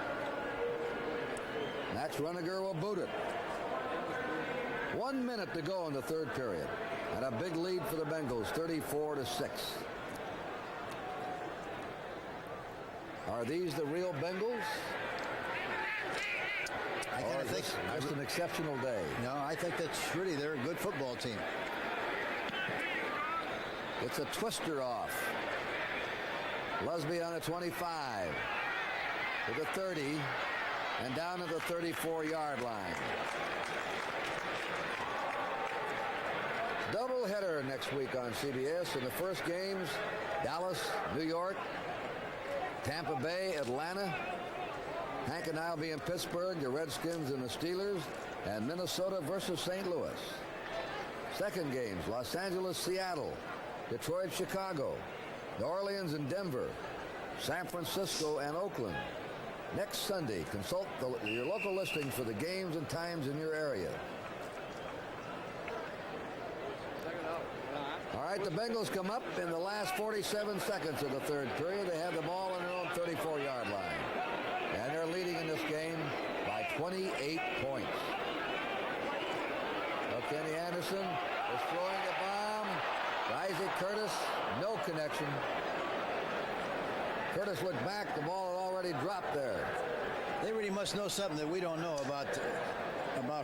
Speaker 2: Max Runiger will boot it. 1 minute to go in the third period. And a big lead for the Bengals, 34-6. Are these the real Bengals?
Speaker 1: I kind of think
Speaker 2: just an exceptional day.
Speaker 1: No, I think that's really they're a good football team.
Speaker 2: It's a twister off. Lusby on the 25 to the 30 and down to the 34-yard line. Doubleheader next week on CBS. In the first games, Dallas, New York, Tampa Bay, Atlanta. Hank and I will be in Pittsburgh, the Redskins and the Steelers, and Minnesota versus St. Louis. Second games, Los Angeles, Seattle, Detroit, Chicago, New Orleans and Denver, San Francisco and Oakland. Next Sunday, consult your local listings for the games and times in your area. All All right, the Bengals come up in the last 47 seconds of the third period. They have the ball on their own 34-yard line. And they're leading in this game by 28 points. Now Kenny Anderson is throwing a bomb. Isaac Curtis, no connection. Curtis looked back. The ball had already dropped there.
Speaker 1: They really must know something that we don't know about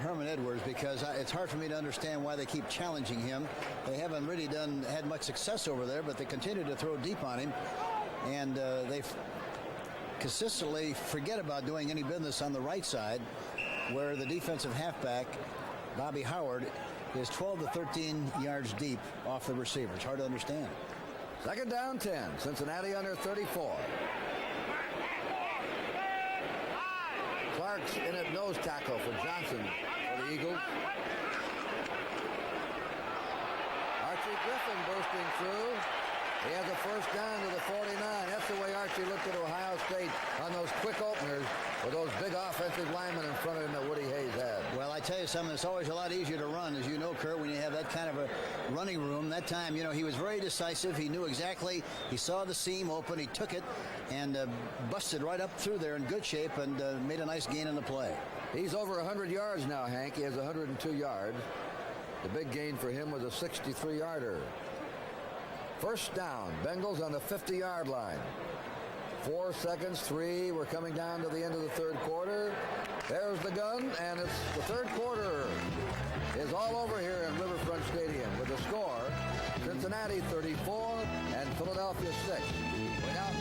Speaker 1: Herman Edwards, because it's hard for me to understand why they keep challenging him. They haven't really had much success over there, but they continue to throw deep on him, and they consistently forget about doing any business on the right side, where the defensive halfback, Bobby Howard, is 12 to 13 yards deep off the receivers. Hard to understand.
Speaker 2: Second down 10. Cincinnati under 34. Clark's in at nose tackle for Johnson for the Eagles. Archie Griffin bursting through. He has a first down to the 49. That's the way Archie looked at Ohio State on those quick openers with those big offensive linemen in front of him that Woody Hayes had.
Speaker 1: Well, I tell you something, it's always a lot easier to run, as you know, Curt, when you have that kind of a running room. That time, you know, he was very decisive. He knew exactly. He saw the seam open. He took it and busted right up through there in good shape and made a nice gain in the play.
Speaker 2: He's over 100 yards now, Hank. He has 102 yards. The big gain for him was a 63-yarder. First down, Bengals on the 50-yard line. 4 seconds, 3. We're coming down to the end of the third quarter. There's the gun, and it's the third quarter is all over here in Riverfront Stadium with the score, Cincinnati 34 and Philadelphia 6. Way out.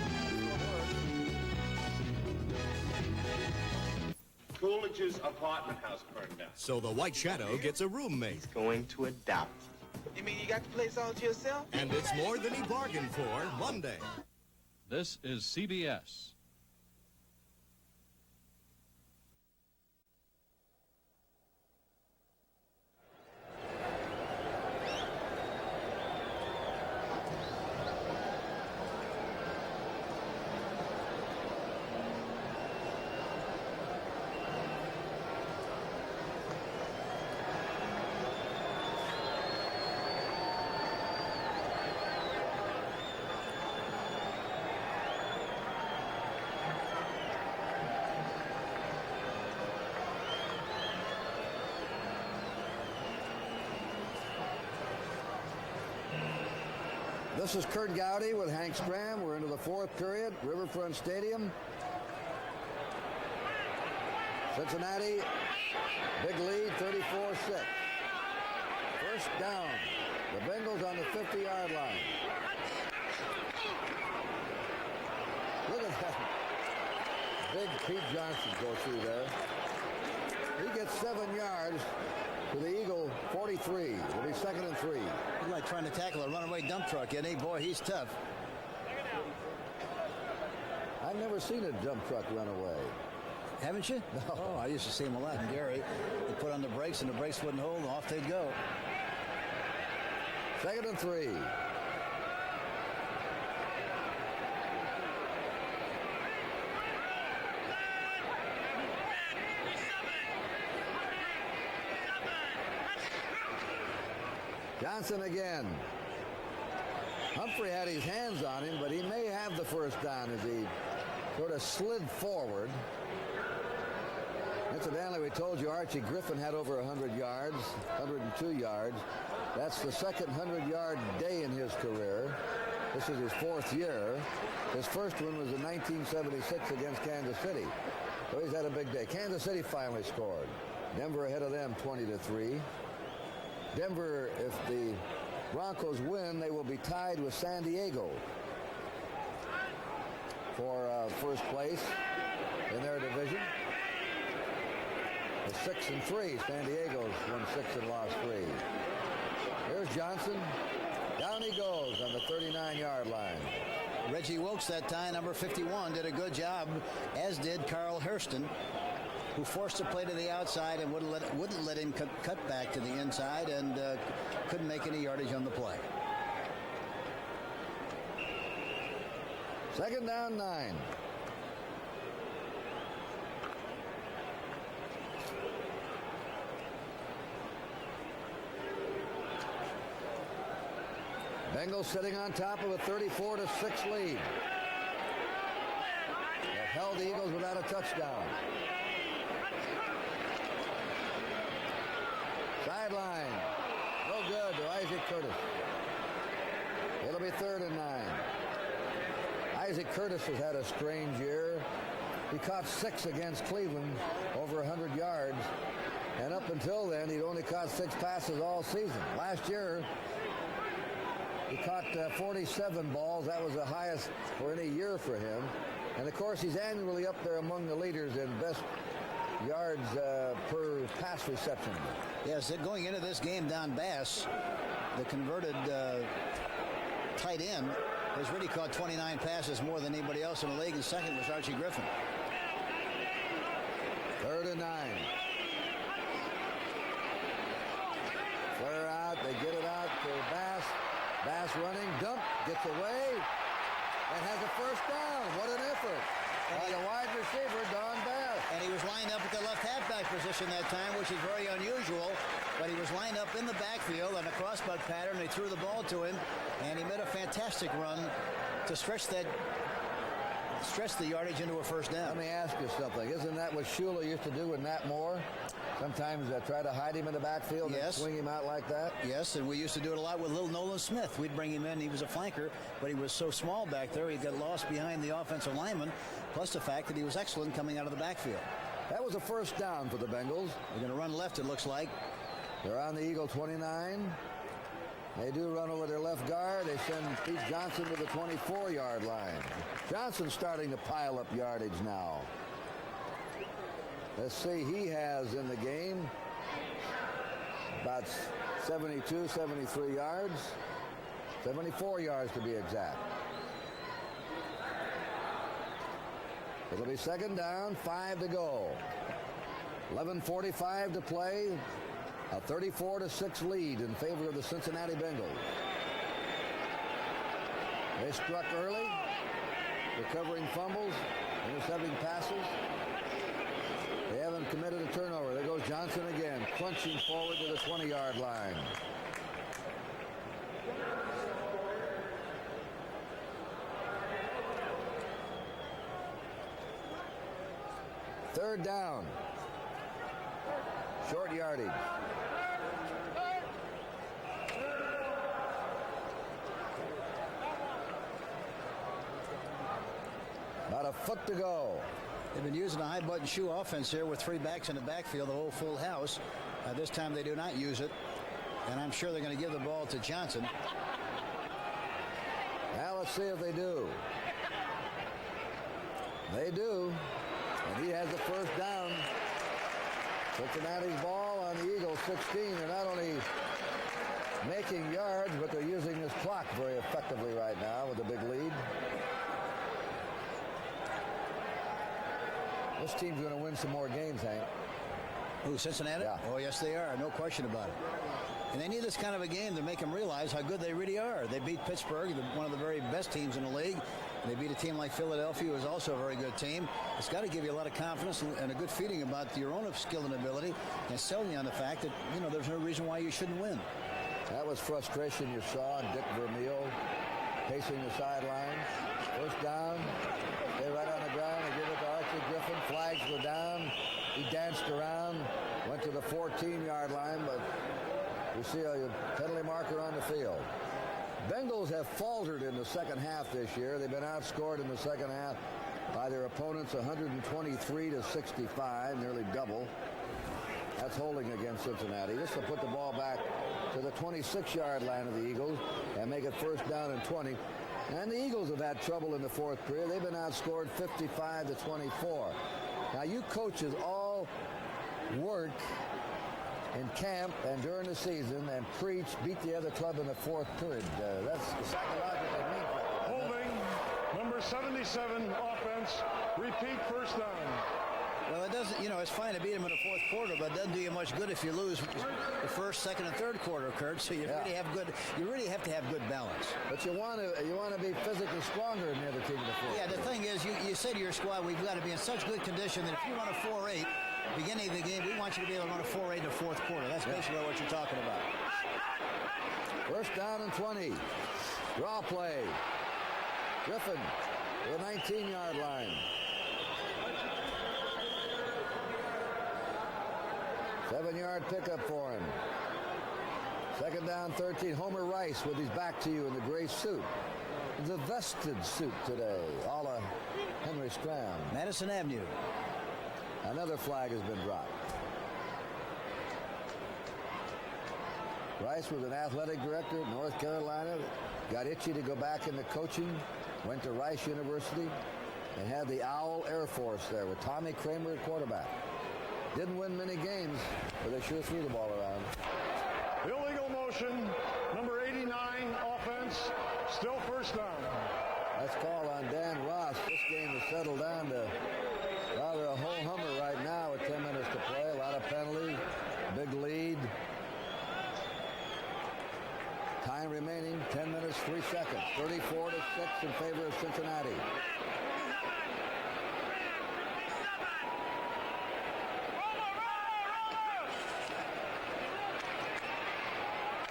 Speaker 9: Coolidge's apartment house burned down.
Speaker 19: So the White Shadow gets a roommate.
Speaker 9: He's going to adopt.
Speaker 20: You mean you got the place all to yourself?
Speaker 19: And it's more than he bargained for Monday.
Speaker 11: This is CBS.
Speaker 2: This is Curt Gowdy with Hank Stram. We're into the fourth period, Riverfront Stadium. Cincinnati, big lead, 34-6. First down. The Bengals on the 50-yard line. Look at that. Big Pete Johnson goes through there. He gets 7 yards to the Eagle 43. It'll be 2nd and 3.
Speaker 1: He's like trying to tackle a runaway dump truck, isn't he? Boy, he's tough.
Speaker 2: I've never seen a dump truck run away.
Speaker 1: Haven't you? No. Oh, I used to see him a lot in Gary. They put on the brakes, and the brakes wouldn't hold, and off they'd go.
Speaker 2: 2nd and 3. Johnson again. Humphrey had his hands on him, but he may have the first down as he sort of slid forward. Incidentally, we told you Archie Griffin had over 100 yards, 102 yards. That's the second 100-yard day in his career. This is his 4th year. His first one was in 1976 against Kansas City. So he's had a big day. Kansas City finally scored. Denver ahead of them 20-3. Denver, if the Broncos win, they will be tied with San Diego for first place in their division. It's 6 and 3. San Diego's won 6 and lost 3. Here's Johnson. Down he goes on the 39-yard line.
Speaker 1: Reggie Wilkes that time, number 51, did a good job, as did Carl Hurston, who forced the play to the outside and wouldn't let him cut back to the inside, and couldn't make any yardage on the play.
Speaker 2: 2nd down 9. Bengals sitting on top of a 34-6 lead. They've held the Eagles without a touchdown. Sideline. No good to Isaac Curtis. It'll be 3rd and 9. Isaac Curtis has had a strange year. He caught 6 against Cleveland, over 100 yards. And up until then, he'd only caught 6 passes all season. Last year, he caught 47 balls. That was the highest for any year for him. And, of course, he's annually up there among the leaders in best yards per pass reception.
Speaker 1: Yes, going into this game, Don Bass, the converted tight end, has really caught 29 passes more than anybody else in the league, and second was Archie Griffin.
Speaker 2: 3rd and 9. Flare out, they get it out to Bass. Bass running, dump, gets away, and has a first down. What an effort by the wide receiver, Don Bass.
Speaker 1: And he was lined up at the left halfback position that time, which is very unusual. But he was lined up in the backfield on a crossbuck pattern. They threw the ball to him, and he made a fantastic run to stretch the yardage into a first down.
Speaker 2: Let me ask you something. Isn't that what Shula used to do with Nat Moore? Sometimes try to hide him in the backfield and swing him out like that?
Speaker 1: Yes, and we used to do it a lot with little Nolan Smith. We'd bring him in. He was a flanker, but he was so small back there, he got lost behind the offensive lineman, plus the fact that he was excellent coming out of the backfield.
Speaker 2: That was a first down for the Bengals.
Speaker 1: They're going to run left, it looks like.
Speaker 2: They're on the Eagle 29. They do run over their left guard. They send Pete Johnson to the 24-yard line. Johnson's starting to pile up yardage now. Let's see, he has in the game about 72, 73 yards. 74 yards to be exact. It'll be 2nd down, 5 to go. 11:45 to play. A 34-6 lead in favor of the Cincinnati Bengals. They struck early, recovering fumbles, intercepting passes. They haven't committed a turnover. There goes Johnson again, crunching forward to the 20-yard line. Third down. Short yardage. About a foot to go.
Speaker 1: They've been using a high-button shoe offense here with 3 backs in the backfield, the whole full house. This time they do not use it, and I'm sure they're going to give the ball to Johnson.
Speaker 2: Now let's see if they do. They do, and he has the first down. Cincinnati's ball on the Eagles 16. They're not only making yards, but they're using this clock very effectively right now with a big lead. This team's going to win some more games, Hank.
Speaker 1: Who, Cincinnati?
Speaker 2: Yeah.
Speaker 1: Oh, yes, they are. No question about it. And they need this kind of a game to make them realize how good they really are. They beat Pittsburgh, one of the very best teams in the league. They beat a team like Philadelphia, who is also a very good team. It's got to give you a lot of confidence and a good feeling about your own skill and ability, and sell you on the fact that, there's no reason why you shouldn't win.
Speaker 2: That was frustration you saw in Dick Vermeil pacing the sideline. First down. Stay right on the ground and give it to Archie Griffin. Flags go down. He danced around, went to the 14-yard line, but you see a penalty marker on the field. Bengals have faltered in the second half this year. They've been outscored in the second half by their opponents 123-65, nearly double. That's holding against Cincinnati. This will put the ball back to the 26-yard line of the Eagles and make it first down and 20. And the Eagles have had trouble in the fourth period. They've been outscored 55-24. Now, you coaches all work in camp and during the season and preach, beat the other club in the fourth period. That's psychologically mean.
Speaker 3: Holding, number 77, offense, repeat first down.
Speaker 1: Well, it doesn't, it's fine to beat them in the fourth quarter, but it doesn't do you much good if you lose the first, second, and third quarter, Curt. So you really have to have good balance.
Speaker 2: But you want to be physically stronger than the other team in the fourth.
Speaker 1: Yeah, the thing is, you say to your squad, we've got to be in such good condition that if you run a 4-8, beginning of the game, we want you to be able to run a 4-8 in the fourth quarter. That's basically what you're talking about.
Speaker 2: First down and 20. Draw play. Griffin to the 19-yard line. 7-yard pickup for him. Second down, 13. Homer Rice with his back to you in the gray suit. The vested suit today, a la Henry Stram.
Speaker 1: Madison Avenue.
Speaker 2: Another flag has been dropped. Rice was an athletic director at North Carolina. Got itchy to go back into coaching. Went to Rice University and had the Owl Air Force there with Tommy Kramer at quarterback. Didn't win many games, but they sure threw the ball around.
Speaker 3: Illegal motion, number 89, offense, still first down.
Speaker 2: That's called on Dan Ross. This game has settled down to rather a ho-hummer right now with 10 minutes to play. A lot of penalties, big lead. Time remaining, 10 minutes, 3 seconds. 34-6 in favor of Cincinnati.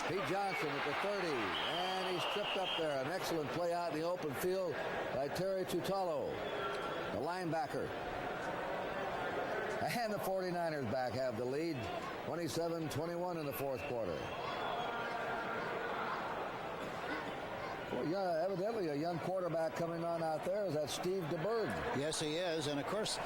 Speaker 2: Pete Johnson at the 30, and he's tripped up there. An excellent play out in the open field by Terry Tutalo, the linebacker. And the 49ers back have the lead, 27-21 in the fourth quarter. Well, yeah, evidently a young quarterback coming on out there. Is that Steve DeBerg?
Speaker 1: Yes, he is. And, of course,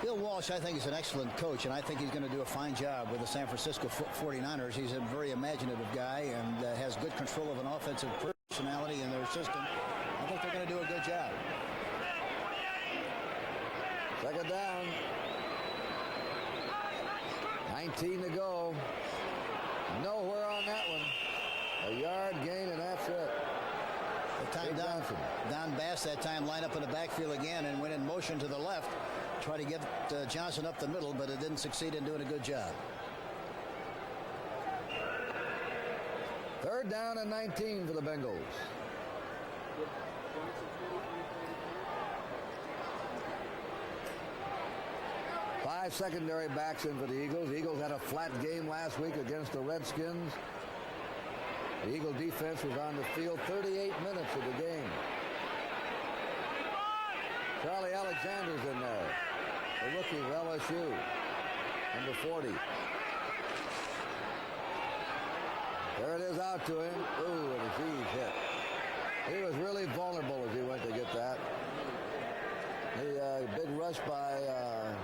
Speaker 1: Bill Walsh, I think, is an excellent coach, and I think he's going to do a fine job with the San Francisco 49ers. He's a very imaginative guy and has good control of an offensive personality in their system. I think they're going to do a good job.
Speaker 2: Second down. 19 to go. Nowhere on that one. A yard gain, and that's it.
Speaker 1: Time Don Bass that time lined up in the backfield again and went in motion to the left. Try to get Johnson up the middle, but it didn't succeed in doing a good job.
Speaker 2: Third down and 19 for the Bengals. Five secondary backs in for the Eagles. The Eagles had a flat game last week against the Redskins. The Eagle defense was on the field 38 minutes of the game. Charlie Alexander's in there, the rookie of LSU, number 40. There it is out to him. Ooh, and his knees hit. He was really vulnerable as he went to get that. The big rush by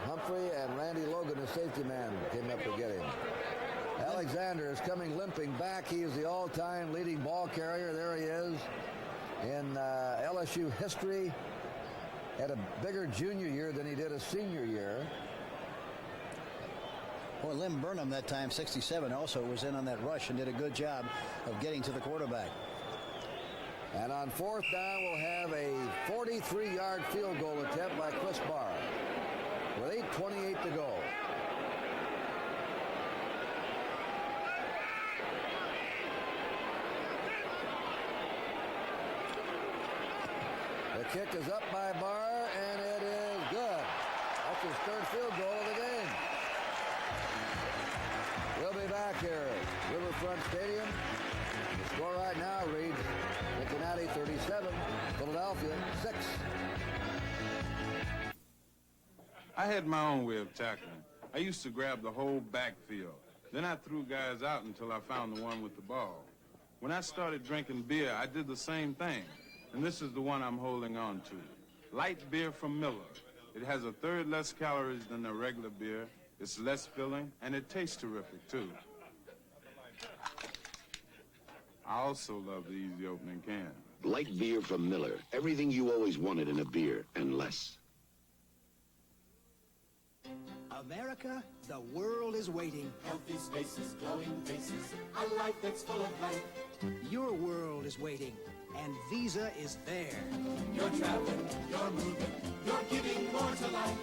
Speaker 2: Humphrey and Randy Logan, the safety man, came up to get him. Alexander is coming limping back. He is the all-time leading ball carrier. There he is. In LSU history, had a bigger junior year than he did a senior year.
Speaker 1: Boy, Lynn Burnham that time, 67, also was in on that rush and did a good job of getting to the quarterback.
Speaker 2: And on fourth down, we'll have a 43-yard field goal attempt by Chris Barr with 8:28 to go. The kick is up by Barr, and it is good. That's his third field goal of the game. We'll be back here at Riverfront Stadium. The score right now reads Cincinnati 37, Philadelphia 6.
Speaker 5: I had my own way of tackling. I used to grab the whole backfield. Then I threw guys out until I found the one with the ball. When I started drinking beer, I did the same thing. And this is the one I'm holding on to. Light beer from Miller. It has a third less calories than a regular beer. It's less filling, and it tastes terrific, too. I also love the easy opening can.
Speaker 14: Light beer from Miller. Everything you always wanted in a beer, and less.
Speaker 21: America, the world is waiting.
Speaker 18: Healthy spaces, glowing faces, a life that's full of life.
Speaker 21: Your world is waiting, and Visa is there.
Speaker 18: You're traveling, you're moving, you're giving more to life.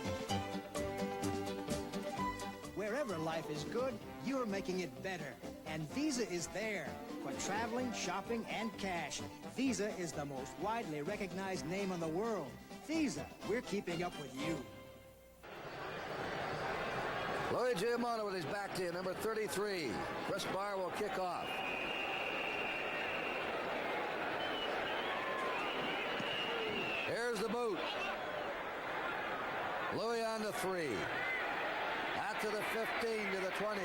Speaker 21: Wherever life is good, you're making it better. And Visa is there for traveling, shopping, and cash. Visa is the most widely recognized name in the world. Visa, we're keeping up with you.
Speaker 2: Louis Giamona with his back to you, number 33. Chris Barr will kick off. Here's the boot. Louis on the 3. Out to the 15, to the 20.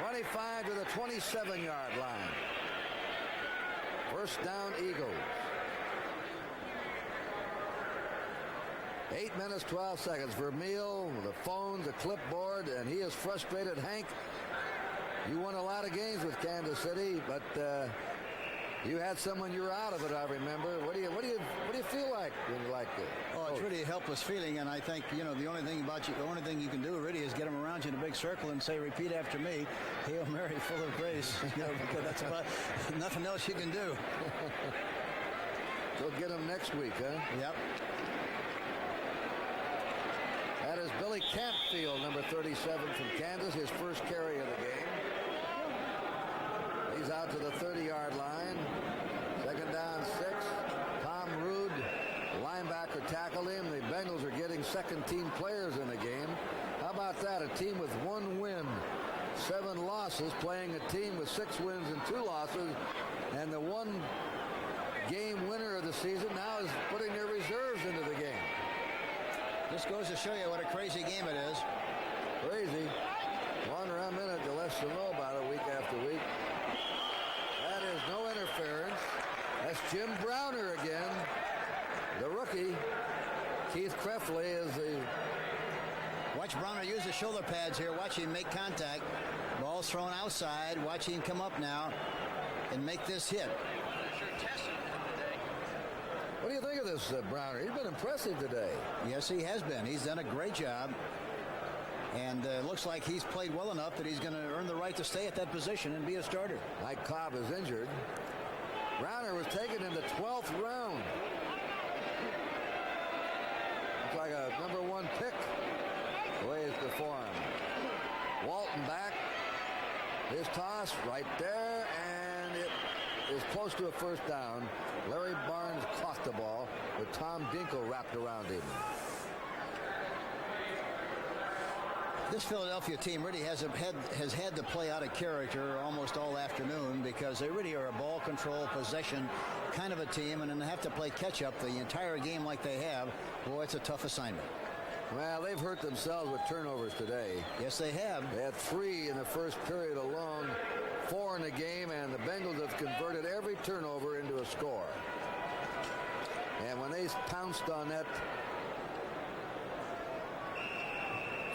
Speaker 2: 25 to the 27-yard line. First down, Eagles. 8 minutes, 12 seconds. Vermeil, the phone, the clipboard, and he is frustrated. Hank, you won a lot of games with Kansas City, but you had someone you were out of it, I remember. What do you feel like when you like it?
Speaker 1: Oh, it's really a helpless feeling, and I think, you know, the only thing you can do really is get them around you in a big circle and say, repeat after me, Hail Mary, full of grace. You know, because that's about nothing else you can do.
Speaker 2: Go get them next week, huh?
Speaker 1: Yep.
Speaker 2: That is Billy Campfield, number 37 from Kansas, his first carry of the game. He's out to the 30-yard line. Second down, 6. Tom Rude, linebacker, tackled him. The Bengals are getting second-team players in the game. How about that? A team with 1 win, 7 losses, playing a team with 6 wins and 2 losses. And the one-game winner of the season now is putting their reserves into the game.
Speaker 1: This goes to show you what a crazy game it is.
Speaker 2: Crazy. Longer a minute, the less you'll know about it week after week. That is no interference. That's Jim Browner again. The rookie. Keith Krefley is the...
Speaker 1: Watch Browner use the shoulder pads here. Watch him make contact. Ball's thrown outside. Watch him come up now and make this hit.
Speaker 2: What do you think of this, Browner? He's been impressive today.
Speaker 1: Yes, he has been. He's done a great job. And looks like he's played well enough that he's going to earn the right to stay at that position and be a starter.
Speaker 2: Mike Cobb is injured. Browner was taken in the 12th round. Looks like a number 1 pick. The way it's performed. Walton back. His toss right there, and it is close to a first down. Larry Barnes caught the ball with Tom Dinkle wrapped around him.
Speaker 1: This Philadelphia team really has had to play out of character almost all afternoon because they really are a ball control, possession kind of a team, and then they have to play catch-up the entire game like they have. Boy, it's a tough assignment.
Speaker 2: Well, they've hurt themselves with turnovers today.
Speaker 1: Yes, they have.
Speaker 2: They had 3 in the first period alone, 4 in the game, and the Bengals have converted every turnover into a score. And when they pounced on that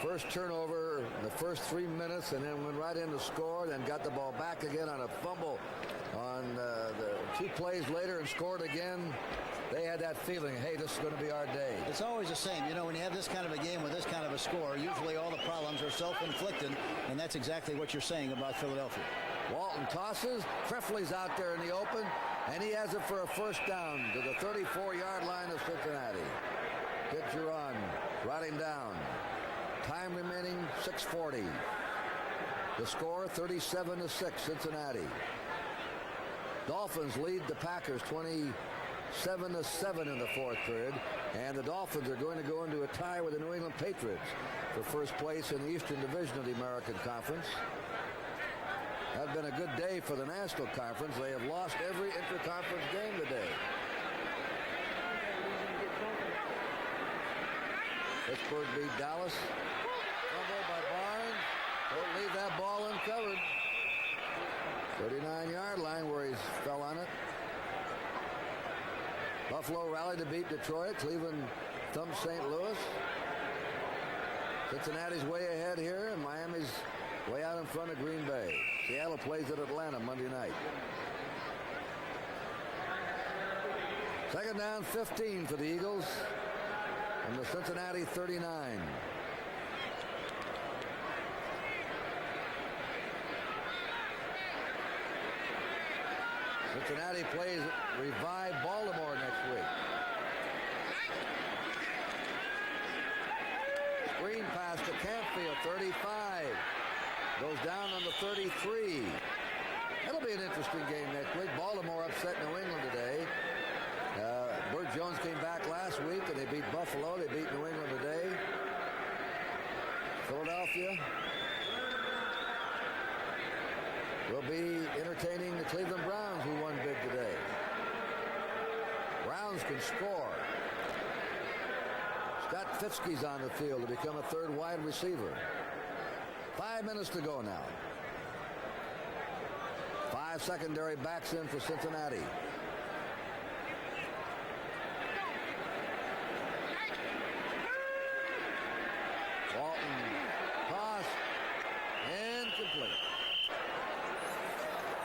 Speaker 2: first turnover in the first 3 minutes and then went right in to score, then got the ball back again on a fumble on the 2 plays later and scored again, they had that feeling, hey, this is going to be our day.
Speaker 1: It's always the same. You know, when you have this kind of a game with this kind of a score, usually all the problems are self-inflicted, and that's exactly what you're saying about Philadelphia.
Speaker 2: Walton tosses. Krefley's out there in the open, and he has it for a first down to the 34-yard line of Cincinnati. Pitcher on. Brought him down. Time remaining 6:40. The score 37-6 Cincinnati. Dolphins lead the Packers 27-7 in the 4th period, and the Dolphins are going to go into a tie with the New England Patriots for first place in the Eastern Division of the American Conference. That's been a good day for the National Conference. They have lost every interconference game today. Pittsburgh beat Dallas. Fumble by Barnes. Don't leave that ball uncovered. 39-yard line where he fell on it. Buffalo rallied to beat Detroit. Cleveland thumped St. Louis. Cincinnati's way ahead here, and Miami's way out in front of Green Bay. Seattle plays at Atlanta Monday night. Second down, 15 for the Eagles from the Cincinnati 39. Cincinnati plays Revive Baltimore next week. Screen pass to Campfield, 35. Goes down on the 33. That'll be an interesting game next week. Baltimore upset New England today. Burt Jones came back last week and they beat Buffalo. They beat New England today. Philadelphia will be entertaining the Cleveland Browns, who won big today. Browns can score. Scott Fitzke's on the field to become a third wide receiver. 5 minutes to go now. 5 secondary backs in for Cincinnati. Walton, toss, incomplete.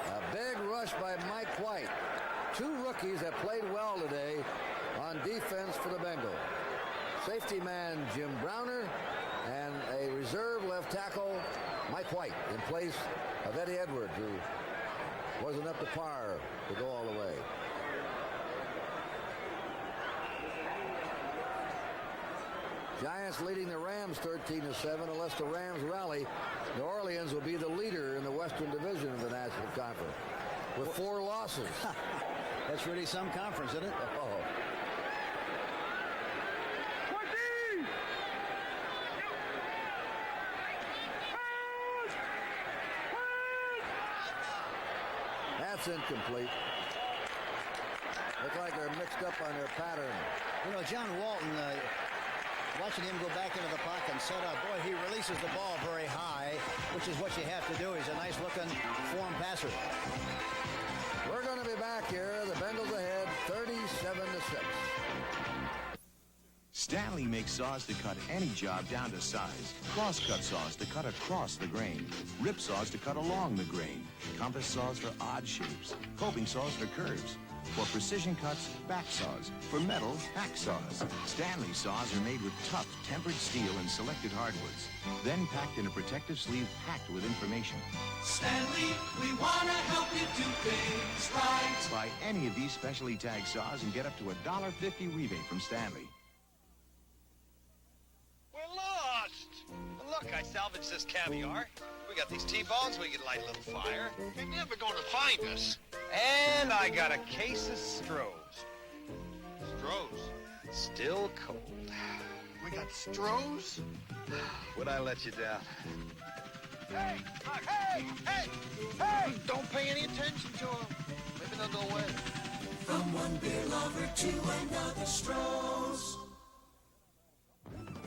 Speaker 2: A big rush by Mike White. 2 rookies have played well today on defense for the Bengals. Safety man Jim Browner and a reserve left tackle Mike White in place of Eddie Edwards, who wasn't up to par to go all the way. Giants leading the Rams 13-7. Unless the Rams rally, New Orleans will be the leader in the Western Division of the National Conference with 4 losses.
Speaker 1: That's really some conference, isn't it?
Speaker 2: Oh. That's incomplete. Look like they're mixed up on their pattern.
Speaker 1: You know, John Walton, watching him go back into the pocket and set up, boy, he releases the ball very high, which is what you have to do. He's a nice-looking form passer.
Speaker 2: We're going to be back here. The Bengals ahead, 37-6.
Speaker 8: Stanley makes saws to cut any job down to size. Cross-cut saws to cut across the grain. Rip saws to cut along the grain. Compass saws for odd shapes. Coping saws for curves. For precision cuts, back saws. For metal, hack saws. Stanley saws are made with tough, tempered steel and selected hardwoods. Then packed in a protective sleeve packed with information.
Speaker 18: Stanley, we want to help you do things right.
Speaker 8: Buy any of these specially tagged saws and get up to a $1.50 rebate from Stanley.
Speaker 15: We're lost! Look, I salvaged this caviar. We got these T-bones, we could light a little fire. They're never going to find us. And I got a case of Strohs. Strohs? Still cold. We got Strohs? Would I let you down? Hey! Look, hey! Hey! Hey! Don't pay any attention to them. Maybe they'll go away.
Speaker 18: From one beer lover to another, Strohs.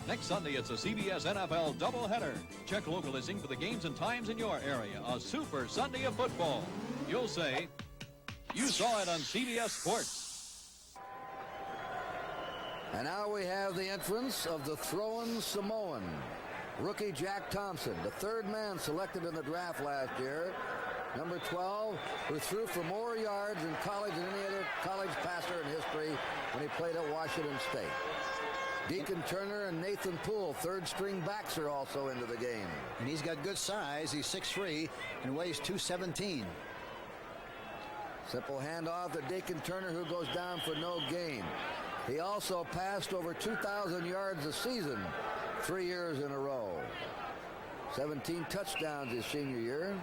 Speaker 11: Next Sunday, it's a CBS NFL doubleheader. Check local listing for the games and times in your area. A super Sunday of football. You'll say, you saw it on CBS Sports.
Speaker 2: And now we have the entrance of the throwing Samoan. Rookie Jack Thompson, the third man selected in the draft last year. Number 12, who threw for more yards in college than any other college passer in history when he played at Washington State. Deacon Turner and Nathan Poole, third-string backs, are also into the game.
Speaker 1: And he's got good size. He's 6'3" and weighs 217.
Speaker 2: Simple handoff to Deacon Turner, who goes down for no gain. He also passed over 2,000 yards a season 3 years in a row. 17 touchdowns his senior year.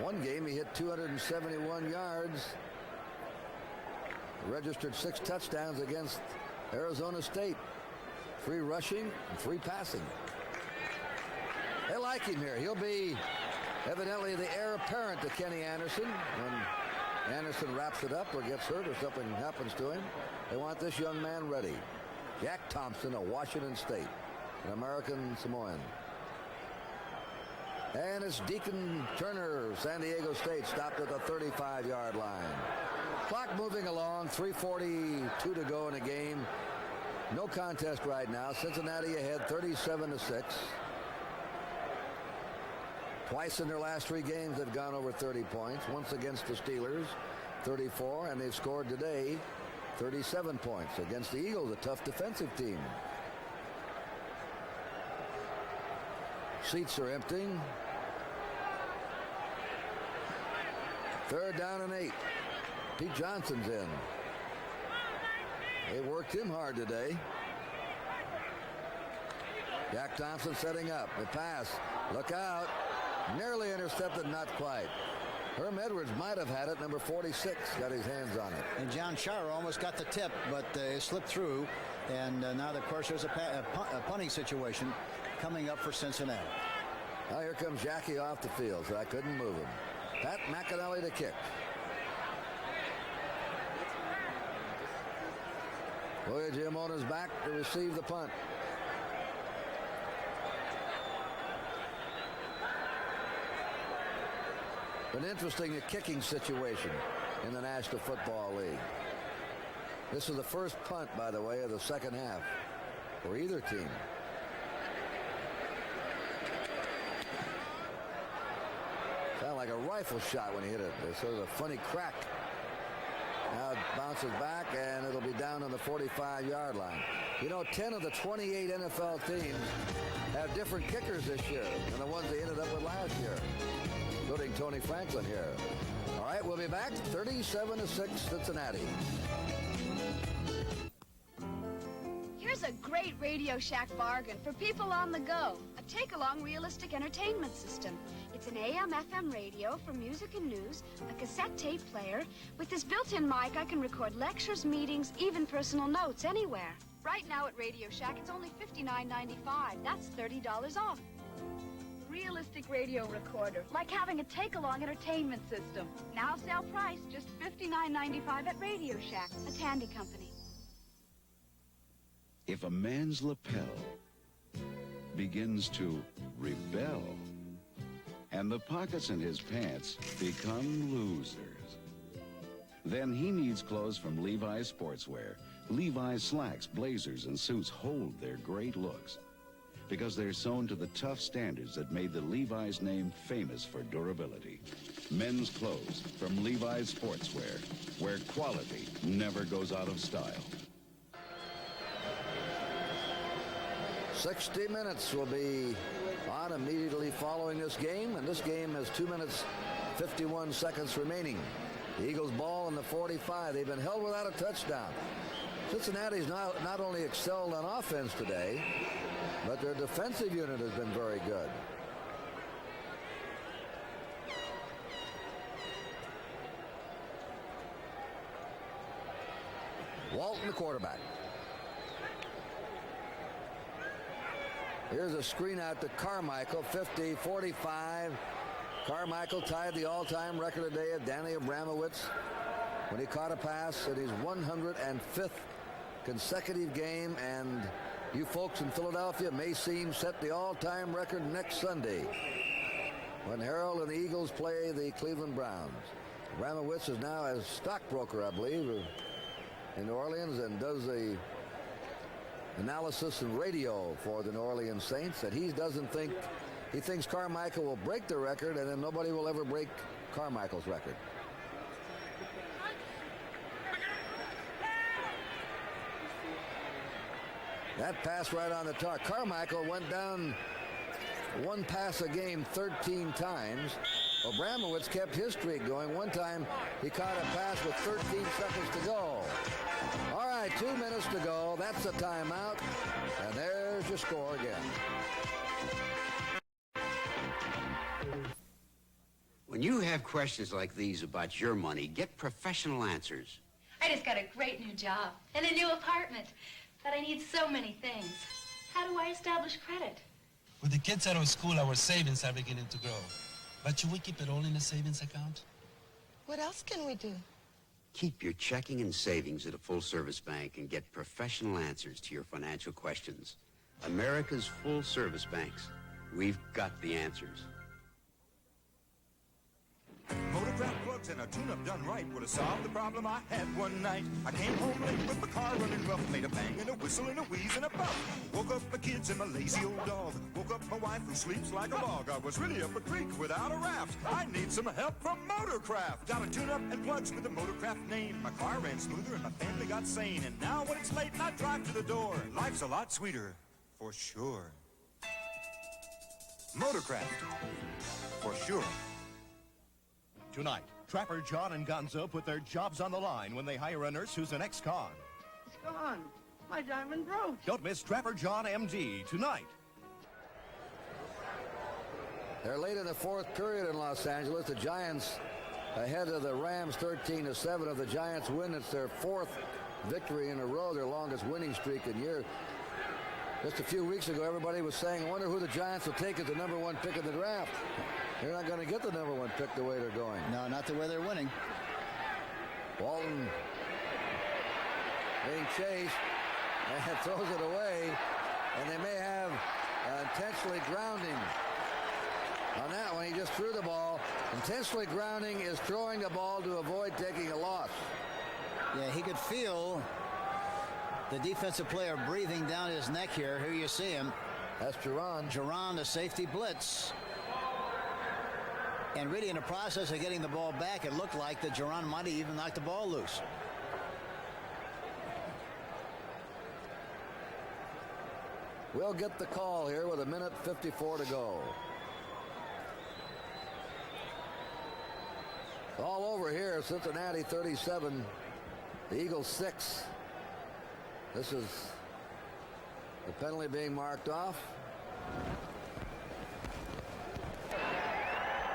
Speaker 2: One game he hit 271 yards. Registered 6 touchdowns against Arizona State. 3 rushing and 3 passing. They like him here. He'll be evidently the heir apparent to Kenny Anderson when Anderson wraps it up or gets hurt or something happens to him. They want this young man ready. Jack Thompson of Washington State, an American Samoan. And it's Deacon Turner, San Diego State, stopped at the 35-yard line. Clock moving along, 3:42 to go in the game. No contest right now. Cincinnati ahead 37-6. Twice in their last 3 games they've gone over 30 points. Once against the Steelers, 34, and they've scored today 37 points against the Eagles, a tough defensive team. Seats are emptying. 3rd down and 8. Pete Johnson's in. They worked him hard today. Jack Thompson setting up. The pass. Look out. Nearly intercepted, not quite. Herm Edwards might have had it. Number 46 got his hands on it.
Speaker 1: And John Chara almost got the tip, but it slipped through. And now, of course, there's a punting situation coming up for Cincinnati.
Speaker 2: Now here comes Jackie off the field, so I couldn't move him. Pat McAnally to kick. Willie Jim on his back to receive the punt. An interesting kicking situation in the National Football League. This is the first punt, by the way, of the second half for either team. Sounded like a rifle shot when he hit it. There's sort of a funny crack. Now it bounces back, and it'll be down on the 45-yard line. You know, 10 of the 28 NFL teams have different kickers this year than the ones they ended up with last year, including Tony Franklin here. All right, we'll be back. 37-6 Cincinnati.
Speaker 6: Here's a great Radio Shack bargain for people on the go. A take-along realistic entertainment system. It's an AM/FM radio for music and news, a cassette tape player. With this built-in mic, I can record lectures, meetings, even personal notes anywhere. Right now at Radio Shack, it's only $59.95. That's $30 off. Realistic radio recorder, like having a take-along entertainment system. Now sale price, just $59.95 at Radio Shack, a Tandy company.
Speaker 8: If a man's lapel begins to rebel and the pockets in his pants become losers, then he needs clothes from Levi's Sportswear. Levi's slacks, blazers, and suits hold their great looks because they're sewn to the tough standards that made the Levi's name famous for durability. Men's clothes from Levi's Sportswear, where quality never goes out of style.
Speaker 2: 60 minutes will be on immediately following this game, and this game has 2 minutes 51 seconds remaining. The Eagles ball in the 45. They've been held without a touchdown. Cincinnati's not only excelled on offense today, but their defensive unit has been very good. Walton, the quarterback. Here's a screen out to Carmichael, 50, 45. Carmichael tied the all-time record today of Danny Abramowitz when he caught a pass in his 105th consecutive game, and you folks in Philadelphia may see him set the all-time record next Sunday when Harold and the Eagles play the Cleveland Browns. Abramowitz is now a stockbroker, I believe, in New Orleans, and does the analysis and radio for the New Orleans Saints, and he thinks Carmichael will break the record, and then nobody will ever break Carmichael's record. That pass right on the target. Carmichael went down one pass a game 13 times. Abramowitz kept his streak going. One time he caught a pass with 13 seconds to go. All right, 2 minutes to go. That's a timeout. And there's your score again.
Speaker 13: When you have questions like these about your money, get professional answers.
Speaker 22: I just got a great new job and a new apartment, but I need so many things. How do I establish credit?
Speaker 23: With the kids out of school, our savings are beginning to grow. But should we keep it all in a savings account?
Speaker 25: What else can we do?
Speaker 13: Keep your checking and savings at a full-service bank and get professional answers to your financial questions. America's full-service banks. We've got the answers.
Speaker 26: Motorcraft plugs and a tune-up done right would have solved the problem I had one night. I came home late with my car running rough, made a bang and a whistle and a wheeze and a puff. Woke up my kids and my lazy old dog. Woke up my wife who sleeps like a log. I was really up a creek without a raft. I need some help from Motorcraft. Got a tune-up and plugs with the Motorcraft name. My car ran smoother and my family got sane. And now when it's late and I drive to the door, life's a lot sweeter, for sure. Motorcraft, for sure.
Speaker 19: Tonight, Trapper John and Gonzo put their jobs on the line when they hire a nurse who's an ex-con.
Speaker 27: It's gone. My diamond brooch.
Speaker 19: Don't miss Trapper John MD tonight.
Speaker 2: They're late in the fourth period in Los Angeles. The Giants ahead of the Rams 13-7 of the Giants win. It's their 4th victory in a row, their longest winning streak in years. Just a few weeks ago, everybody was saying, I wonder who the Giants will take as the #1 pick in the draft. They're not going to get the #1 pick the way they're going.
Speaker 1: No, not the way they're winning.
Speaker 2: Walton being chased and throws it away, and they may have intentionally grounding on that one. He just threw the ball. Intentionally grounding is throwing the ball to avoid taking a loss.
Speaker 1: Yeah, he could feel the defensive player breathing down his neck here. Here you see him.
Speaker 2: That's Geron.
Speaker 1: Geron, the safety blitz. And really in the process of getting the ball back, it looked like that Geron might have even knocked the ball loose.
Speaker 2: We'll get the call here with 1:54 to go. All over here, Cincinnati 37, the Eagles 6. This is the penalty being marked off.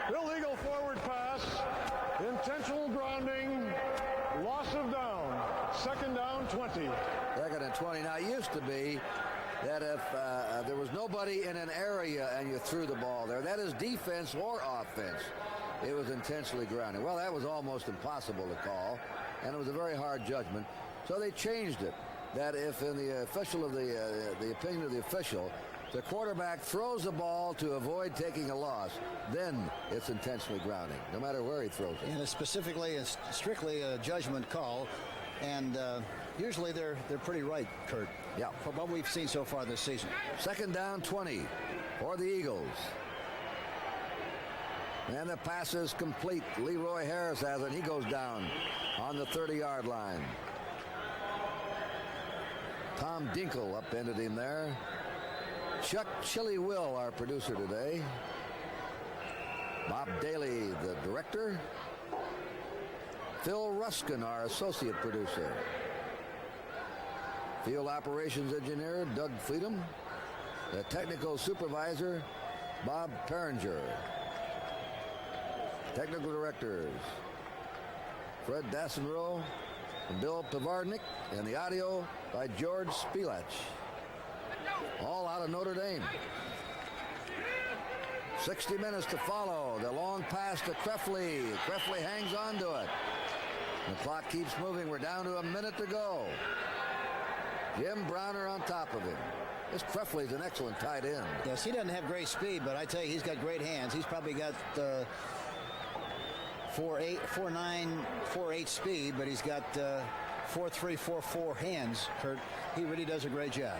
Speaker 3: Illegal forward pass, intentional grounding, loss of down, 2nd down 20.
Speaker 2: 2nd and 20. Now, it used to be that if there was nobody in an area and you threw the ball there, that is defense or offense, it was intentionally grounding. Well, that was almost impossible to call, and it was a very hard judgment. So they changed it, that if in the official of the opinion of the official, the quarterback throws the ball to avoid taking a loss, then it's intentionally grounding, no matter where he throws it.
Speaker 1: And it's strictly a judgment call, and usually they're pretty right, Curt.
Speaker 2: Yeah.
Speaker 1: For what we've seen so far this season.
Speaker 2: 2nd down 20 for the Eagles. And the pass is complete. Leroy Harris has it. He goes down on the 30-yard line. Tom Dinkle upended him there. Chuck Chili Will, our producer today. Bob Daly, the director. Phil Ruskin, our associate producer. Field operations engineer, Doug Freedom. The technical supervisor, Bob Peringer. Technical directors, Fred Dassenrow and Bill Pavardnik, and the audio by George Spilach. All out of Notre Dame. 60 minutes to follow. The long pass to Krefli. Krefli hangs on to it. The clock keeps moving. We're down to 1 minute to go. Jim Browner on top of him. This Krefli's an excellent tight end.
Speaker 1: Yes, he doesn't have great speed, but I tell you, he's got great hands. He's probably got 4.8, 4.8 speed, but he's got 4.3, 4.4 hands, Curt. He really does a great job.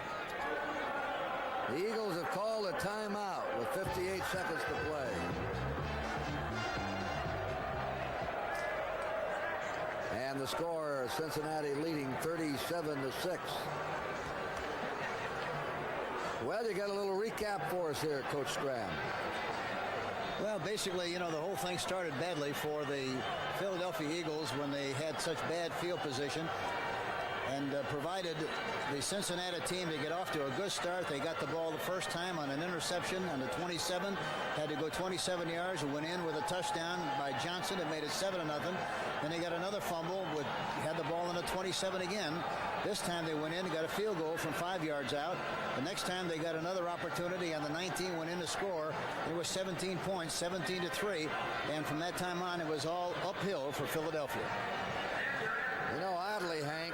Speaker 2: The Eagles have called a timeout with 58 seconds to play. And the score, Cincinnati leading 37-6. Well, you got a little recap for us here, Coach Stram.
Speaker 1: Well, basically, you know, the whole thing started badly for the Philadelphia Eagles when they had such bad field position and provided the Cincinnati team to get off to a good start. They got the ball the first time on an interception on the 27, had to go 27 yards and went in with a touchdown by Johnson. It made it 7-0. Then they got another fumble, had the ball on the 27 again. This time they went in and got a field goal from 5 yards out. The next time they got another opportunity on the 19, went in to score. It was 17 points, 17-3. And from that time on, it was all uphill for Philadelphia.
Speaker 2: You know, oddly, Hank,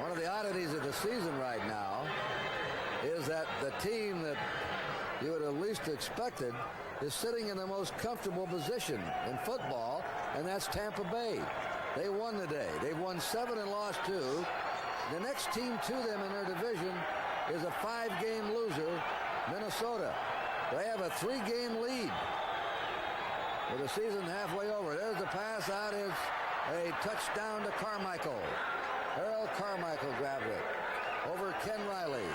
Speaker 2: one of the oddities of the season right now is that the team that you would have least expected is sitting in the most comfortable position in football, and that's Tampa Bay. They won today. They've won 7 and lost 2. The next team to them in their division is a 5-game loser, Minnesota. They have a 3-game lead with the season halfway over. There's the pass out. Is a touchdown to Carmichael. Harold Carmichael grabbed it over Ken Riley.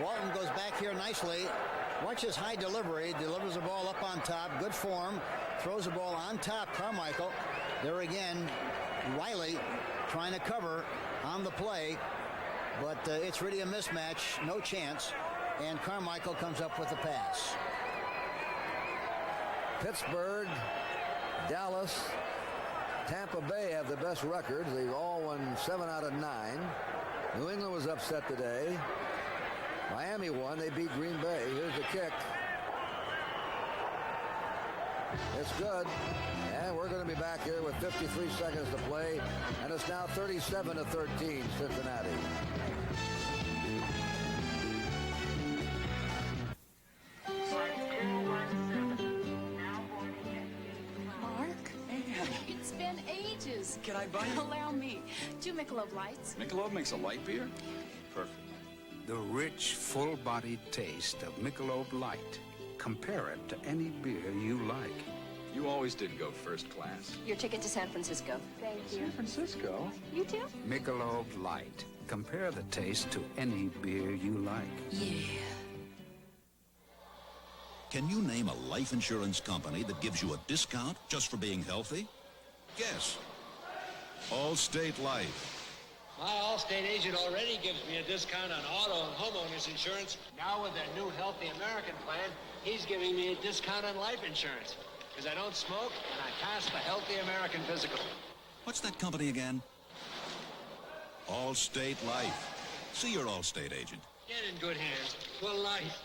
Speaker 1: Walton goes back here nicely. Watch his high delivery. Delivers the ball up on top. Good form. Throws the ball on top. Carmichael. There again, Riley trying to cover on the play. But it's really a mismatch. No chance. And Carmichael comes up with the pass.
Speaker 2: Pittsburgh, Dallas, Tampa Bay have the best records. They've all won 7 out of 9. New England was upset today. Miami won. They beat Green Bay. Here's the kick. It's good. And we're going to be back here with 53 seconds to play. And it's now 37-13, Cincinnati.
Speaker 4: It's been ages.
Speaker 7: Can I buy it?
Speaker 4: Allow me. 2 Michelob Lights.
Speaker 7: Michelob makes a light beer? Perfect.
Speaker 10: The rich, full-bodied taste of Michelob Light. Compare it to any beer you like.
Speaker 7: You always did go first class.
Speaker 4: Your ticket to San Francisco. Thank you.
Speaker 7: San Francisco?
Speaker 4: You too?
Speaker 10: Michelob Light. Compare the taste to any beer you like.
Speaker 4: Yeah.
Speaker 12: Can you name a life insurance company that gives you a discount just for being healthy? Guess. Allstate Life.
Speaker 16: My Allstate agent already gives me a discount on auto and homeowners insurance. Now with their new Healthy American plan, he's giving me a discount on life insurance. Because I don't smoke and I pass the Healthy American physical.
Speaker 12: What's that company again? Allstate Life. See your Allstate agent.
Speaker 16: Get in good hands for life.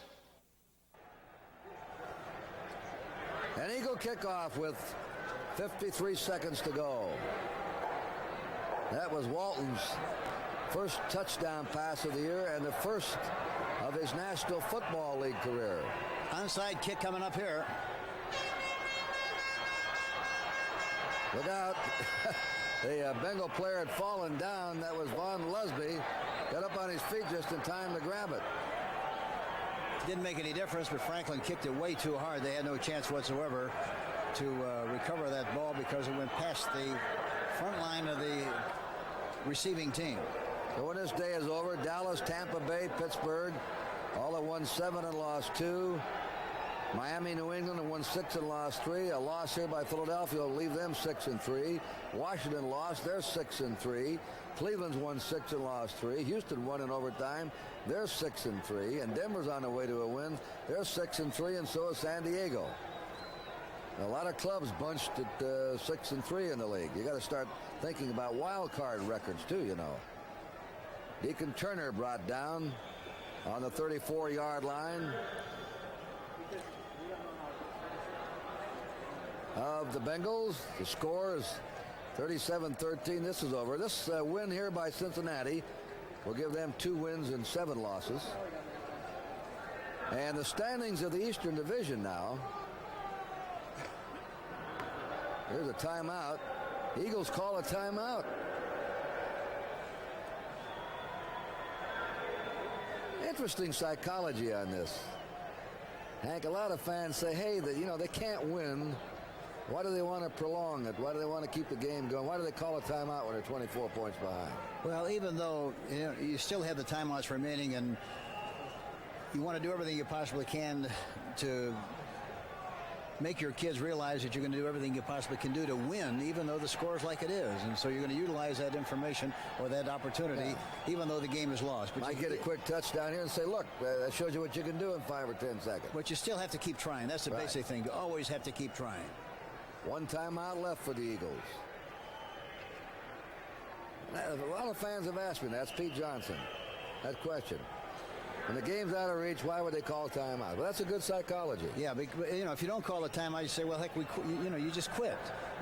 Speaker 2: An Eagle kickoff with 53 seconds to go. That was Walton's first touchdown pass of the year and the first of his National Football League career.
Speaker 1: Onside kick coming up here.
Speaker 2: Look out. The Bengal player had fallen down. That was Von Lusby. Got up on his feet just in time to grab it.
Speaker 1: Didn't make any difference, but Franklin kicked it way too hard. They had no chance whatsoever to recover that ball because it went past the front line of the receiving team.
Speaker 2: So when this day is over, Dallas, Tampa Bay, Pittsburgh, all have won 7 and lost 2. Miami, New England have won 6 and lost 3. A loss here by Philadelphia will leave them 6-3. Washington lost, they're 6-3. Cleveland's won 6 and lost 3. Houston won in overtime, they're 6-3. And Denver's on the way to a win, they're 6-3, and so is San Diego. A lot of clubs bunched at 6-3 in the league. You got to start thinking about wild card records too, you know. Deacon Turner brought down on the 34-yard line of the Bengals. The score is 37-13. This is over. This win here by Cincinnati will give them 2 wins and 7 losses. And the standings of the Eastern Division now. Here's a timeout. Eagles call a timeout. Interesting psychology on this. Hank, a lot of fans say, hey, they can't win. Why do they want to prolong it? Why do they want to keep the game going? Why do they call a timeout when they're 24 points behind?
Speaker 1: Well, even though you still have the timeouts remaining and you want to do everything you possibly can to make your kids realize that you're going to do everything you possibly can do to win, even though the score is like it is. And so you're going to utilize that information or that opportunity, even though the game is lost. But
Speaker 2: I get a quick touchdown here and say, look, that shows you what you can do in 5 or 10 seconds.
Speaker 1: But you still have to keep trying. That's the basic thing. You always have to keep trying.
Speaker 2: 1 timeout left for the Eagles. A lot of fans have asked me, that's Pete Johnson, that question. When the game's out of reach, why would they call timeout? Well, that's a good psychology.
Speaker 1: Yeah, but, if you don't call a timeout, you say, well, heck, you just quit.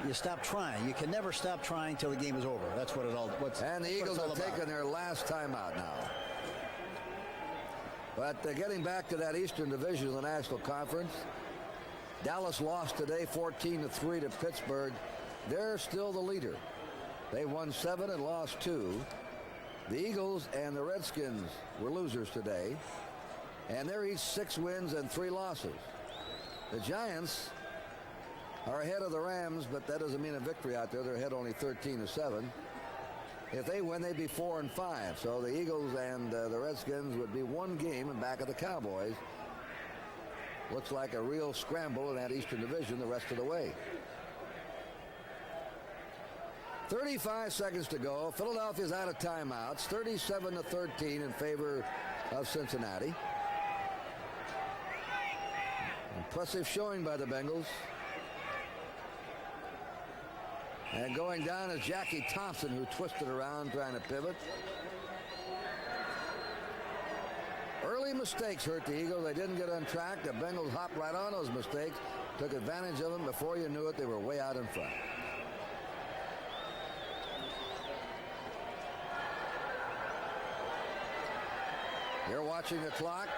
Speaker 1: You stop trying. You can never stop trying till the game is over. That's what it all.
Speaker 2: And the Eagles have taken their last timeout now. But getting back to that Eastern Division of the National Conference, Dallas lost today 14-3 to Pittsburgh. They're still the leader. They won 7 and lost 2. The Eagles and the Redskins were losers today, and they're each 6 wins and 3 losses. The Giants are ahead of the Rams, but that doesn't mean a victory out there. They're ahead only 13-7. If they win, they'd be 4-5. So the Eagles and the Redskins would be 1 game in back of the Cowboys. Looks like a real scramble in that Eastern Division the rest of the way. 35 seconds to go. Philadelphia's out of timeouts. 37-13 in favor of Cincinnati. Impressive showing by the Bengals. And going down is Jackie Thompson, who twisted around trying to pivot. Early mistakes hurt the Eagles. They didn't get on track. The Bengals hopped right on those mistakes, took advantage of them. Before you knew it, they were way out in front. You're watching the clock.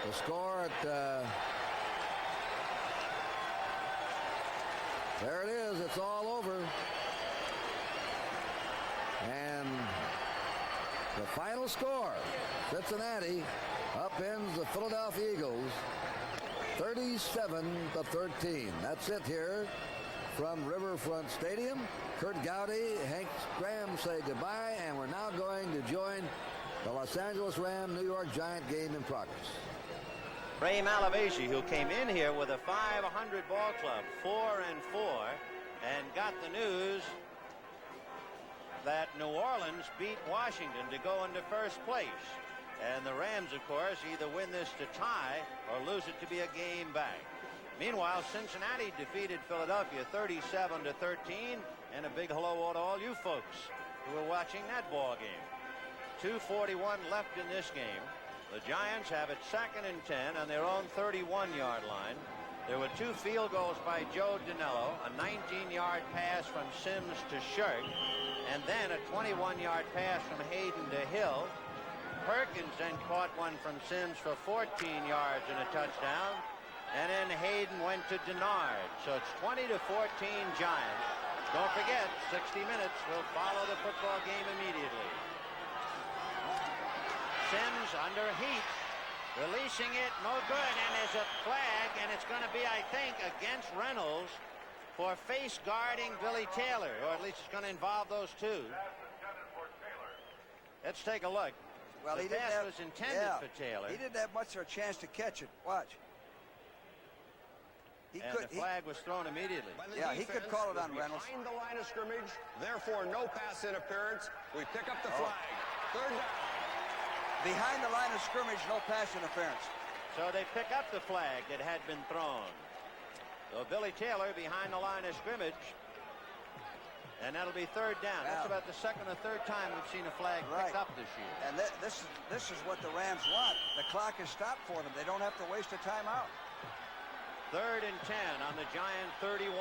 Speaker 2: The score at... there it is. It's all over. And the final score, Cincinnati upends the Philadelphia Eagles 37-13. That's it here from Riverfront Stadium. Curt Gowdy, Hank Stram say goodbye, and we're now going to join the Los Angeles Rams New York Giant game in progress.
Speaker 5: Ray Malavasi, who came in here with a 500 ball club, 4-4, and got the news that New Orleans beat Washington to go into first place. And the Rams, of course, either win this to tie or lose it to be a game back. Meanwhile, Cincinnati defeated Philadelphia 37-13, and a big hello to all you folks who are watching that ball game. 2:41 left in this game. The Giants have it 2nd and 10 on their own 31-yard line. There were 2 field goals by Joe Danello, a 19-yard pass from Sims to Shirk, and then a 21-yard pass from Hayden to Hill. Perkins then caught one from Sims for 14 yards and a touchdown, and then Hayden went to Denard. So it's 20-14 Giants. Don't forget, 60 minutes will follow the football game immediately. Sims under heat, releasing it, no good, and there's a flag, and it's going to be, I think, against Reynolds for face guarding Billy Taylor, or at least it's going to involve those two. Let's take a look.
Speaker 9: Well,
Speaker 2: The pass was intended for Taylor.
Speaker 9: He didn't have much of a chance to catch it. Watch.
Speaker 2: The flag was thrown immediately.
Speaker 9: Yeah, he could call it on Reynolds.
Speaker 15: Behind the line of scrimmage, therefore no pass interference. We pick up the flag. 3rd down.
Speaker 9: Behind the line of scrimmage, no pass interference.
Speaker 5: So they pick up the flag that had been thrown. So Billy Taylor behind the line of scrimmage. And that'll be 3rd down. That's about the 2nd or 3rd time we've seen a flag picked up this year.
Speaker 9: And this is what the Rams want. The clock is stopped for them. They don't have to waste a timeout.
Speaker 5: 3rd and 10 on the Giant 31.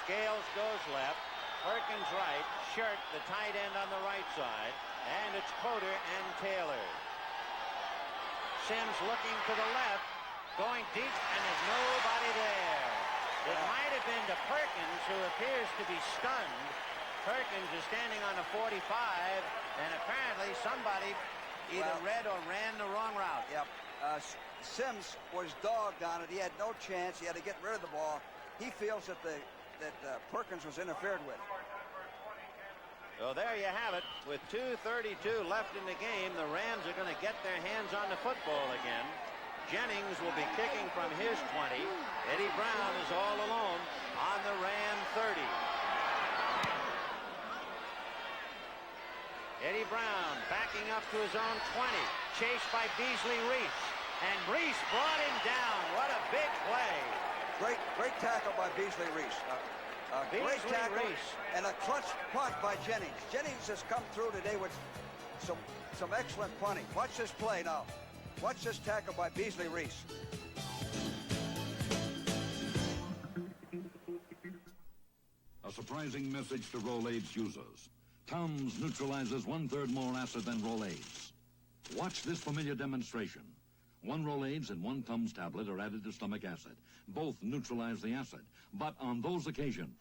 Speaker 5: Scales goes left. Perkins right. Shirk, the tight end, on the right side. And it's Coder and Taylor. Sims looking to the left. Going deep, and there's nobody there. It might have been to Perkins, who appears to be stunned. Perkins is standing on a 45, and apparently somebody either read or ran the wrong route.
Speaker 9: Yep. Sims was dogged on it. He had no chance. He had to get rid of the ball. He feels that Perkins was interfered with.
Speaker 5: So there you have it. With 2:32 left in the game, the Rams are going to get their hands on the football again. Jennings will be kicking from his 20. Eddie Brown is all alone on the Ram 30. Eddie Brown backing up to his own 20. Chased by Beasley Reese. And Reese brought him down. What a big play.
Speaker 9: Great tackle by Beasley Reese. Great tackle and a clutch punt by Jennings. Jennings has come through today with some excellent punting. Watch this play now. Watch this tackle by Beasley Reese.
Speaker 14: A surprising message to Rolaids users. Tums neutralizes 1/3 more acid than Rolaids. Watch this familiar demonstration. 1 Rolaids and 1 Tums tablet are added to stomach acid. Both neutralize the acid, but on those occasions,